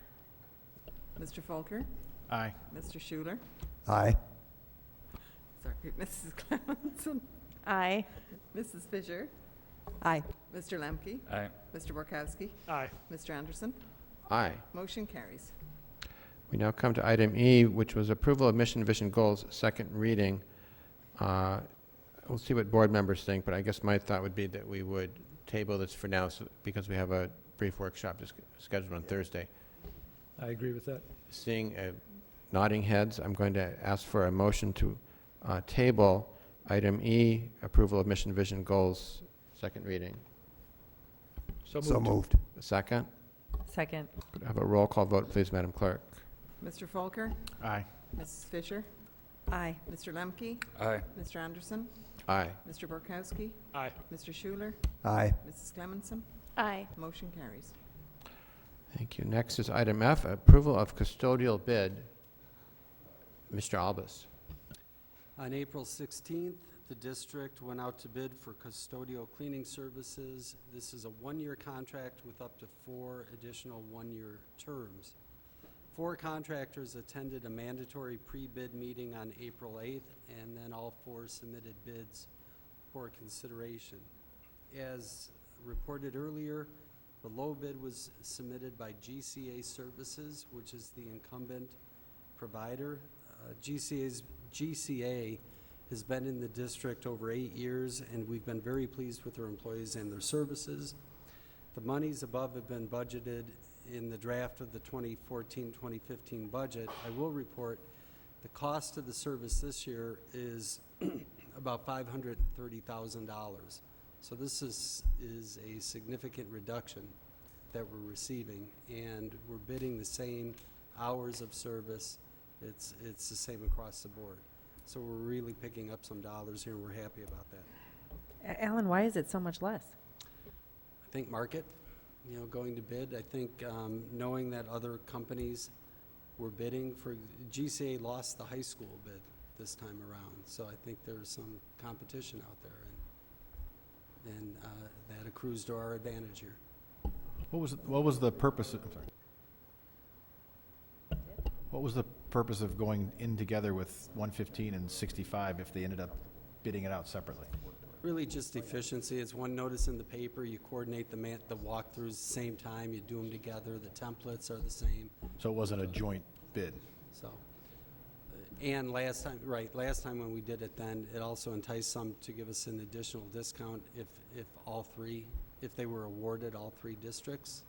Mr. Folker? Aye. Mr. Schuler? Aye. Sorry, Mrs. Clemenson? Aye. Mrs. Fisher? Aye. Mr. Lemke? Aye. Mr. Borkowski? Aye. Mr. Anderson? Aye. Motion carries. We now come to item E, which was approval of mission, vision, goals, second reading. We'll see what board members think, but I guess my thought would be that we would table this for now because we have a brief workshop scheduled on Thursday. I agree with that. Seeing nodding heads, I'm going to ask for a motion to table item E, approval of mission, vision, goals, second reading. So moved. So moved. A second? Second. Could I have a roll call vote, please, Madam Clerk? Mr. Folker? Aye. Mrs. Fisher? Aye. Mr. Lemke? Aye. Mr. Anderson? Aye. Mr. Borkowski? Aye. Mr. Schuler? Aye. Mrs. Clemenson? Aye. Motion carries. Thank you. Next is item F, approval of custodial bid. Mr. Albus. On April 16th, the district went out to bid for custodial cleaning services. This is a one-year contract with up to 4 additional one-year terms. 4 contractors attended a mandatory pre-bid meeting on April 8th, and then all 4 submitted bids for consideration. As reported earlier, the low bid was submitted by GCA Services, which is the incumbent provider. GCA has been in the district over 8 years, and we've been very pleased with their employees and their services. The monies above have been budgeted in the draft of the 2014-2015 budget. I will report the cost of the service this year is about $530,000. So this is a significant reduction that we're receiving, and we're bidding the same hours of service. It's the same across the board. So we're really picking up some dollars here, and we're happy about that. Alan, why is it so much less? I think market, going to bid. I think knowing that other companies were bidding for, GCA lost the high school bid this time around. So I think there's some competition out there, and that accrues to our advantage here. What was the purpose of, I'm sorry. What was the purpose of going in together with 115 and 65 if they ended up bidding it out separately? Really just efficiency. It's one notice in the paper. You coordinate the walkthroughs at the same time. You do them together. The templates are the same. So it wasn't a joint bid? So, and last time when we did it then, it also enticed some to give us an additional discount if they were awarded all 3 districts.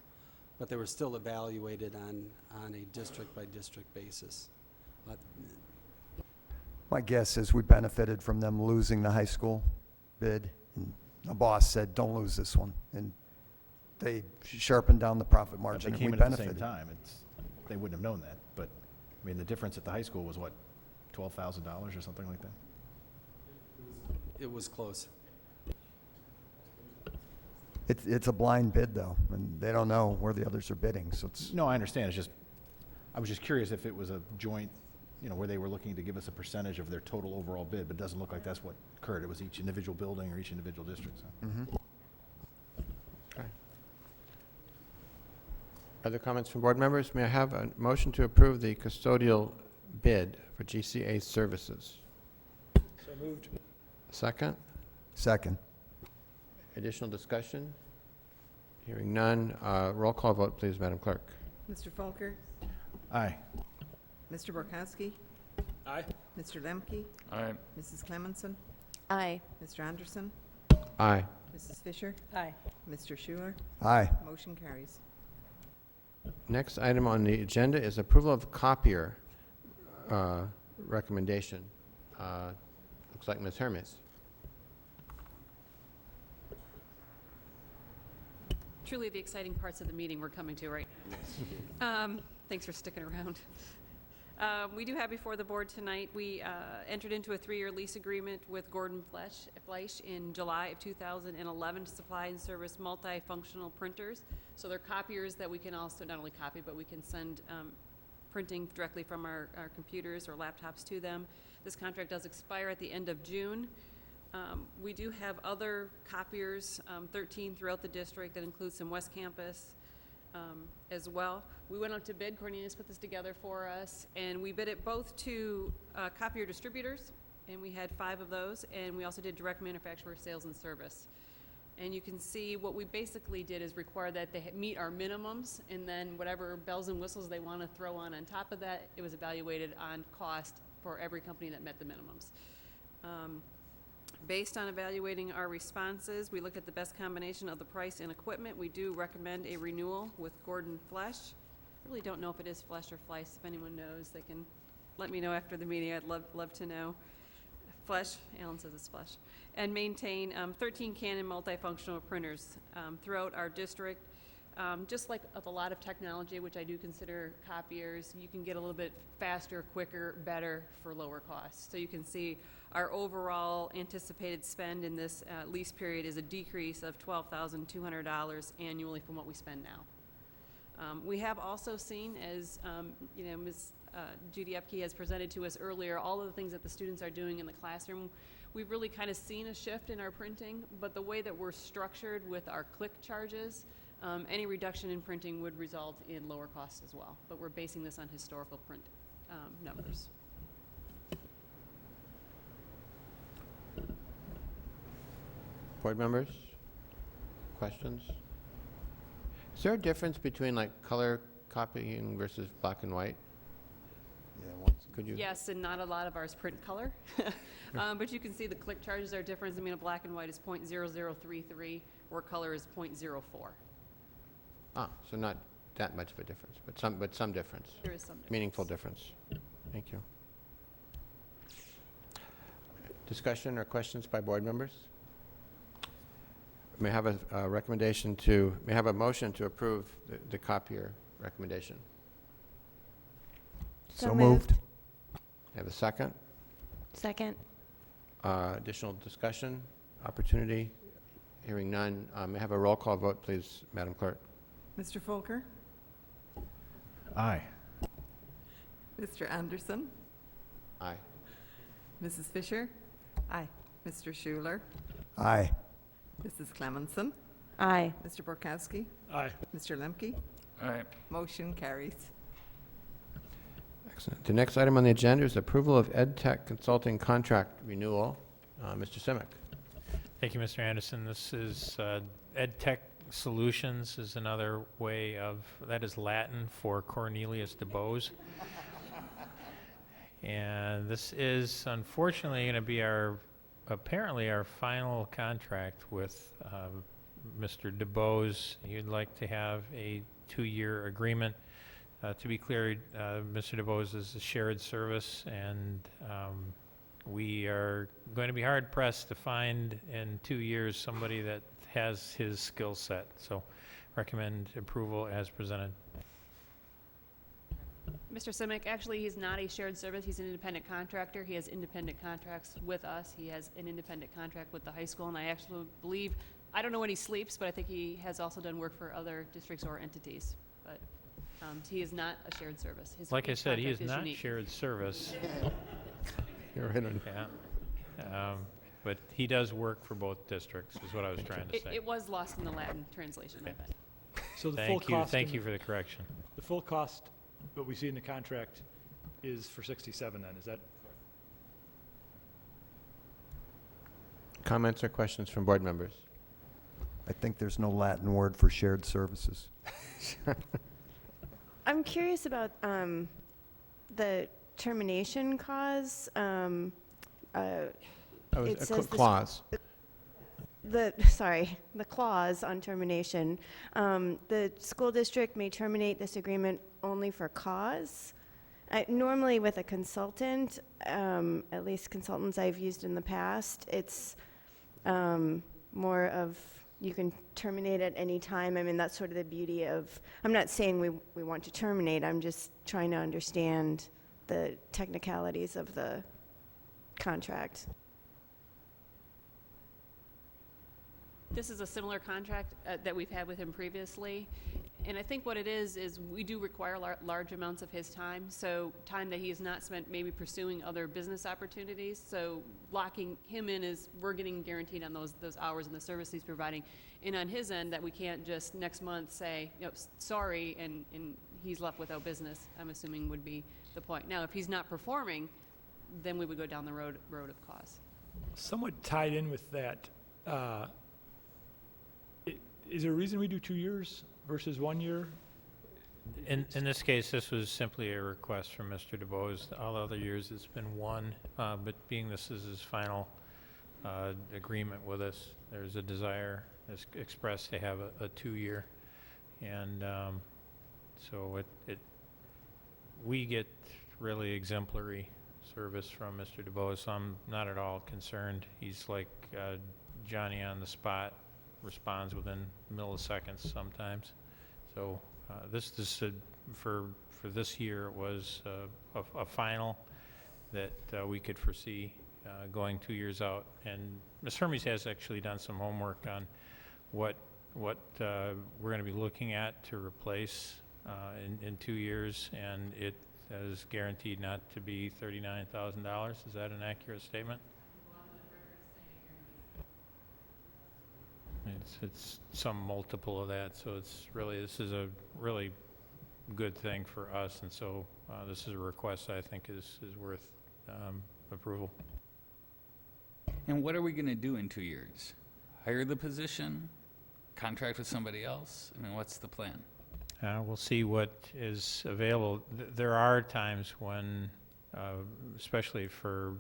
but they were still evaluated on a district-by-district basis. My guess is we benefited from them losing the high school bid, and the boss said, don't lose this one, and they sharpened down the profit But margin, they and we came in at the benefited. same time. They wouldn't have known that, but, I mean, the difference at the high school was what, $12,000 or something like that? It was close. It's a blind bid, though, and they don't know where the others are bidding, so it's, No, I understand, it's just, I was just curious if it was a joint, where they were looking to give us a percentage of their total overall bid, but it doesn't look like that's what occurred. It was each individual building or each individual district, so. Okay. Other comments from board members? May I have a motion to approve the custodial bid for GCA services? So moved. Second? second. Additional discussion? Hearing none, roll call vote, please, Madam Clerk. Mr. Folker? Aye. Mr. Borkowski? Aye. Mr. Lemke? Aye. Mrs. Clemenson? Aye. Mr. Anderson? Aye. Mrs. Fisher? Aye. Mr. Schuler? Aye. Motion carries. Next item on the agenda is approval of copier recommendation. Looks like Ms. Hermes. Truly the exciting parts of the meeting we're coming to, right? Thanks for sticking around. We do have before the board tonight, we entered into a 3-year lease agreement with Gordon Fleisch in July of 2011 to supply and service multifunctional printers. So they're copiers that we can also not only copy, but we can send printing directly from our computers or laptops to them. This contract does expire at the end of June. We do have other copiers, 13 throughout the district, that includes some West Campus as well. We went out to bid. Cornelius put this together for us, and we bid it both to copier distributors, and we had 5 of those, and we also did direct manufacturer sales and service. And you can see what we basically did is require that they meet our minimums, and then whatever bells and whistles they want to throw on top of that, it was evaluated on cost for every company that met the minimums. Based on evaluating our responses, we looked at the best combination of the price and equipment. We do recommend a renewal with Gordon Fleisch. I really don't know if it is Fleisch or Fleiss. If anyone knows, they can let me know after the meeting. I'd love to know. Fleisch, Alan says it's Fleisch. And maintain 13 Canon multifunctional printers throughout our district. Just like with a lot of technology, which I do consider copiers, you can get a little bit faster, quicker, better for lower costs. So you can see our overall anticipated spend in this lease period is a decrease of $12,200 annually from what we spend now. We have also seen, as Ms. Judy Epke has presented to us earlier, all of the things that the students are doing in the classroom. We've really kind of seen a shift in our printing, but the way that we're structured with our click charges, any reduction in printing would result in lower costs as well. But we're basing this on historical print numbers. Board members? Questions? Is there a difference between like color copying versus black and white? Could you? Yes, and not a lot of ours print color. But you can see the click charges are different. I mean, a black and white is 0.0033, or color is 0.04. Ah, so not that much of a difference, but some difference. There is some difference. Meaningful difference. Thank you. Discussion or questions by board members? May I have a recommendation to, may I have a motion to approve the copier recommendation? So moved. Have a second? Second. Additional discussion, opportunity? Hearing none. May I have a roll call vote, please, Madam Clerk? Mr. Folker? Aye. Mr. Anderson? Aye. Mrs. Fisher? Aye. Mr. Schuler? Aye. Mrs. Clemenson? Aye. Mr. Borkowski? Aye. Mr. Lemke? Aye. Motion carries. Excellent. The next item on the agenda is approval of EdTech consulting contract renewal. Mr. Simic. Thank you, Mr. Anderson. This is EdTech Solutions is another way of, that is Latin for Cornelius DeBose. And this is unfortunately going to be apparently our final contract with Mr. DeBose, you'd like to have a 2-year agreement. To be clear, Mr. DeBose is a shared service, and we are going to be hard pressed to find in 2 years somebody that has his skill set. So recommend approval as presented. Mr. Simic, actually, he's not a shared service. He's an independent contractor. He has independent contracts with us. He has an independent contract with the high school, and I actually believe, I don't know when he sleeps, but I think he has also done work for other districts or entities. But he is not a shared service. Like I said, he is contract not unique. shared service. You're right on. Yeah. But he does work for both districts, is what I was trying to say. It was lost in the Latin translation, I bet. So the full cost. Thank you for the correction. The full cost, what we see in the contract, is for 67 then, is that? Comments or questions from board members? I think there's no Latin word for shared services. I'm curious about the termination cause. It says the Clause. the clause on termination. The school district may terminate this agreement only for cause. Normally with a consultant, at least consultants I've used in the past, it's more of you can terminate at any time. I mean, that's sort of the beauty of, I'm not saying we want to terminate, I'm just trying to understand the technicalities of the contract. This is a similar contract that we've had with him previously. And I think what it is we do require large amounts of his time. So time that he has not spent maybe pursuing other business opportunities. So locking him in is we're getting guaranteed on those hours and the service he's providing. And on his end, that we can't just next month say, sorry, and he's left without business, I'm assuming would be the point. Now, if he's not performing, then we would go down the road of cause. Somewhat tied in with that, is there a reason we do 2 years versus 1 year? In this case, this was simply a request from Mr. DeBose. All other years, it's been 1, but being this is his final agreement with us, there's a desire expressed to have a 2-year. And so we get really exemplary service from Mr. DeBose, so I'm not at all concerned. He's like Johnny on the spot, responds within milliseconds sometimes. So for this year, it was a final that we could foresee going 2 years out. And Ms. Hermes has actually done some homework on what we're going to be looking at to replace in 2 years, and it is guaranteed not to be $39,000. Is that an accurate statement? It's some multiple of that, so this is a really good thing for us, and so this is a request I think is worth approval. And what are we going to do in 2 years? Hire the position? Contract with somebody else? I mean, what's the plan? We'll see what is available. There are times when, especially for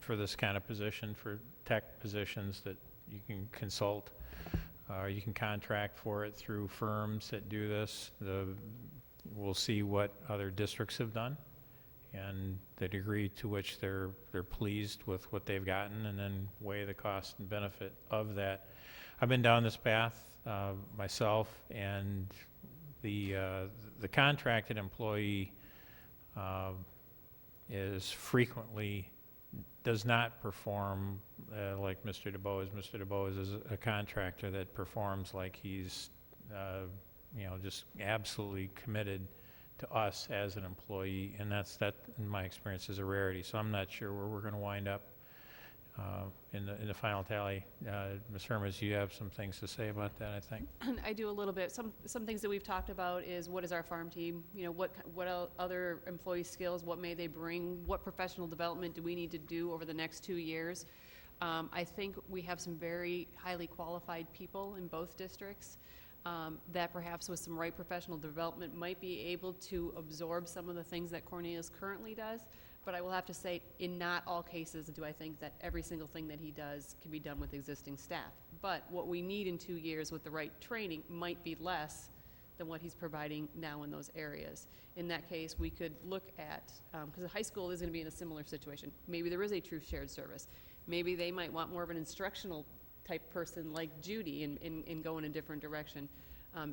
this kind of position, for tech positions, that you can consult, you can contract for it through firms that do this. We'll see what other districts have done and the degree to which they're pleased with what they've gotten, and then weigh the cost and benefit of that. I've been down this path myself, and the contracted employee is frequently does not perform like Mr. DeBose. Mr. DeBose is a contractor that performs like he's just absolutely committed to us as an employee, and that in my experience is a rarity. So I'm not sure where we're going to wind up in the final tally. Ms. Hermes, you have some things to say about that, I think. I do a little bit. Some things that we've talked about is what is our farm team? What other employee skills? What may they bring? What professional development do we need to do over the next 2 years? I think we have some very highly qualified people in both districts that perhaps with some right professional development might be able to absorb some of the things that Cornelius currently does. But I will have to say, in not all cases do I think that every single thing that he does can be done with existing staff. But what we need in 2 years with the right training might be less than what he's providing now in those areas. In that case, we could look at, because the high school is going to be in a similar situation. Maybe there is a true shared service. Maybe they might want more of an instructional type person like Judy and go in a different direction.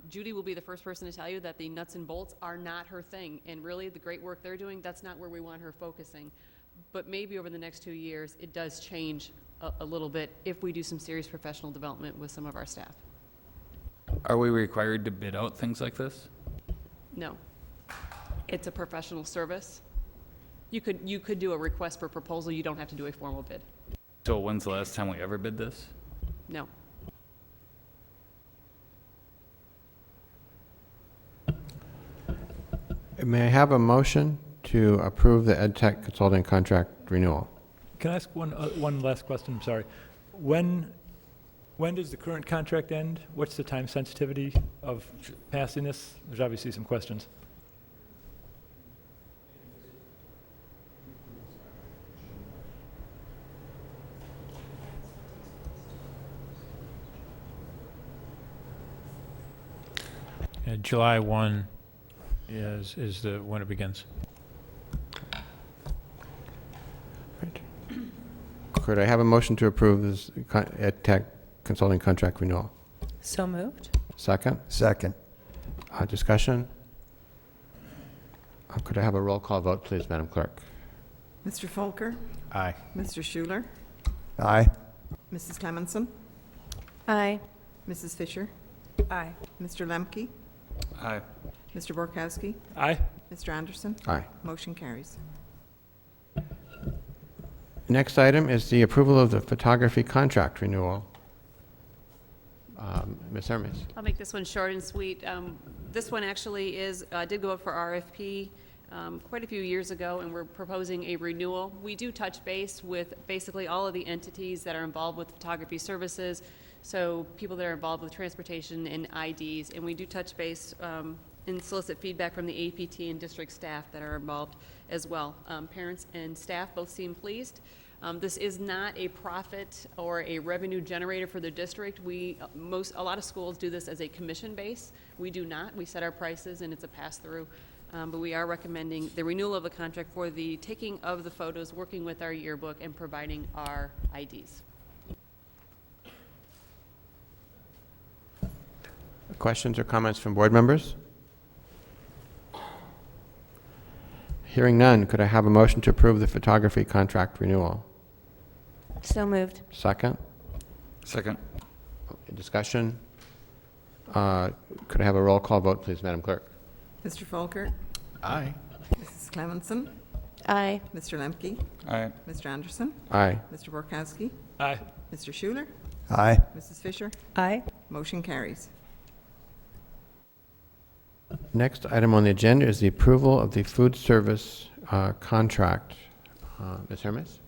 Judy will be the first person to tell you that the nuts and bolts are not her thing, and really the great work they're doing, that's not where we want her focusing. But maybe over the next 2 years, it does change a little bit if we do some serious professional development with some of our staff. Are we required to bid out things like this? No. It's a professional service. You could do a request for proposal. You don't have to do a formal bid. So when's the last time we ever bid this? No. May I have a motion to approve the EdTech consulting contract renewal? Can I ask one last question? I'm sorry. When does the current contract end? What's the time sensitivity of passing this? There's obviously some questions. July 1 is when it begins. Could I have a motion to approve this EdTech consulting contract renewal? So moved. Second? Second. Discussion? Could I have a roll call vote, please, Madam Clerk? Mr. Folker? Aye. Mr. Schuler? Aye. Mrs. Clemenson? Aye. Mrs. Fisher? Aye. Mr. Lemke? Aye. Mr. Borkowski? Aye. Mr. Anderson? Aye. Motion carries. Next item is the approval of the photography contract renewal. Ms. Hermes. I'll make this one short and sweet. This one actually did go up for RFP quite a few years ago, and we're proposing a renewal. We do touch base with basically all of the entities that are involved with photography services, so people that are involved with transportation and IDs, and we do touch base and solicit feedback from the APT and district staff that are involved as well. Parents and staff both seem pleased. This is not a profit or a revenue generator for the district. A lot of schools do this as a commission base. We do not. We set our prices and it's a pass-through. But we are recommending the renewal of the contract for the taking of the photos, working with our yearbook, and providing our IDs. Questions or comments from board members? Hearing none, could I have a motion to approve the photography contract renewal? So moved. Second? Second. Discussion? Could I have a roll call vote, please, Madam Clerk? Mr. Folker? Aye. Mrs. Clemenson? Aye. Mr. Lemke? Aye. Mr. Anderson? Aye. Mr. Borkowski? Aye. Mr. Schuler? Aye. Mrs. Fisher? Aye. Motion carries. Next item on the agenda is the approval of the food service contract. Ms. Hermes?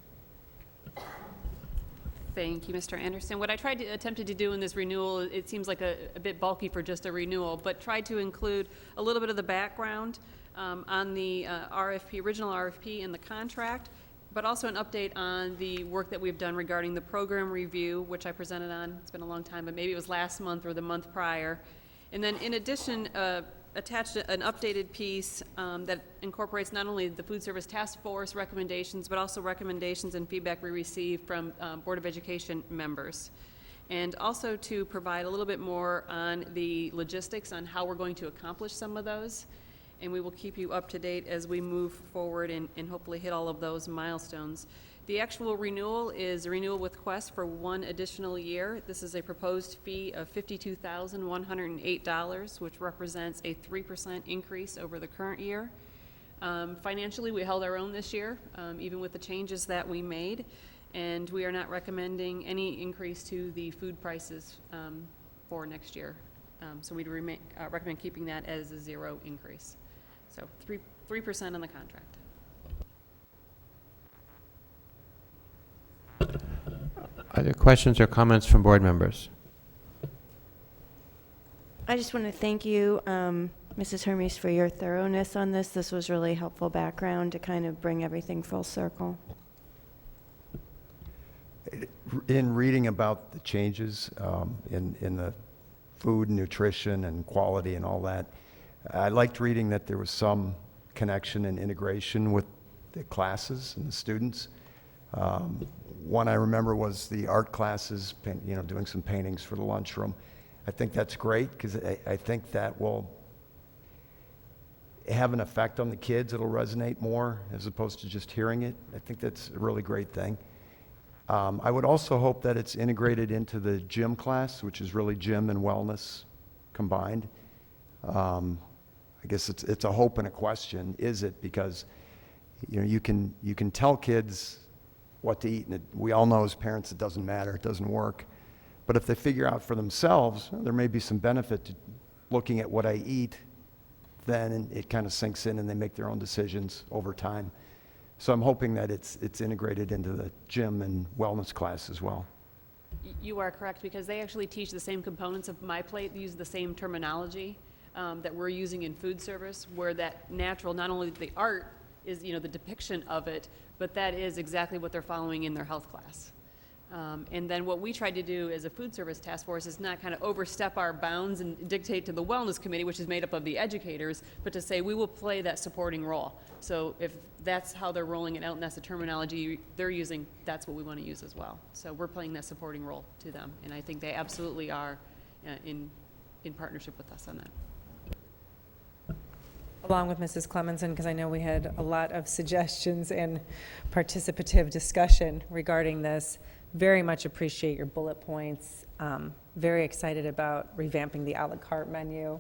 Thank you, Mr. Anderson. What I attempted to do in this renewal, it seems like a bit bulky for just a renewal, but tried to include a little bit of the background on the original RFP and the contract, but also an update on the work that we've done regarding the program review, which I presented on, it's been a long time, but maybe it was last month or the month prior. And then in addition, attached an updated piece that incorporates not only the food service task force recommendations, but also recommendations and feedback we received from Board of Education members. And also to provide a little bit more on the logistics on how we're going to accomplish some of those. And we will keep you up to date as we move forward and hopefully hit all of those milestones. The actual renewal is a renewal with Quest for 1 additional year. This is a proposed fee of $52,108, which represents a 3% increase over the current year. Financially, we held our own this year, even with the changes that we made, and we are not recommending any increase to the food prices for next year. So we'd recommend keeping that as a 0 increase. So 3% on the contract. Are there questions or comments from board members? I just want to thank you, Mrs. Hermes, for your thoroughness on this. This was really helpful background to kind of bring everything full circle. In reading about the changes in the food, nutrition, and quality and all that, I liked reading that there was some connection and integration with the classes and the students. One I remember was the art classes, doing some paintings for the lunchroom. I think that's great because I think that will have an effect on the kids. It'll resonate more as opposed to just hearing it. I think that's a really great thing. I would also hope that it's integrated into the gym class, which is really gym and wellness combined. I guess it's a hope and a question. Is it? Because you can tell kids what to eat, and we all know as parents it doesn't matter, it doesn't work. But if they figure out for themselves, there may be some benefit to looking at what I eat, then it kind of sinks in and they make their own decisions over time. So I'm hoping that it's integrated into the gym and wellness class as well. You are correct, because they actually teach the same components of My Plate. They use the same terminology that we're using in food service, where that natural, not only the art is, the depiction of it, but that is exactly what they're following in their health class. And then what we tried to do as a food service task force is not kind of overstep our bounds and dictate to the wellness committee, which is made up of the educators, but to say we will play that supporting role. So if that's how they're rolling it out and that's the terminology they're using, that's what we want to use as well. So we're playing that supporting role to them, and I think they absolutely are in partnership with us on that. Along with Mrs. Clemenson, because I know we had a lot of suggestions and participative discussion regarding this. Very much appreciate your bullet points. Very excited about revamping the a la carte menu.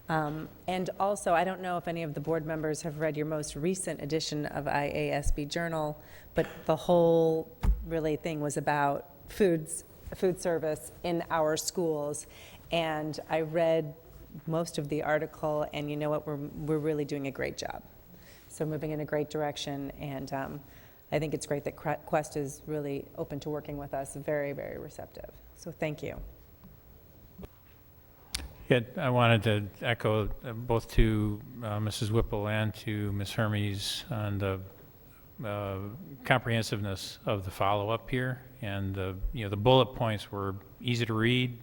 And also, I don't know if any of the board members have read your most recent edition of IASB Journal, but the whole really thing was about food service in our schools. And I read most of the article, and you know what, we're really doing a great job. So moving in a great direction, and I think it's great that Quest is really open to working with us, very, very receptive. So thank you. Yeah, I wanted to echo both to Mrs. Whipple and to Ms. Hermes on the comprehensiveness of the follow-up here, and the bullet points were easy to read,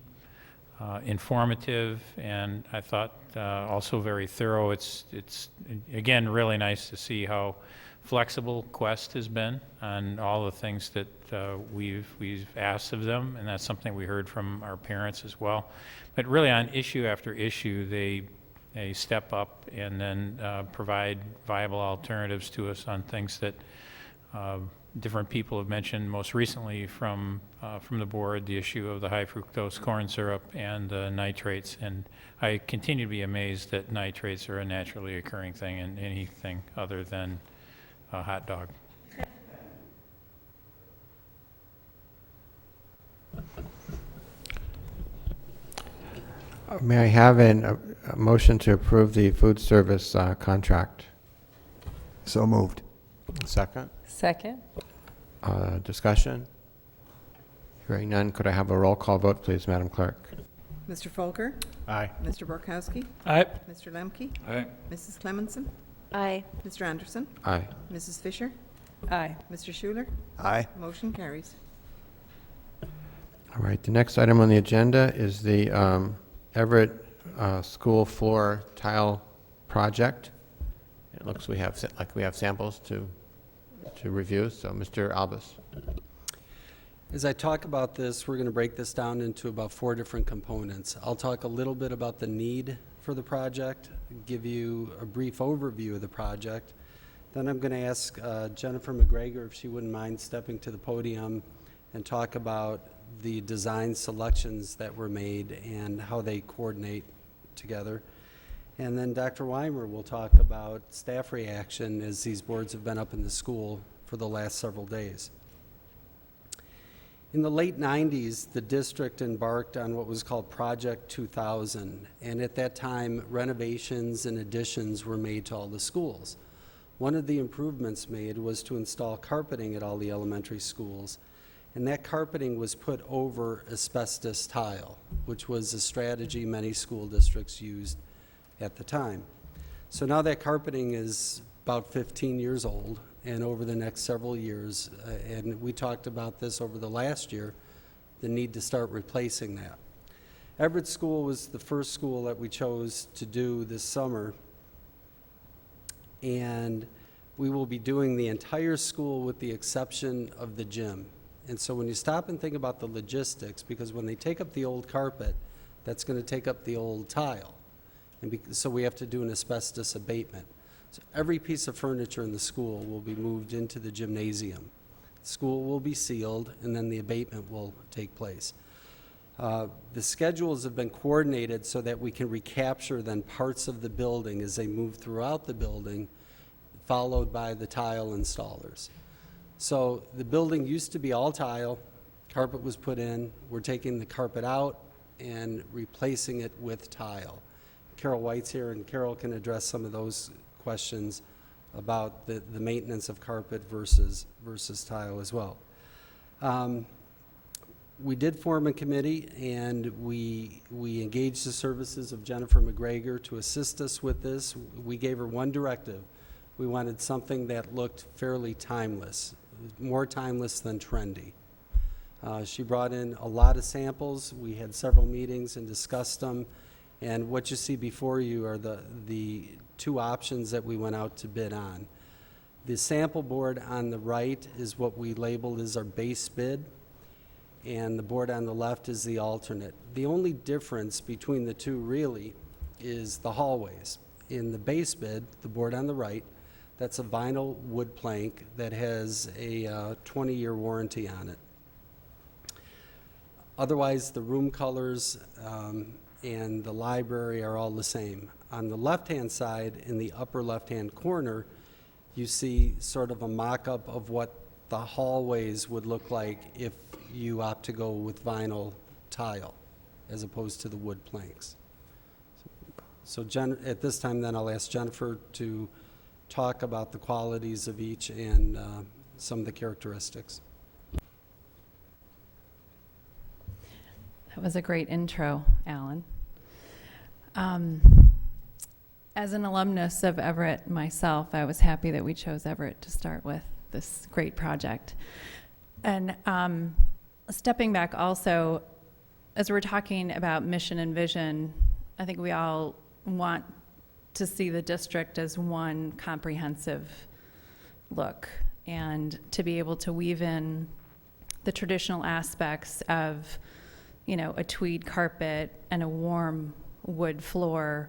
informative, and I thought also very thorough. It's again really nice to see how flexible Quest has been on all the things that we've asked of them, and that's something we heard from our parents as well. But really, on issue after issue, they step up and then provide viable alternatives to us on things that different people have mentioned. Most recently, from the board, the issue of the high fructose corn syrup and the nitrates. And I continue to be amazed that nitrates are a naturally occurring thing in anything other than a hot dog. May I have a motion to approve the food service contract? So moved. Second? Second. Discussion? Hearing none, could I have a roll call vote, please, Madam Clerk? Mr. Folker? Aye. Mr. Borkowski? Aye. Mr. Lemke? Aye. Mrs. Clemenson? Aye. Mr. Anderson? Aye. Mrs. Fisher? Aye. Mr. Schuler? Aye. Motion carries. All right, the next item on the agenda is the Everett School Floor Tile Project. It looks we have samples to review, so Mr. Albus. As I talk about this, we're going to break this down into about 4 different components. I'll talk a little bit about the need for the project, give you a brief overview of the project. Then I'm going to ask Jennifer McGregor if she wouldn't mind stepping to the podium and talk about the design selections that were made and how they coordinate together. And then Dr. Weimer will talk about staff reaction as these boards have been up in the school for the last several days. In the late 90s, the district embarked on what was called Project 2000, and at that time, renovations and additions were made to all the schools. One of the improvements made was to install carpeting at all the elementary schools, and that carpeting was put over asbestos tile, which was a strategy many school districts used at the time. So now that carpeting is about 15 years old, and over the next several years, and we talked about this over the last year, the need to start replacing that. Everett School was the first school that we chose to do this summer, and we will be doing the entire school with the exception of the gym. And so when you stop and think about the logistics, because when they take up the old carpet, that's going to take up the old tile. And so we have to do an asbestos abatement. So every piece of furniture in the school will be moved into the gymnasium. The school will be sealed, and then the abatement will take place. The schedules have been coordinated so that we can recapture then parts of the building as they move throughout the building, followed by the tile installers. So the building used to be all tile, carpet was put in, we're taking the carpet out and replacing it with tile. Carol White's here, and Carol can address some of those questions about the maintenance of carpet versus tile as well. We did form a committee, and we engaged the services of Jennifer McGregor to assist us with this. We gave her one directive. We wanted something that looked fairly timeless, more timeless than trendy. She brought in a lot of samples. We had several meetings and discussed them, and what you see before you are the two options that we went out to bid on. The sample board on the right is what we labeled as our base bid, and the board on the left is the alternate. The only difference between the two really is the hallways. In the base bid, the board on the right, that's a vinyl wood plank that has a 20-year warranty on it. Otherwise, the room colors and the library are all the same. On the left-hand side, in the upper left-hand corner, you see sort of a mock-up of what the hallways would look like if you opt to go with vinyl tile as opposed to the wood planks. So at this time then I'll ask Jennifer to talk about the qualities of each and some of the characteristics. That was a great intro, Alan. As an alumnus of Everett myself, I was happy that we chose Everett to start with this great project. And stepping back also, as we're talking about mission and vision, I think we all want to see the district as one comprehensive look, and to be able to weave in the traditional aspects of, you know, a tweed carpet and a warm wood floor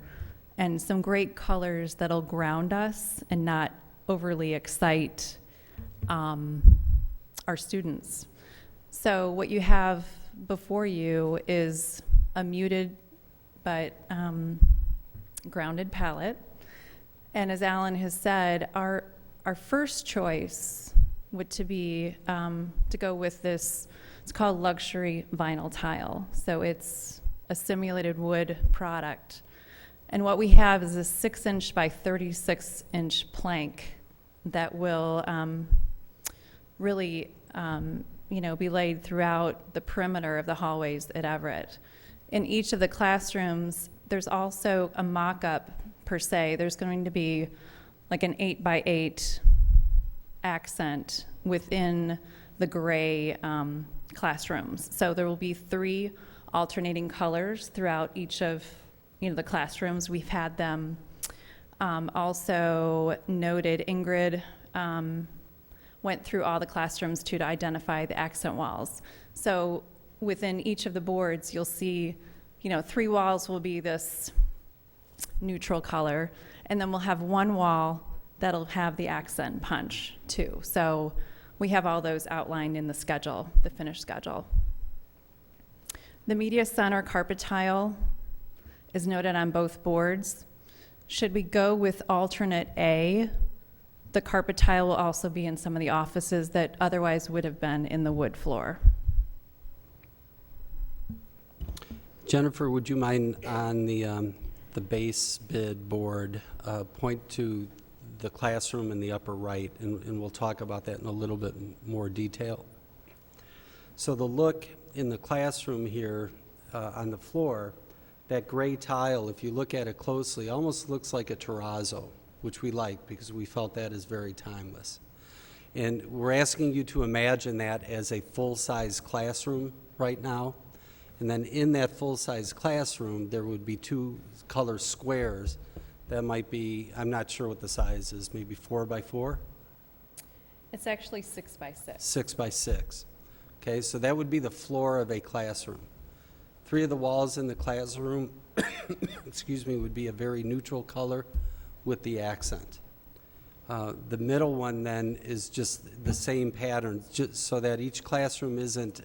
and some great colors that'll ground us and not overly excite our students. So what you have before you is a muted but grounded palette. And as Alan has said, our first choice would to be to go with this, it's called luxury vinyl tile. So it's a simulated wood product. And what we have is a 6-inch by 36-inch plank that will really be laid throughout the perimeter of the hallways at Everett. In each of the classrooms, there's also a mock-up per se. There's going to be like an 8-by-8 accent within the gray classrooms. So there will be 3 alternating colors throughout each of the classrooms. We've had them also noted. Ingrid went through all the classrooms to identify the accent walls. So within each of the boards, you'll see, 3 walls will be this neutral color, and then we'll have 1 wall that'll have the accent punch too. So we have all those outlined in the schedule, the finished schedule. The media center carpet tile is noted on both boards. Should we go with alternate A, the carpet tile will also be in some of the offices that otherwise would have been in the wood floor. Jennifer, would you mind on the base bid board, point to the classroom in the upper right, and we'll talk about that in a little bit more detail. So the look in the classroom here on the floor, That gray tile, if you look at it closely, almost looks like a terrazzo, which we like because we felt that is very timeless. And we're asking you to imagine that as a full-size classroom right now. And then in that full-size classroom, there would be 2 color squares that might be, I'm not sure what the size is, maybe 4 by 4? It's actually 6 by 6. 6 by 6. Okay, so that would be the floor of a classroom. 3 of the walls in the classroom, excuse me, would be a very neutral color with the accent. The middle one then is just the same pattern, just so that each classroom isn't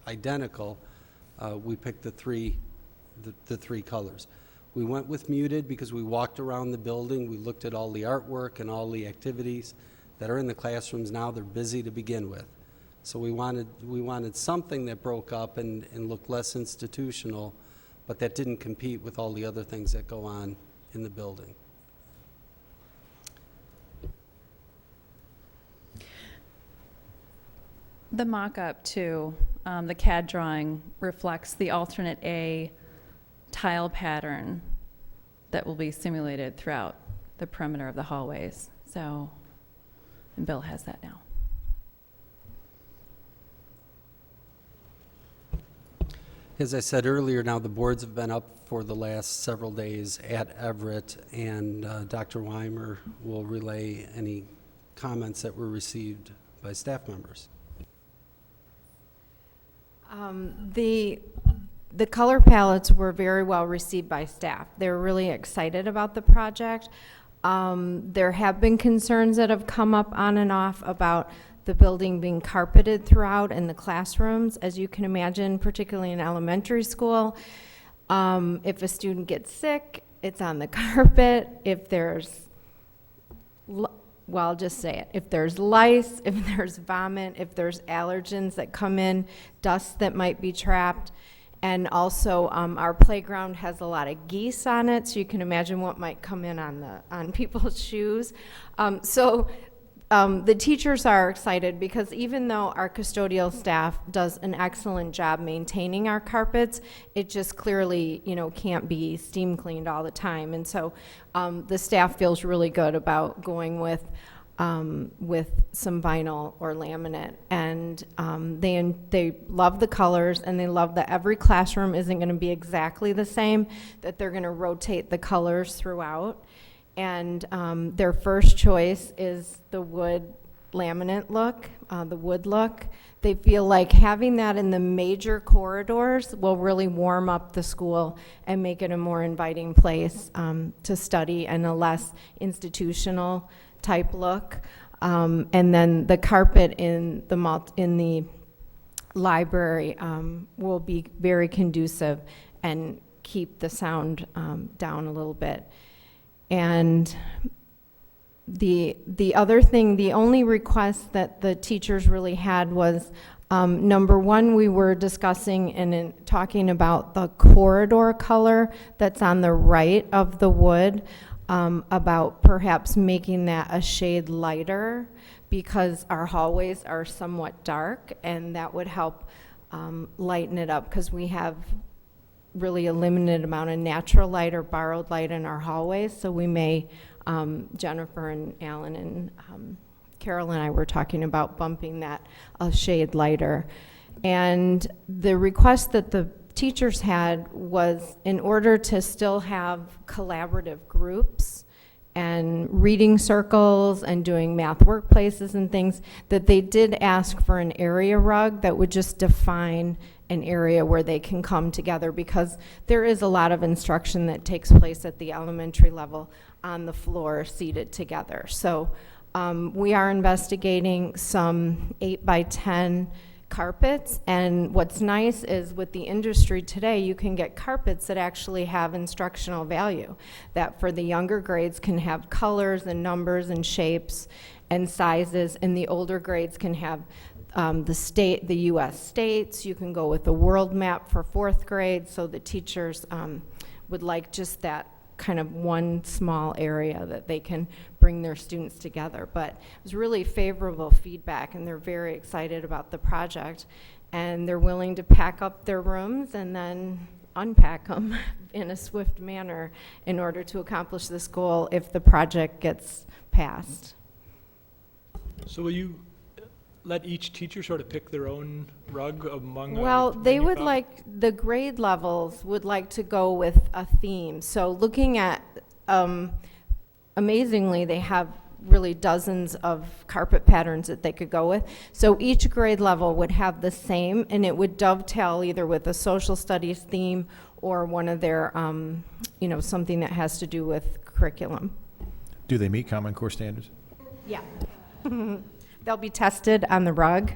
identical. We picked the three colors. We went with muted because we walked around the building, we looked at all the artwork and all the activities that are in the classrooms now. They're busy to begin with. So we wanted something that broke up and looked less institutional, but that didn't compete with all the other things that go on in the building. The mock-up, too, the CAD drawing reflects the alternate A tile pattern that will be simulated throughout the perimeter of the hallways. So, and Bill has that now. As I said earlier, now the boards have been up for the last several days at Everett, and Dr. Weimer will relay any comments that were received by staff members. The color palettes were very well received by staff. They're really excited about the project. There have been concerns that have come up on and off about the building being carpeted throughout in the classrooms, as you can imagine, particularly in elementary school. If a student gets sick, it's on the carpet. If there's, well, I'll just say it. If there's lice, if there's vomit, if there's allergens that come in, dust that might be trapped. And also, our playground has a lot of geese on it, so you can imagine what might come in on people's shoes. The teachers are excited because even though our custodial staff does an excellent job maintaining our carpets, it just clearly, can't be steam cleaned all the time. And so the staff feels really good about going with some vinyl or laminate, and they love the colors, and they love that every classroom isn't going to be exactly the same, that they're going to rotate the colors throughout. And their first choice is the wood laminate look, the wood look. They feel like having that in the major corridors will really warm up the school and make it a more inviting place to study and a less institutional type look. And then the carpet in the library will be very conducive and keep the sound down a little bit. And the other thing, the only request that the teachers really had was, number one, we were discussing and talking about the corridor color that's on the right of the wood, about perhaps making that a shade lighter because our hallways are somewhat dark, and that would help lighten it up because we have really a limited amount of natural light or borrowed light in our hallways. So we may, Jennifer and Alan and Carol and I were talking about bumping that a shade lighter. And the request that the teachers had was, in order to still have collaborative groups and reading circles and doing math workplaces and things, that they did ask for an area rug that would just define an area where they can come together, because there is a lot of instruction that takes place at the elementary level on the floor seated together. So we are investigating some 8 by 10 carpets, and what's nice is with the industry today, you can get carpets that actually have instructional value, that for the younger grades can have colors and numbers and shapes and sizes, and the older grades can have the U.S. states. You can go with the world map for 4th grade, so the teachers would like just that kind of one small area that they can bring their students together. But it was really favorable feedback, and they're very excited about the project, and they're willing to pack up their rooms and then unpack them in a swift manner in order to accomplish this goal if the project gets passed. So will you let each teacher sort of pick their own rug among Well, they would like, the grade levels would like to go with a theme. So looking at, amazingly, they have really dozens of carpet patterns that they could go with. So each grade level would have the same, and it would dovetail either with a social studies theme or one of their, something that has to do with curriculum. Do they meet Common Core standards? Yeah. They'll be tested on the rug.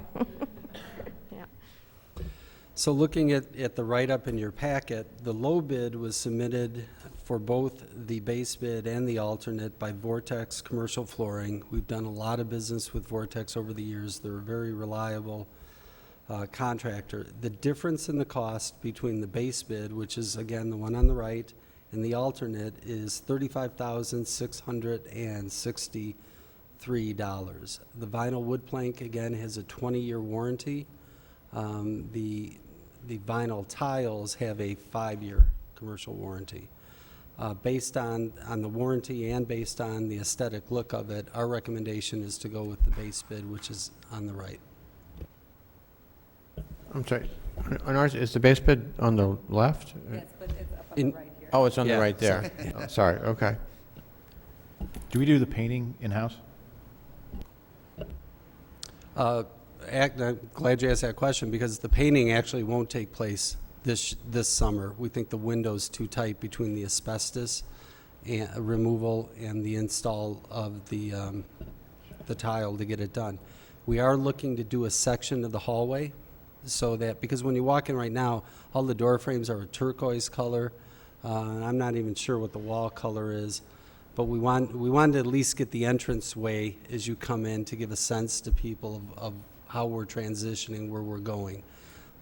So looking at the write-up in your packet, the low bid was submitted for both the base bid and the alternate by Vortex Commercial Flooring. We've done a lot of business with Vortex over the years. They're a very reliable contractor. The difference in the cost between the base bid, which is again the one on the right, and the alternate is $35,663. The vinyl wood plank again has a 20-year warranty. The vinyl tiles have a 5-year commercial warranty. Based on the warranty and based on the aesthetic look of it, our recommendation is to go with the base bid, which is on the right. I'm sorry, on ours, is the base bid on the left? Yes, but it's up on the right here. Oh, it's on the Yeah, right there. Oh, sorry, okay. Do we do the painting in-house? I'm glad you asked that question because the painting actually won't take place this summer. We think the window's too tight between the asbestos and removal and the install of the tile to get it done. We are looking to do a section of the hallway so that, because when you walk in right now, all the door frames are a turquoise color. And I'm not even sure what the wall color is, but we wanted to at least get the entranceway as you come in to give a sense to people of how we're transitioning, where we're going.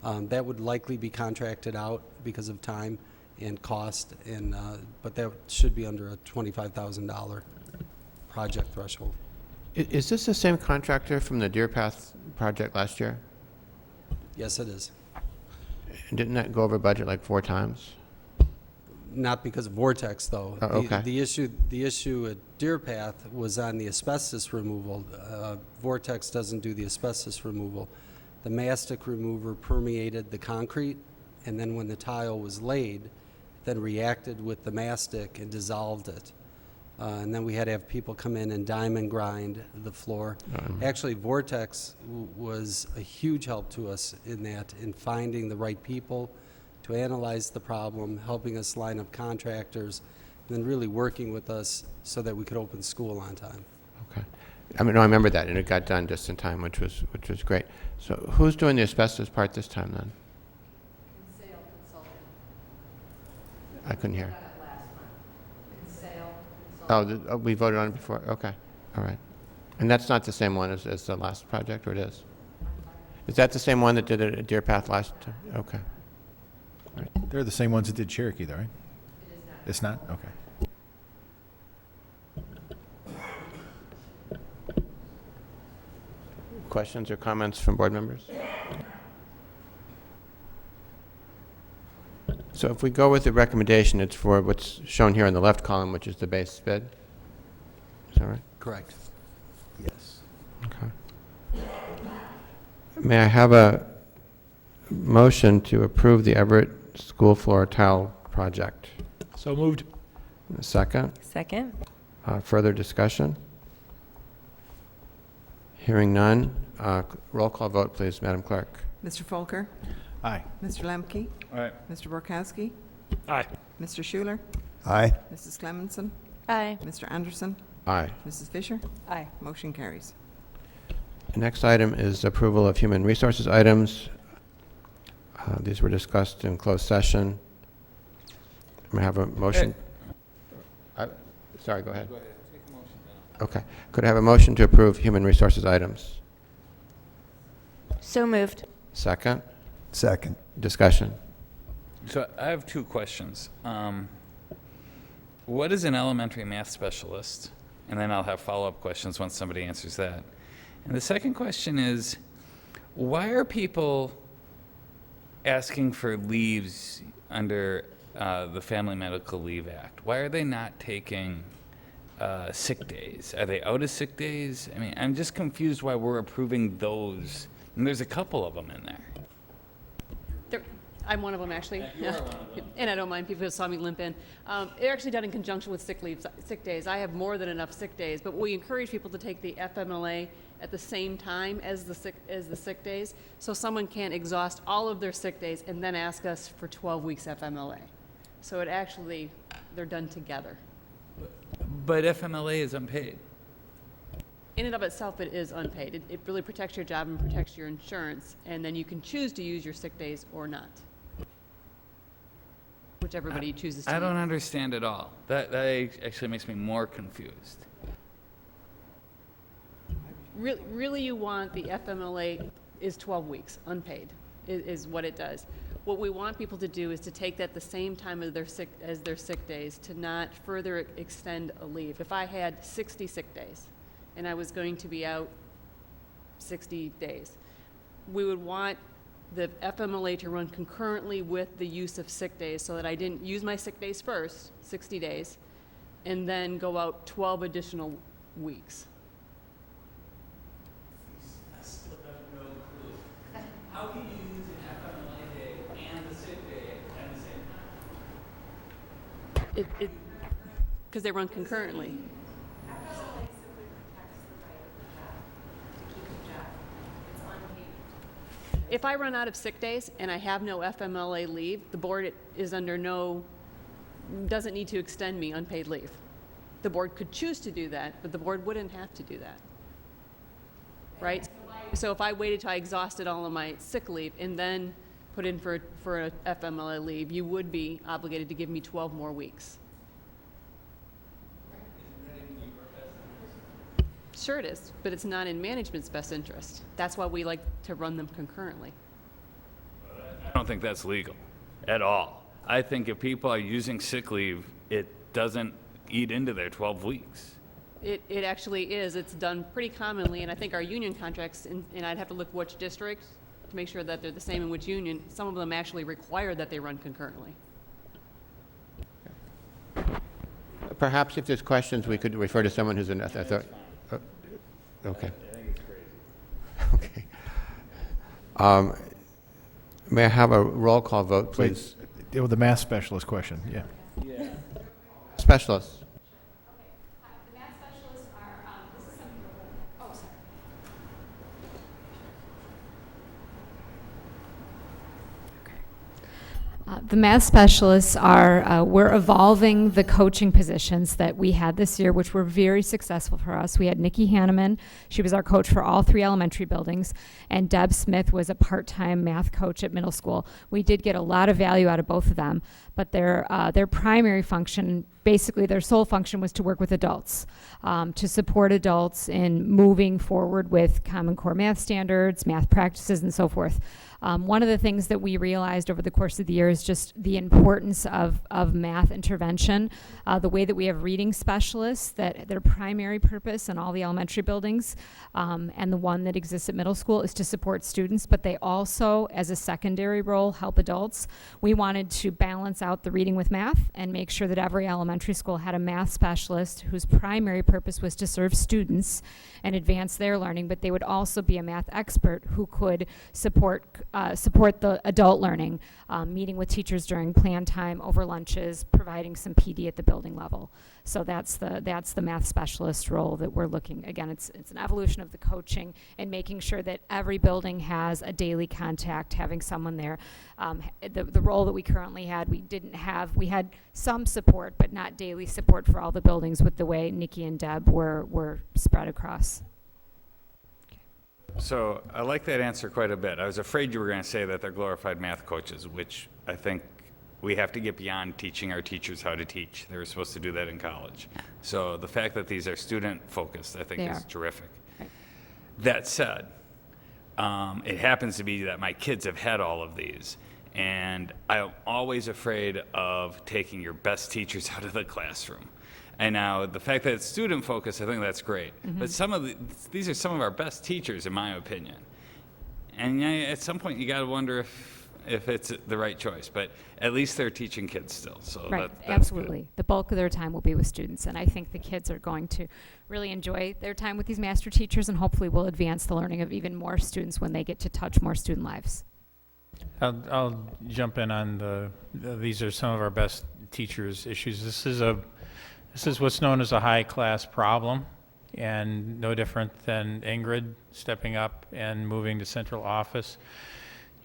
That would likely be contracted out because of time and cost, and but that should be under a $25,000 project threshold. Is this the same contractor from the Deer Path project last year? Yes, it is. Didn't that go over budget like 4 times? Not because of Vortex, though. Oh, okay. The issue at Deer Path was on the asbestos removal. Vortex doesn't do the asbestos removal. The mastic remover permeated the concrete, and then when the tile was laid, then reacted with the mastic and dissolved it. And then we had to have people come in and diamond grind the floor. Actually, Vortex was a huge help to us in that, in finding the right people to analyze the problem, helping us line up contractors, and then really working with us so that we could open school on time. Okay. I mean, no, I remember that, and it got done just in time, which was great. So who's doing the asbestos part this time then? I couldn't hear. Oh, we voted on it before? Okay, all right. And that's not the same one as the last project, or it is? Is that the same one that did it at Deer Path last time? Okay. All right. They're the same ones that did Cherokee, though, right? It's not? Okay. Questions or comments from board members? So if we go with the recommendation, it's for what's shown here in the left column, which is the base bid? Is that right? Correct. Yes. Okay. May I have a motion to approve the Everett School Floor Tile Project? So moved. A second? Second. Further discussion? Hearing none. Roll call vote, please, Madam Clerk. Mr. Folker? Aye. Mr. Lemke? Aye. Mr. Borkowski? Aye. Mr. Schuler? Aye. Mrs. Clemenson? Aye. Mr. Anderson? Aye. Mrs. Fisher? Aye. Motion carries. The next item is approval of human resources items. These were discussed in closed session. May I have a motion? Sorry, go ahead. Okay. Could I have a motion to approve human resources items? So moved. Second? Second. Discussion. So I have 2 questions. What is an elementary math specialist? And then I'll have follow-up questions once somebody answers that. And the second question is, why are people asking for leaves under the Family Medical Leave Act, why are they not taking sick days? Are they out of sick days? I mean, I'm just confused why we're approving those. And there's a couple of them in there. I'm one of them, actually. You are one of them. And I don't mind people who saw me limp in. They're actually done in conjunction with sick days. I have more than enough sick days, but we encourage people to take the FMLA at the same time as the sick days, so someone can't exhaust all of their sick days and then ask us for 12 weeks FMLA. So they're done together. But FMLA is unpaid. In and of itself, it is unpaid. It really protects your job and protects your insurance, and then you can choose to use your sick days or not. Which everybody chooses to. I don't understand at all. That actually makes me more confused. Really, you want the FMLA is 12 weeks, unpaid, is what it does. What we want people to do is to take that the same time as their sick days, to not further extend a leave. If I had 60 sick days and I was going to be out 60 days, we would want the FMLA to run concurrently with the use of sick days, so that I didn't use my sick days first, 60 days, and then go out 12 additional weeks. I still have no clue. How can you use an FMLA day and a sick day at the same time? Because they run concurrently. If I run out of sick days and I have no FMLA leave, the board doesn't need to extend me unpaid leave. The board could choose to do that, but the board wouldn't have to do that. Right? So if I waited till I exhausted all of my sick leave and then put in for a FMLA leave, you would be obligated to give me 12 more weeks. Sure it is, but it's not in management's best interest. That's why we like to run them concurrently. I don't think that's legal at all. I think if people are using sick leave, it doesn't eat into their 12 weeks. It actually is. It's done pretty commonly, and I think our union contracts, and I'd have to look which district to make sure that they're the same in which union, some of them actually require that they run concurrently. Perhaps if there's questions, we could refer to someone who's an authority. Okay. I think it's crazy. Okay. May I have a roll call vote, please? Deal with the math specialist question, yeah. Yeah. Specialists. The math specialists are, we're evolving the coaching positions that we had this year, which were very successful for us. We had Nikki Hanneman. She was our coach for all 3 elementary buildings, and Deb Smith was a part-time math coach at middle school. We did get a lot of value out of both of them, but their primary function, basically their sole function, was to work with adults, to support adults in moving forward with Common Core math standards, math practices, and so forth. One of the things that we realized over the course of the year is just the importance of math intervention. The way that we have reading specialists, that their primary purpose in all the elementary buildings, and the one that exists at middle school, is to support students, but they also, as a secondary role, help adults. We wanted to balance out the reading with math and make sure that every elementary school had a math specialist whose primary purpose was to serve students and advance their learning, but they would also be a math expert who could support the adult learning, meeting with teachers during plan time, over lunches, providing some PD at the building level. So that's the math specialist role that we're looking. Again, it's an evolution of the coaching and making sure that every building has a daily contact, having someone there. The role that we currently had, we had some support, but not daily support for all the buildings with the way Nikki and Deb were spread across. So I like that answer quite a bit. I was afraid you were going to say that they're glorified math coaches, which I think we have to get beyond teaching our teachers how to teach. They were supposed to do that in college. So the fact that these are student-focused, I think, is terrific. Right. That said, it happens to be that my kids have had all of these, and I'm always afraid of taking your best teachers out of the classroom. And now the fact that it's student-focused, I think that's great. Mm-hmm. But these are some of our best teachers, in my opinion. And at some point, you got to wonder if it's the right choice, but at least they're teaching kids still, so Right, that's absolutely. good. The bulk of their time will be with students, and I think the kids are going to really enjoy their time with these master teachers, and hopefully will advance the learning of even more students when they get to touch more student lives. I'll jump in on these are some of our best teachers' issues. This is what's known as a high-class problem, and no different than Ingrid stepping up and moving to central office.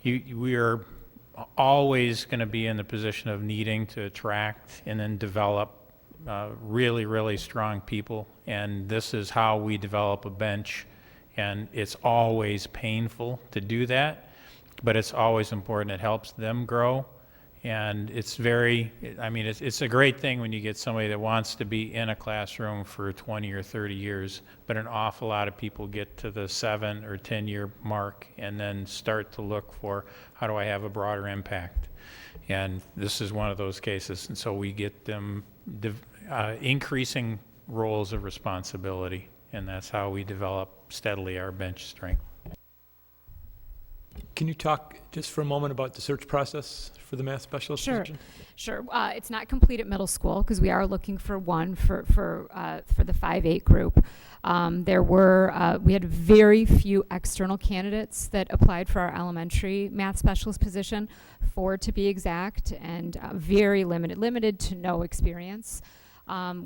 We are always going to be in the position of needing to attract and then develop really, really strong people, and this is how we develop a bench, and it's always painful to do that, but it's always important. It helps them grow, and it's it's a great thing when you get somebody that wants to be in a classroom for 20 or 30 years, but an awful lot of people get to the 7 or 10-year mark and then start to look for, how do I have a broader impact? And this is one of those cases, and so we get them increasing roles of responsibility, and that's how we develop steadily our bench strength. Can you talk just for a moment about the search process for the math specialist position? Sure. It's not complete at middle school because we are looking for one for the 5-8 group. We had very few external candidates that applied for our elementary math specialist position, 4 to be exact, and very limited to no experience.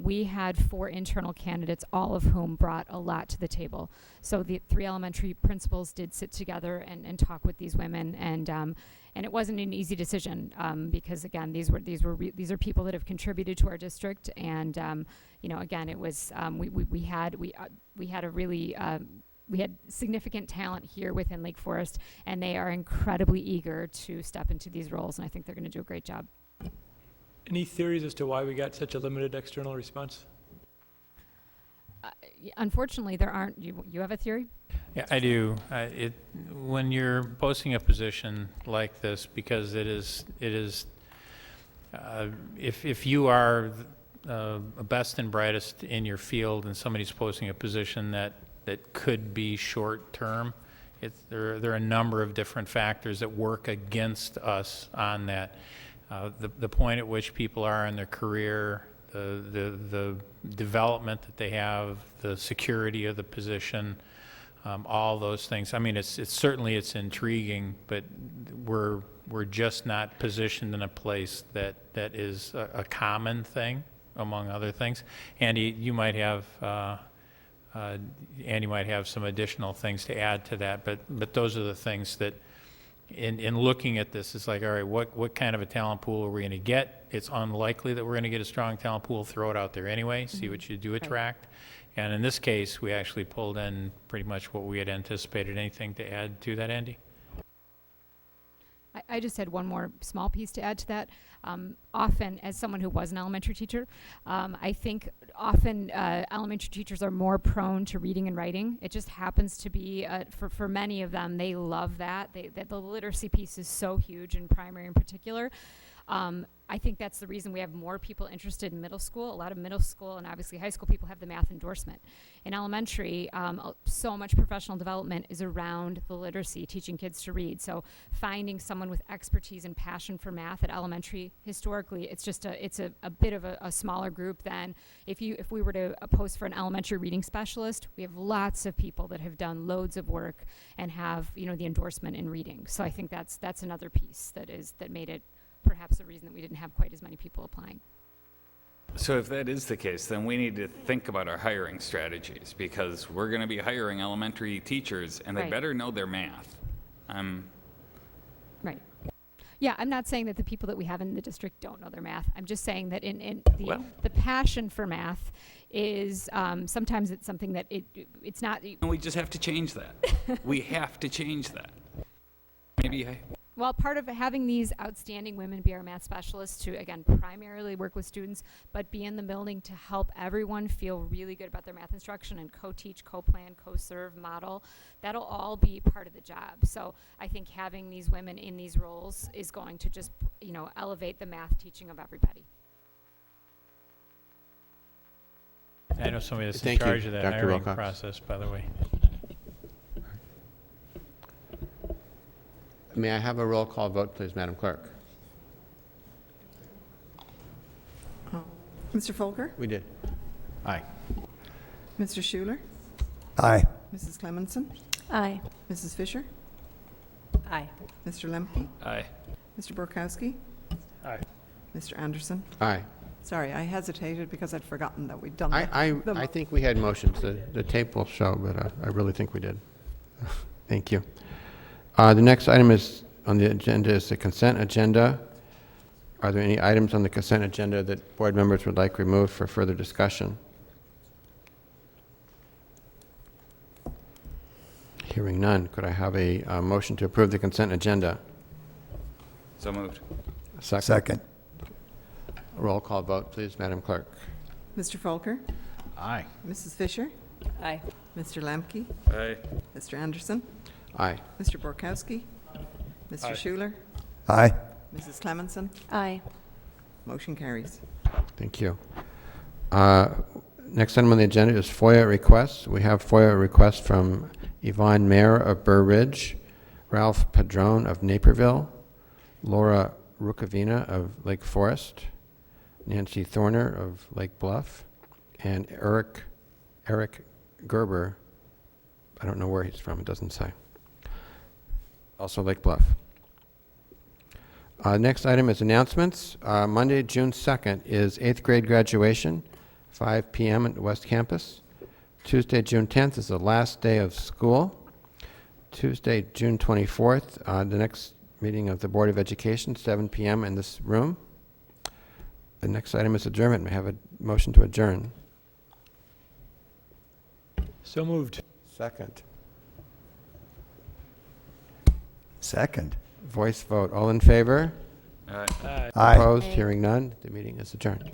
We had 4 internal candidates, all of whom brought a lot to the table. So the 3 elementary principals did sit together and talk with these women, and it wasn't an easy decision because again, these are people that have contributed to our district, and again, it was we had significant talent here within Lake Forest, and they are incredibly eager to step into these roles, and I think they're going to do a great job. Any theories as to why we got such a limited external response? Unfortunately, there aren't. You have a theory? Yeah, I do. When you're posting a position like this, because it is if you are best and brightest in your field and somebody's posting a position that could be short term, there are a number of different factors that work against us on that. The point at which people are in their career, the development that they have, the security of the position, all those things. I mean, it's certainly intriguing, but we're just not positioned in a place that is a common thing, among other things. Andy, you might have some additional things to add to that, but those are the things that. In looking at this, it's like, all right, what kind of a talent pool are we going to get? It's unlikely that we're going to get a strong talent pool. Throw it out there anyway, see what you do attract. And in this case, we actually pulled in pretty much what we had anticipated. Anything to add to that, Andy? I just had one more small piece to add to that. Often, as someone who was an elementary teacher, I think often elementary teachers are more prone to reading and writing. It just happens to be, for many of them, they love that. The literacy piece is so huge in primary in particular. I think that's the reason we have more people interested in middle school. A lot of middle school and obviously high school people have the math endorsement. In elementary, so much professional development is around the literacy, teaching kids to read. So finding someone with expertise and passion for math at elementary, historically, it's a bit of a smaller group than if we were to post for an elementary reading specialist. We have lots of people that have done loads of work and have the endorsement in reading. So I think that's another piece that made it perhaps the reason that we didn't have quite as many people applying. So if that is the case, then we need to think about our hiring strategies, because we're going to be hiring elementary teachers, and they Right. better know their math. Right. Yeah, I'm not saying that the people that we have in the district don't know their math. I'm just saying that the passion for math is sometimes it's something that it's not. And we just have to change that. We have to change that. Well, part of having these outstanding women be our math specialists to, again, primarily work with students, but be in the building to help everyone feel really good about their math instruction and co-teach, co-plan, co-serve, model, that'll all be part of the job. So I think having these women in these roles is going to just, elevate the math teaching of everybody. I know somebody that's in Thank you, charge of that Dr. hiring Wilcox. process, by the way. May I have a roll call vote, please, Madam Clerk? Mr. Folker? We did. Aye. Mr. Schuler? Aye. Mrs. Clemenson? Aye. Mrs. Fisher? Aye. Mr. Lemke? Aye. Mr. Borkowski? Aye. Mr. Anderson? Aye. Sorry, I hesitated because I'd forgotten that we'd done I think we had motions. The tape will show, but I really think we did. Thank you. The next item is on the agenda is the consent agenda. Are there any items on the consent agenda that board members would like removed for further discussion? Hearing none, could I have a motion to approve the consent agenda? So moved. Second. Second. Roll call vote, please, Madam Clerk. Mr. Folker? Aye. Mrs. Fisher? Aye. Mr. Lemke? Aye. Mr. Anderson? Aye. Mr. Borkowski? Mr. Aye. Schuler? Aye. Mrs. Clemenson? Aye. Motion carries. Thank you. Next item on the agenda is FOIA requests. We have FOIA requests from Yvonne Mayer of Burr Ridge, Ralph Padron of Naperville, Laura Rukavina of Lake Forest, Nancy Thorner of Lake Bluff, and Eric Gerber. I don't know where he's from, it doesn't say. Also Lake Bluff. Next item is announcements. Monday, June 2nd is 8th grade graduation, 5 p.m. at West Campus. Tuesday, June 10th is the last day of school. Tuesday, June 24th, the next meeting of the Board of Education, 7 p.m. in this room. The next item is adjournment. May I have a motion to adjourn? So moved. Second. Second. Voice vote. All in favor? Aye. Aye. Aye. Opposed? Hearing none. The meeting is adjourned.